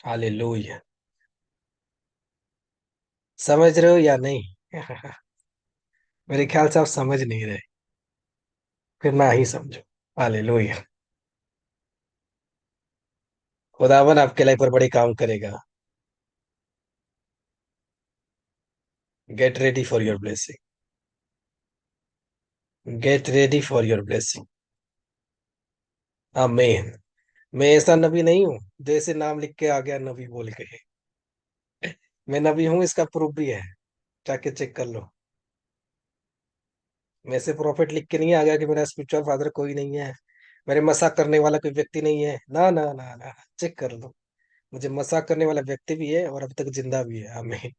Speaker 1: हालेलुया। समझ रहे हो या नहीं? मेरे ख्याल से आप समझ नहीं रहे, फिर ना ही समझो। हालेलुया। खुदावन आपके लाइफ पर बड़े काम करेगा। Get ready for your blessing. Get ready for your blessing. आमीन। मैं ऐसा नबी नहीं हूँ जो ऐसे नाम लिख के आ गया नबी बोल के। मैं नबी हूँ, इसका प्रूफ भी है, जाके चेक कर लो। मैं से प्रॉफिट लिख के नहीं आ गया कि मेरा स्पिरिचुअल फादर कोई नहीं है, मेरे मजाक करने वाला कोई व्यक्ति नहीं है। ना ना ना ना, चेक कर लो। मुझे मजाक करने वाला व्यक्ति भी है और अब तक जिंदा भी है। आमीन।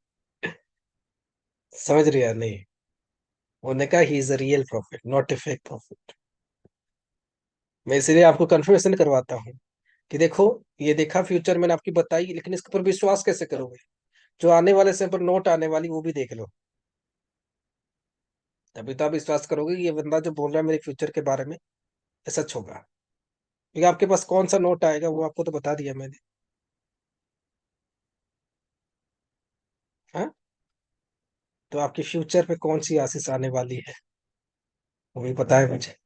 Speaker 1: समझ रहे या नहीं? उन्होंने कहा he is a real profit, not a fake profit. मैं इसलिए आपको कंफर्मेशन करवाता हूँ कि देखो, ये देखा फ्यूचर मैंने आपकी बताई, लेकिन इसके ऊपर विश्वास कैसे करोगे? जो आने वाले समय पर नोट आने वाली वो भी देख लो, तभी तो आप विश्वास करोगे कि ये बंदा जो बोल रहा है मेरे फ्यूचर के बारे में ये सच होगा। क्योंकि आपके पास कौन सा नोट आएगा वो आपको तो बता दिया मैंने। हाँ। तो आपके फ्यूचर पे कौन सी आशीष आने वाली है वो भी पता है मुझे।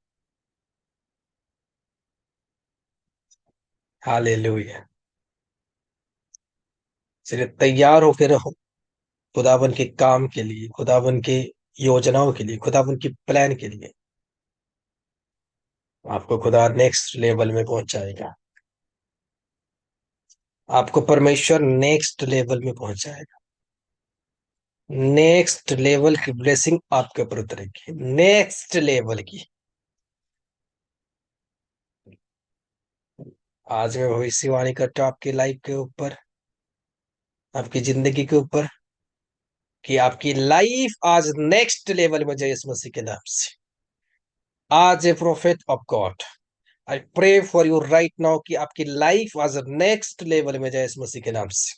Speaker 1: हालेलुया। सिर्फ तैयार होके रहो खुदावन के काम के लिए, खुदावन के योजनाओं के लिए, खुदावन की प्लान के लिए। आपको खुदा नेक्स्ट लेवल में पहुंचाएगा, आपको परमेश्वर नेक्स्ट लेवल में पहुंचाएगा। नेक्स्ट लेवल की ब्लेसिंग आपके ऊपर उतरेगी, नेक्स्ट लेवल की। आज मैं भविष्यवाणी करता हूँ आपकी लाइफ के ऊपर, आपकी जिंदगी के ऊपर, कि आपकी लाइफ आज नेक्स्ट लेवल में जाए यीशु मसीह के नाम से। आज a prophet of God, I pray for you right now कि आपकी लाइफ आज नेक्स्ट लेवल में जाए यीशु मसीह के नाम से।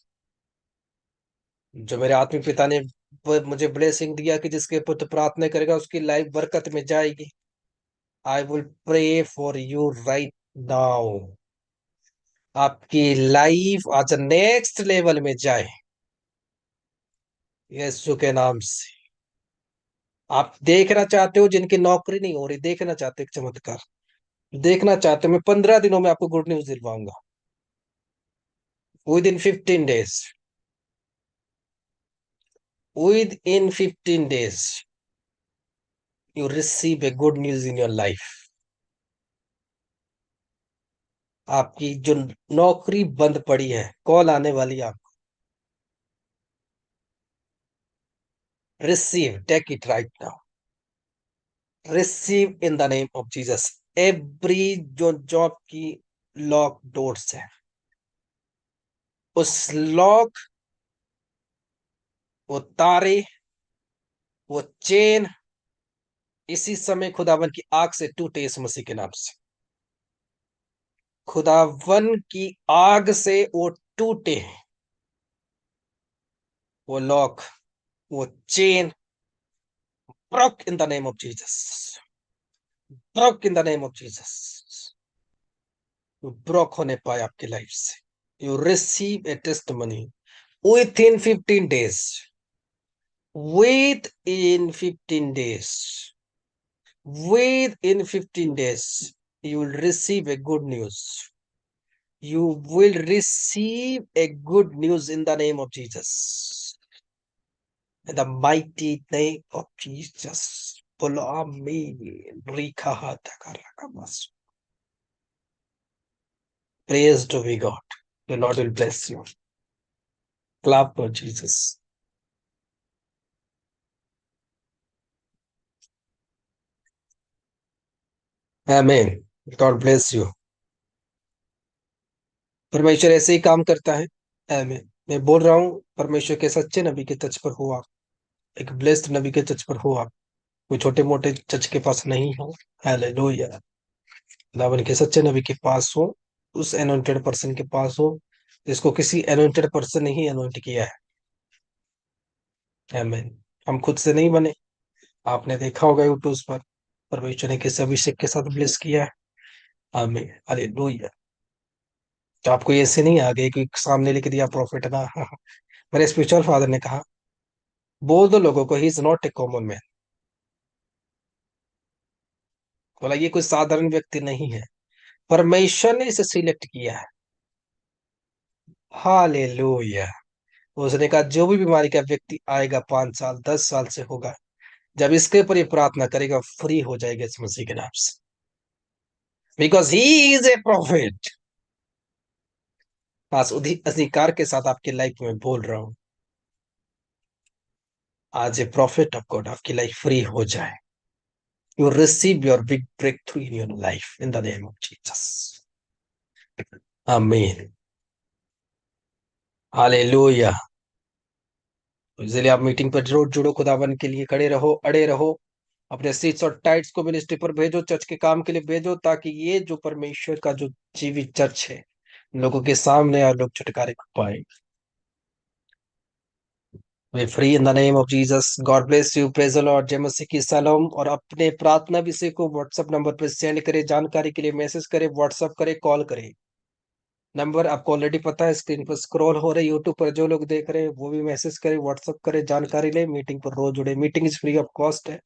Speaker 1: जो मेरे आत्मिक पिता ने मुझे ब्लेसिंग दिया कि जिसके पुत्र प्रार्थना करेगा उसकी लाइफ बरकत में जाएगी। I will pray for you right now, आपकी लाइफ आज नेक्स्ट लेवल में जाए यीशु के नाम से। आप देखना चाहते हो जिनकी नौकरी नहीं हो रही, देखना चाहते हो एक चमत्कार, देखना चाहते हो, मैं 15 दिनों में आपको गुड न्यूज दिलवाऊंगा। Within 15 days, within 15 days you receive a good news in your life. आपकी जो नौकरी बंद पड़ी है, कॉल आने वाली है आपको। Receive, take it right now. Receive in the name of Jesus. Every जो जॉब की लॉक डोर्स है, उस लॉक, वो तारे, वो चेन इसी समय खुदावन की आग से टूटे, इस मसीह के नाम से। खुदावन की आग से वो टूटे, वो लॉक, वो chain broke in the name of Jesus. Broke in the name of Jesus. You broke होने पाए आपकी लाइफ से। You receive a testimony within 15 days. Within 15 days. Within 15 days. You will receive a good news. You will receive a good news in the name of Jesus. In the mighty name of Jesus. बोलो आमीन। रिखा हाथ। Praise to be God. The Lord will bless you. Clap for Jesus. Amen. God bless you. परमेश्वर ऐसे ही काम करता है। आमीन। मैं बोल रहा हूँ, परमेश्वर के सच्चे नबी के टच पर हो आप, एक ब्लेस्ड नबी के टच पर हो आप, कोई छोटे मोटे चर्च के पास नहीं हो। हालेलुया। खुदावन के सच्चे नबी के पास हो, उस एनोइंटेड पर्सन के पास हो जिसको किसी एनोइंटेड पर्सन ने ही एनोइंट किया है। आमीन। हम खुद से नहीं बने। आपने देखा होगा यूट्यूब पर परमेश्वर ने किस अभिषेक के साथ ब्लेस किया है। आमीन। हालेलुया। तो आपको ऐसे नहीं आ गए कि सामने लिख दिया प्रॉफिट ना। मेरे स्पिरिचुअल फादर ने कहा, बोल दो लोगों को he is not a common man. बोला ये कोई साधारण व्यक्ति नहीं है, परमेश्वर ने इसे सिलेक्ट किया है। हालेलुया। उसने कहा जो भी बीमारी का व्यक्ति आएगा 5 साल 10 साल से होगा, जब इसके ऊपर ये प्रार्थना करेगा फ्री हो जाएगा इस मसीह के नाम से, because he is a profit. बस उसी अधिकार के साथ आपकी लाइफ में बोल रहा हूं, आज ए प्रॉफिट ऑफ गॉड आपकी लाइफ फ्री हो जाए। You receive your big breakthrough in your life in the name of Jesus. Amen. Hallelujah. इसलिए आप मीटिंग पर जरूर जुड़ो, खुदावन के लिए खड़े रहो, अड़े रहो, अपने सीट्स और टाइट्स को मिनिस्ट्री पर भेजो, चर्च के काम के लिए भेजो, ताकि ये जो परमेश्वर का जो जीवित चर्च है लोगों के सामने और लोग छुटकारे को पाए। वे free in the name of Jesus. God bless you. Praise the lord. जय मसीह की सलाम। और अपने प्रार्थना विषय को व्हाट्सएप नंबर पर सेंड करें, जानकारी के लिए मैसेज करें, व्हाट्सएप करें, कॉल करें। नंबर आपको ऑलरेडी पता है, स्क्रीन पर स्क्रॉल हो रहे। यूट्यूब पर जो लोग देख रहे हैं वो भी मैसेज करें, व्हाट्सएप करें, जानकारी ले। मीटिंग पर रोज जुड़े। Meeting is free of cost है।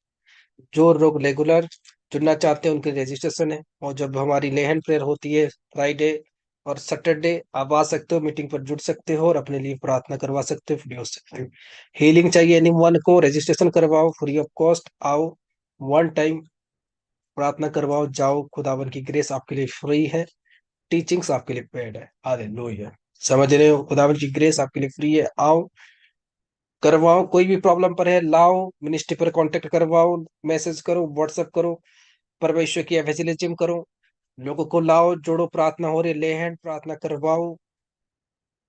Speaker 1: जो लोग रेगुलर जुड़ना चाहते हैं उनके रजिस्ट्रेशन है। और जब हमारी लेहन प्रेयर होती है फ्राइडे और सैटरडे, आप आ सकते हो, मीटिंग पर जुड़ सकते हो और अपने लिए प्रार्थना करवा सकते हो, फ्री हो सकते हो। हीलिंग चाहिए एनी वन को, रजिस्ट्रेशन करवाओ, फ्री ऑफ कॉस्ट आओ, वन टाइम प्रार्थना करवाओ, जाओ। खुदावन की ग्रेस आपके लिए फ्री है, टीचिंग्स आपके लिए पेड है। हालेलुया। समझ रहे हो? खुदावन की ग्रेस आपके लिए फ्री है। आओ, करवाओ। कोई भी प्रॉब्लम पर है, लाओ, मिनिस्ट्री पर कांटेक्ट करवाओ, मैसेज करो, व्हाट्सएप करो, परमेश्वर की एवेंजलिज्म करो, लोगों को लाओ, जोड़ो। प्रार्थना हो रही, ले हैंड प्रार्थना करवाओ,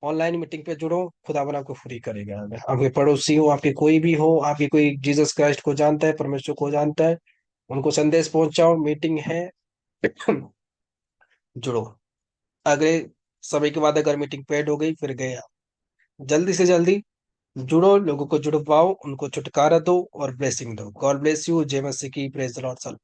Speaker 1: ऑनलाइन मीटिंग पे जुड़ो। खुदावन आपको फ्री करेगा। आपके पड़ोसी हो, आपके कोई भी हो, आपके कोई जीसस क्राइस्ट को जानता है, परमेश्वर को जानता है, उनको संदेश पहुंचाओ। मीटिंग है, जुड़ो। अगले समय के बाद अगर मीटिंग पेड हो गई फिर गया, जल्दी से जल्दी जुड़ो, लोगों को जुड़वाओ, उनको छुटकारा दो और ब्लेसिंग दो। God bless you. जय मसीह की। Praise the Lord.